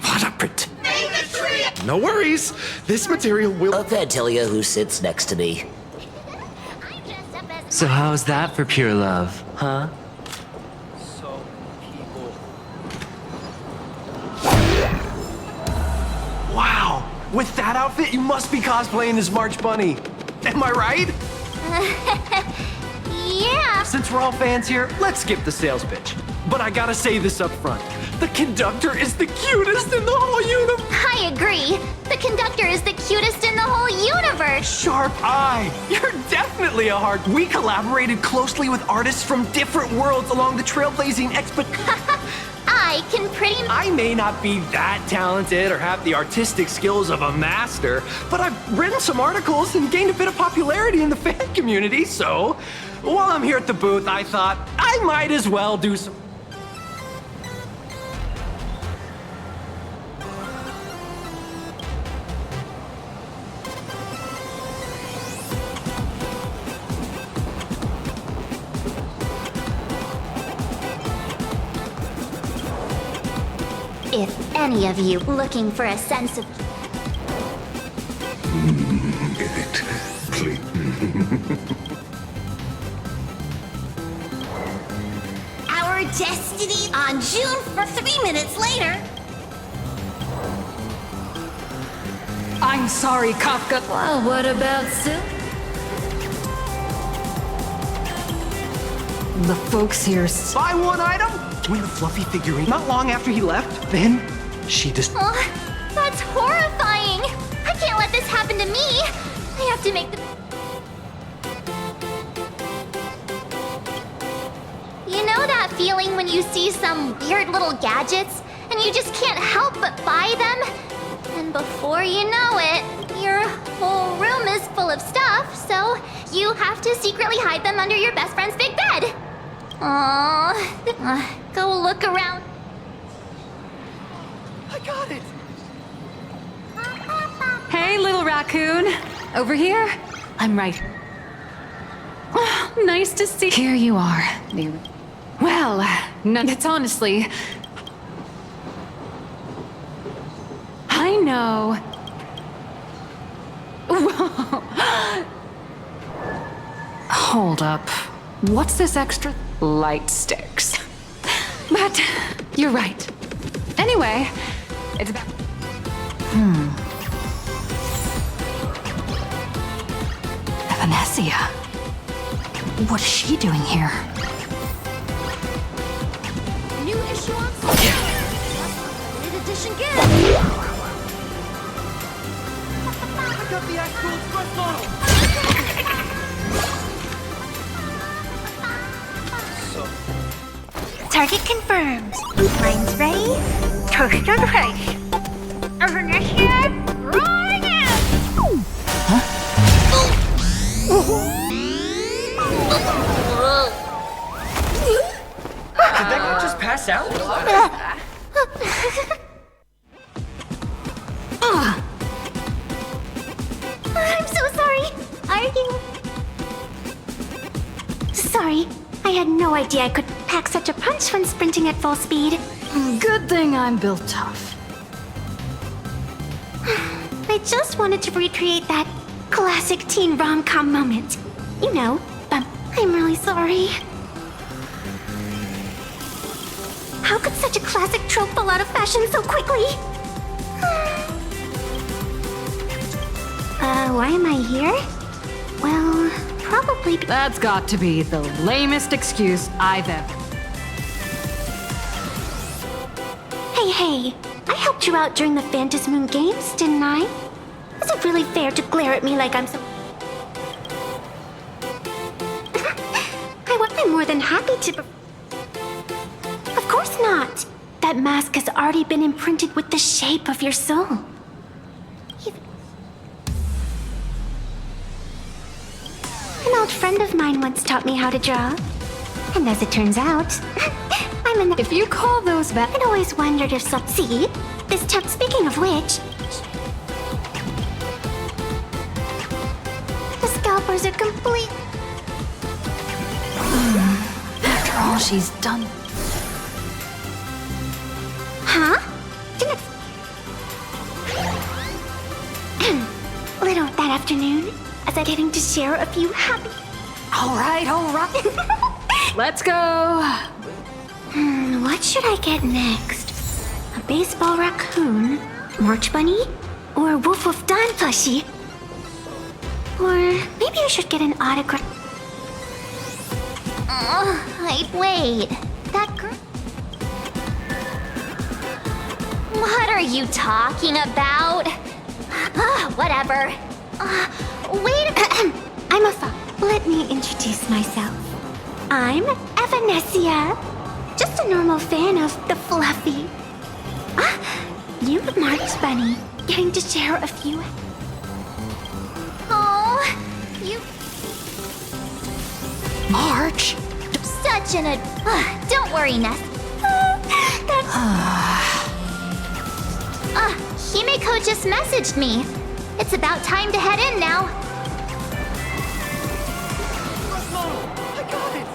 T: What a No worries. This material will...
A: I'll tell you who sits next to me.
J: So how's that for pure love, huh?
T: Wow! With that outfit, you must be cosplaying as March Bunny. Am I right?
D: Yeah.
M: Since we're all fans here, let's skip the sales pitch. But I gotta say this up front. The conductor is the cutest in the whole universe.
D: I agree. The conductor is the cutest in the whole universe.
M: Sharp eye. You're definitely a heart. We collaborated closely with artists from different worlds along the trailblazing
D: I can pretty
M: I may not be that talented or have the artistic skills of a master, but I've written some articles and gained a bit of popularity in the fan community, so while I'm here at the booth, I thought I might as well do some...
D: If any of you looking for a sense of...
R: Our destiny on June for 3 minutes later.
L: I'm sorry, Kafka.
F: Well, what about Sil?
L: The folks here.
M: Buy one item, win the fluffy figurine. Not long after he left, then she just.
D: Oh, that's horrifying! I can't let this happen to me! I have to make the. You know that feeling when you see some weird little gadgets and you just can't help but buy them? And before you know it, your whole room is full of stuff, so you have to secretly hide them under your best friend's big bed. Aww. Go look around.
M: I got it!
C: Hey, little raccoon. Over here? I'm right. Oh, nice to see. Here you are. Well, it's honestly. I know. Hold up. What's this extra? Light sticks. But you're right. Anyway, it's about.
L: Venesia. What's she doing here?
R: New issue on sale. Limited edition gift.
M: I got the actual express model!
R: Target confirmed. Mine's ready. Toast on face. Venesia, rolling out.
K: Did that guy just pass out?
D: I'm so sorry. Are you? Sorry. I had no idea I could pack such a punch when sprinting at full speed.
L: Good thing I'm built tough.
D: I just wanted to recreate that classic teen rom-com moment. You know, I'm really sorry. How could such a classic trope fall out of fashion so quickly? Why am I here? Well, probably.
C: That's got to be the lamest excuse I've ever.
D: Hey, I helped you out during the Phantasmoon Games, didn't I? Is it really fair to glare at me like I'm so... I'm more than happy to... Of course not. That mask has already been imprinted with the shape of your soul. An old friend of mine once taught me how to draw. And as it turns out, I'm an...
C: If you call those back...
D: I'd always wondered if some... See? This time, speaking of which... The scalpers are complete...
L: After all she's done...
D: Huh? Little that afternoon, as I'm getting to share a few happy...
L: All right.
C: Let's go.
D: What should I get next? A baseball raccoon? March bunny? Or Wolf of Dawn plushie? Or maybe I should get an autograph... wait. That girl... What are you talking about? Whatever. Wait a... I'm a Let me introduce myself. I'm Venesia. Just a normal fan of the fluffy. You March Bunny. Getting to share a few... Oh, you...
L: March?
D: Such an... don't worry, Ness. Himeko just messaged me. It's about time to head in now.
M: I got it!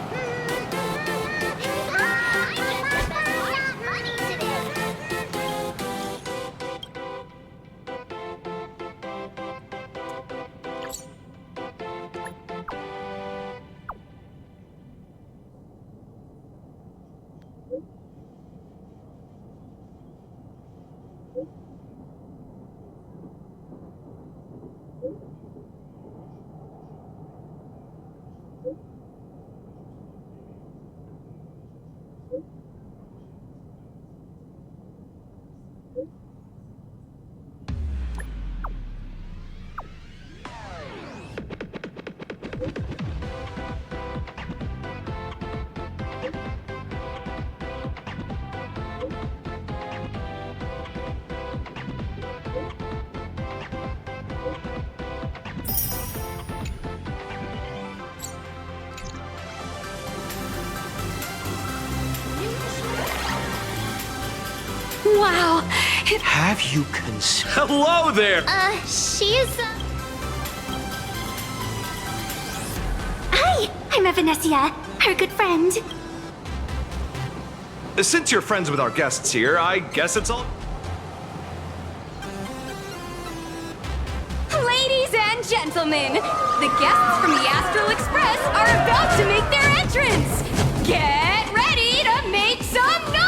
T: Have you considered?
M: Hello there!
D: She's... Hi, I'm Evanesia, her good friend.
M: Since you're friends with our guests here, I guess it's all...
B: Ladies and gentlemen, the guests from the Astral Express are about to make their entrance. Get ready to make some noise!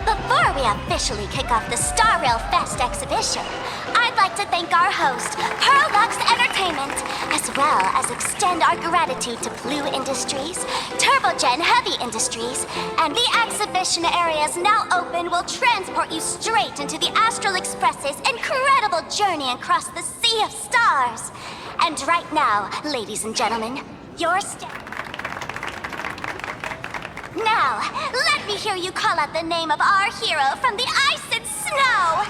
D: Before we officially kick off the Star Rail Fest exhibition, I'd like to thank our host, Pearlux Entertainment, as well as extend our gratitude to Blue Industries, Turbogen Heavy Industries, and the exhibition areas now open will transport you straight into the Astral Express's incredible journey across the sea of stars. And right now, ladies and gentlemen, your Now, let me hear you call out the name of our hero from the ice and snow!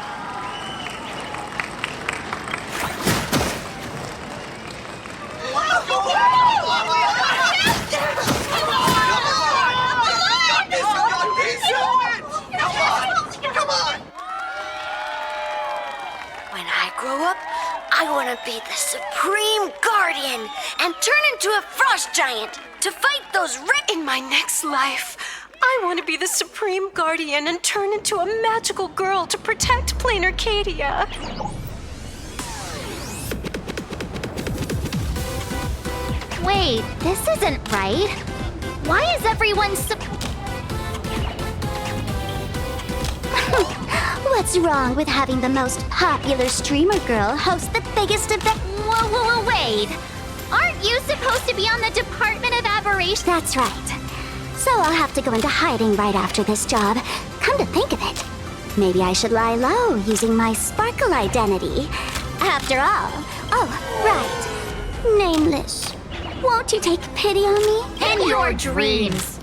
I: When I grow up, I want to be the Supreme Guardian and turn into a frost giant to fight those in my next life. I want to be the Supreme Guardian and turn into a magical girl to protect Plain Arcadia.
D: Wait, this isn't right. Why is everyone What's wrong with having the most popular streamer girl host the biggest event? Whoa, wait. Aren't you supposed to be on the Department of Aberration? That's right. So I'll have to go into hiding right after this job. Come to think of it, maybe I should lie low using my sparkle identity. After all, oh, right, nameless. Won't you take pity on me?
B: In your dreams.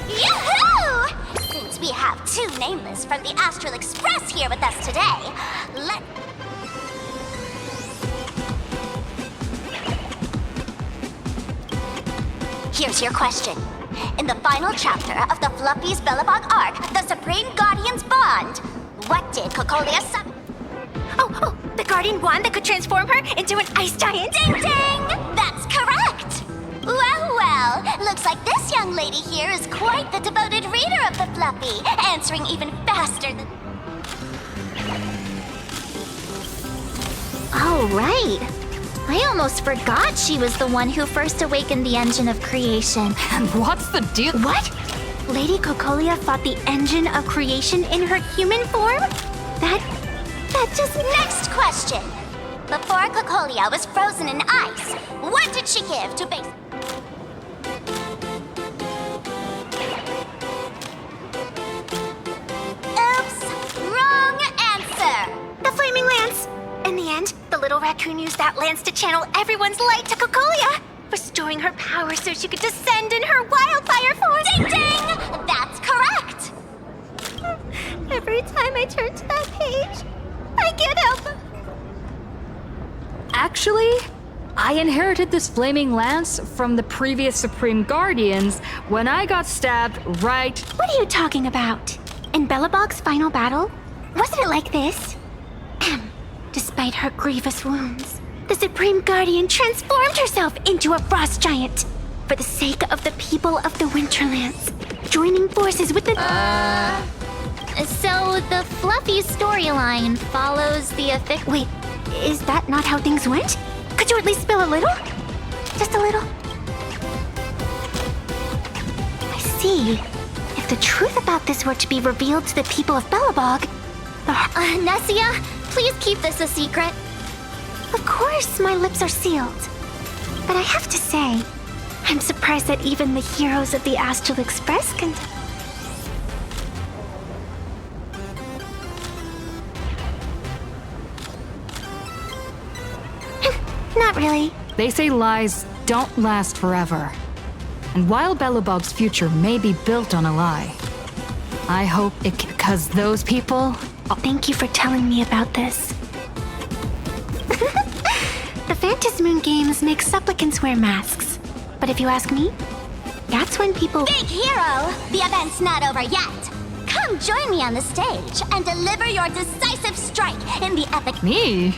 D: Yahoo! Since we have two nameless from the Astral Express here with us today, Here's your question. In the final chapter of the Fluffy's Bellabog arc, The Supreme Guardian's Bond, what did Cocolia Oh, the Guardian wand that could transform her into an ice giant? Ding ding! That's correct! Well, looks like this young lady here is quite the devoted reader of the Fluffy, answering even faster than... Oh, right. I almost forgot she was the one who first awakened the engine of creation.
C: And what's the deal?
D: What? Lady Cocolia fought the engine of creation in her human form? That just... Next question. Before Cocolia was frozen in ice, what did she give to base... Oops! Wrong answer! The Flaming Lance! In the end, the little raccoon used that lance to channel everyone's light to Cocolia, restoring her power so she could descend in her wildfire form. Ding ding! That's correct! Every time I turn to that page, I can't help it.
C: Actually, I inherited this flaming lance from the previous Supreme Guardians when I got stabbed right...
D: What are you talking about? In Bellabog's final battle? Wasn't it like this? Despite her grievous wounds, the Supreme Guardian transformed herself into a frost giant for the sake of the people of the Winterlands, joining forces with the... So the Fluffy storyline follows the Wait, is that not how things went? Could you at least spill a little? Just a little? I see. If the truth about this were to be revealed to the people of Bellabog... Nessia, please keep this a secret. Of course, my lips are sealed. But I have to say,
S: I'm surprised that even the heroes of the Astral Express can... Not really.
L: They say lies don't last forever. And while Belobog's future may be built on a lie, I hope it can, because those people...
S: Thank you for telling me about this. The Phantasmoon games make supplicants wear masks. But if you ask me, that's when people...
D: Big hero! The event's not over yet! Come join me on the stage and deliver your decisive strike in the epic...
L: Me?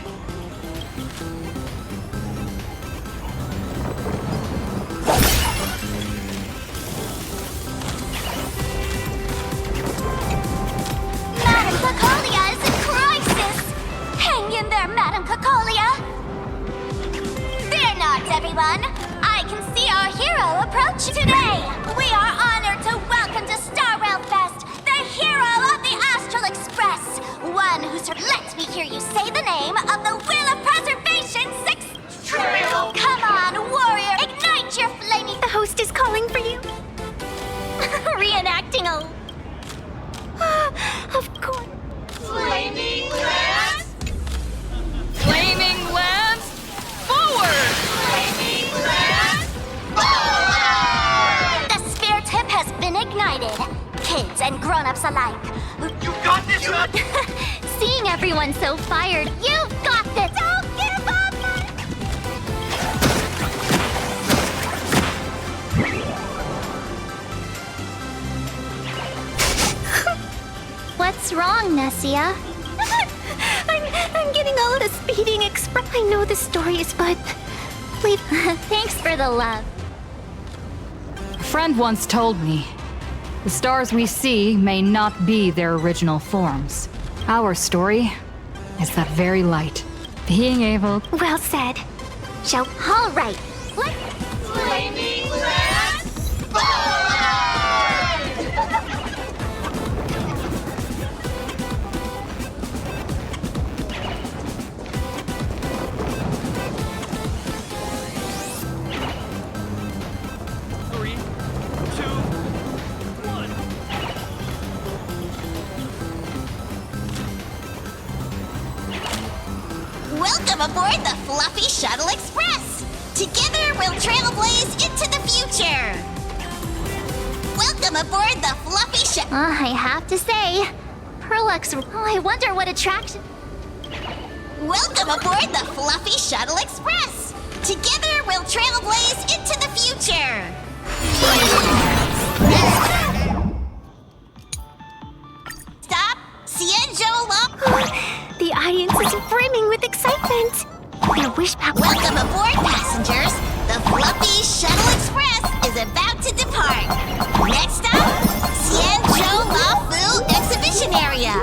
D: Madame Cacolia's crisis! Hang in there, Madame Cacolia! Fear not, everyone! I can see our hero approach today! We are honored to welcome to Star Rail Fest the hero of the Astral Express! One who's... Let me hear you say the name of the Wheel of Preservation 6... Trail! Come on, warrior! Ignite your flaming...
S: The host is calling for you.
D: Reenacting a...
S: Of course.
B: Flaming lance! Flaming lance! Forward! Flaming lance!
D: Forward! The sphere tip has been ignited. Kids and grown-ups alike.
N: You got this, man!
D: Seeing everyone so fired, you've got this! Don't give up! What's wrong, Nessia?
S: I'm getting all of the speeding express. I know the stories, but... Please...
D: Thanks for the love.
L: A friend once told me, the stars we see may not be their original forms. Our story is that very light. Being able...
S: Well said. Shall...
D: All right. What?
B: Flaming lance! Forward!
R: Welcome aboard the Fluffy Shuttle Express! Together we'll trailblaze into the future! Welcome aboard the Fluffy Shuttle...
D: I have to say, Perlux... I wonder what attraction...
R: Welcome aboard the Fluffy Shuttle Express! Together we'll trailblaze into the future! Stop! Cienjo Law!
S: The audience is brimming with excitement. Their wish power...
R: Welcome aboard, passengers! The Fluffy Shuttle Express is about to depart. Next stop, Cienjo Lafu Exhibition Area.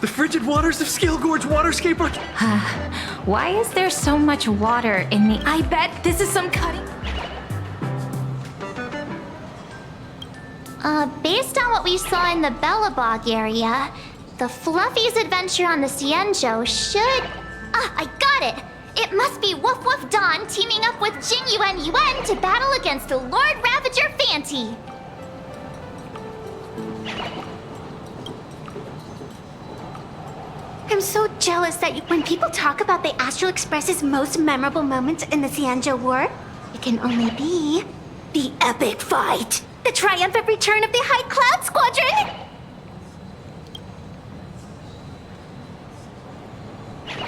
M: The frigid waters of Scale Gorge Waterscape are...
F: Why is there so much water in the...
C: I bet this is some cutting.
D: Based on what we saw in the Bellabog area, the Fluffy's adventure on the Xianzhou should... I got it! It must be Woof Woof Dawn teaming up with Jing Yuan Yuan to battle against the Lord Ravager Fanti.
S: I'm so jealous that when people talk about the Astral Express's most memorable moments in the Xianzhou War, it can only be the epic fight, the triumphant return of the High Cloud Squadron!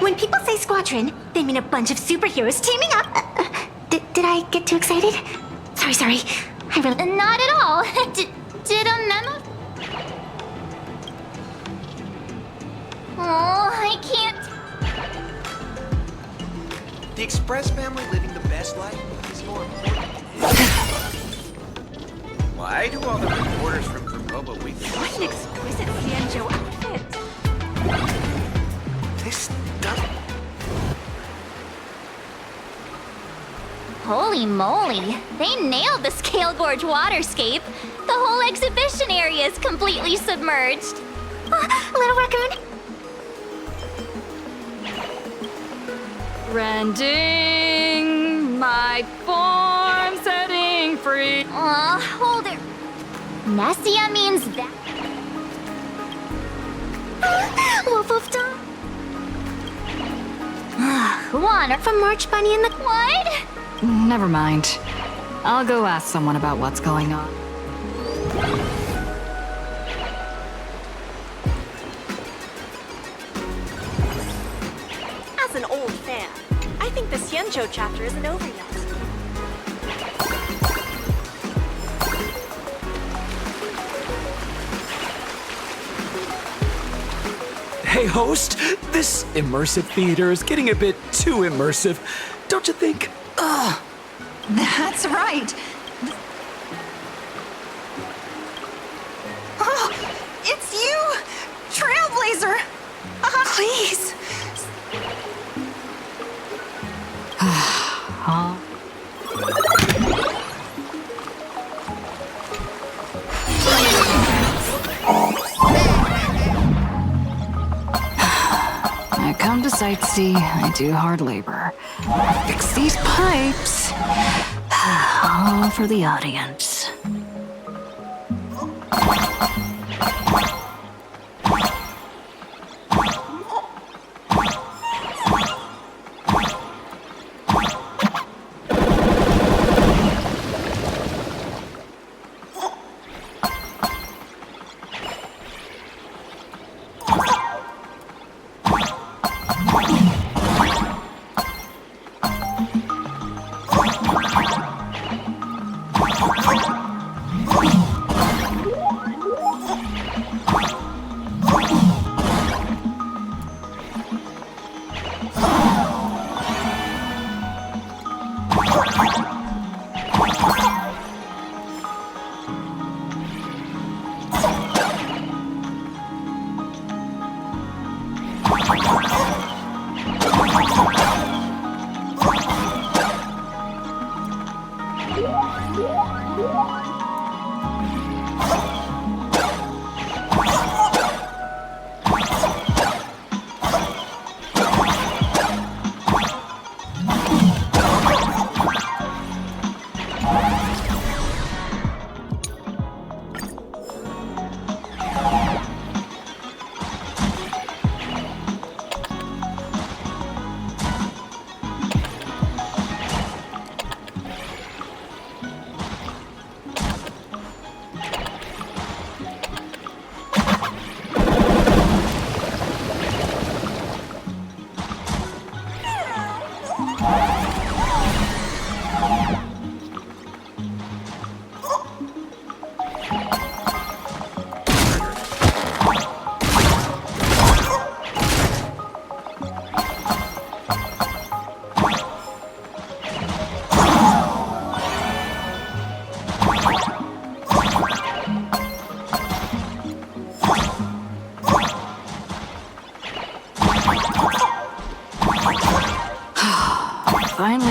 S: When people say squadron, they mean a bunch of superheroes teaming up. Did I get too excited? Sorry. I really...
D: Not at all. Did a memo... Oh, I can't...
O: The Express family living the best life is more important. Why do all the reporters from Robo Weekly...
S: What an exquisite Xianzhou outfit.
O: This doesn't...
D: Holy moly, they nailed the Scale Gorge waterscape. The whole exhibition area is completely submerged.
S: Little raccoon.
C: Rending my form, setting free.
D: Hold it. Nessia means that.
S: Wolf of Dawn.
D: Who on earth?
S: From March Bunny and the...
D: What?
L: Never mind. I'll go ask someone about what's going on.
U: As an old fan, I think the Xianzhou chapter isn't over yet.
M: Hey, host, this immersive theater is getting a bit too immersive, don't you think?
C: That's right. Oh, it's you, Trailblazer. Please.
L: I come to sightsee, I do hard labor. Fix these pipes. All for the audience.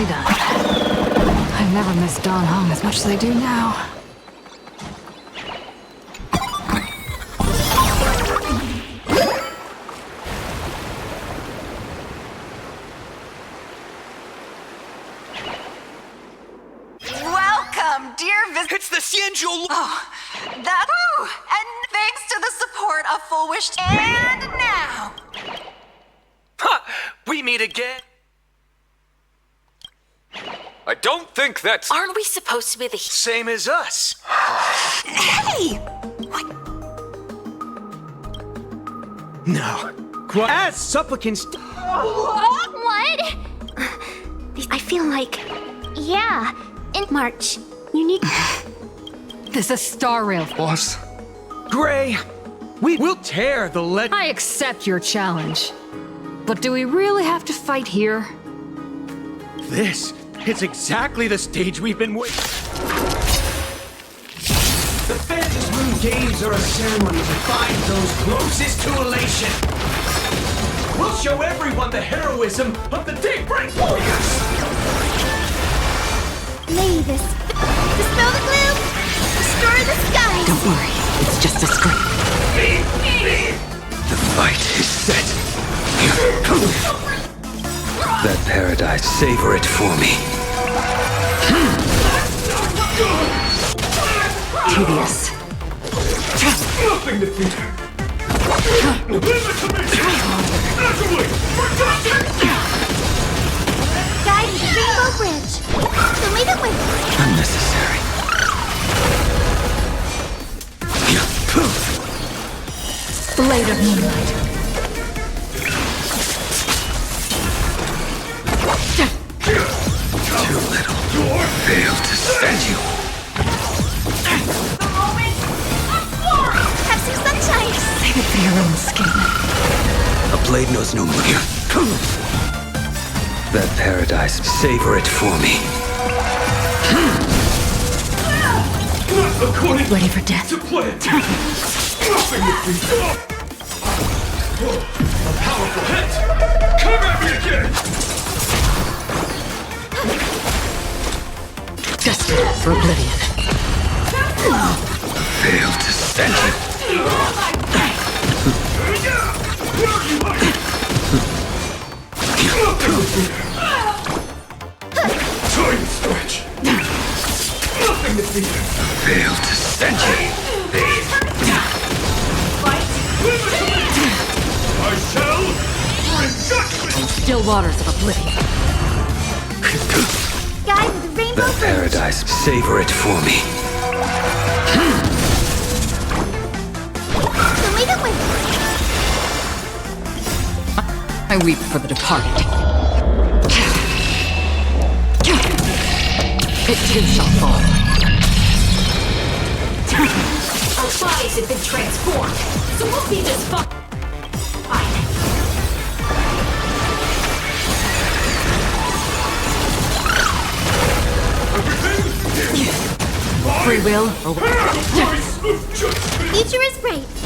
L: finally done. I've never missed Don Hong as much as I do now.
G: Welcome, dear visitors.
O: It's the Xianzhou.
G: Oh, that. Oh, and thanks to the support of Full Wish. And now.
O: Ha! We meet again. I don't think that's.
I: Aren't we supposed to be the
O: same as us?
G: Hey!
M: No. As supplicants.
S: What? I feel like. Yeah. In March. You need.
L: This is Star Rail.
M: Boss. Gray, we will tear the lead.
L: I accept your challenge. But do we really have to fight here?
M: This is exactly the stage we've been waiting. The Phantom Moon Games are a ceremony to find those closest to elation. We'll show everyone the heroism of the Daybreak Warriors.
S: May this. Dispel the gloom! Restore the skies!
L: Don't worry, it's just a scrape.
H: The fight is set. That paradise, savor it for me.
L: Tedious.
N: Nothing to fear.
S: Guide the Rainbow Bridge! Show me the way!
H: Unnecessary.
L: Blade of Moonlight.
H: Too little. Failed to stand you.
S: Have some sunshine!
L: Save it for your own skin.
H: A blade knows no mercy. That paradise, savor it for me.
N: Not according
L: Ready for death?
N: to plan. Nothing to fear. A powerful hit. Come at me again.
L: Destined for oblivion.
H: Failed to stand you.
N: Time stretch. Nothing to fear.
H: Failed to stand you.
N: I shall bring judgment.
L: Still waters of oblivion.
S: Guide the Rainbow
H: That paradise, savor it for me.
S: Show me the way!
L: I weep for the departed. It too shall fall.
I: Our bodies have been transformed, so we'll be just fine.
L: Free will or
S: Future is bright.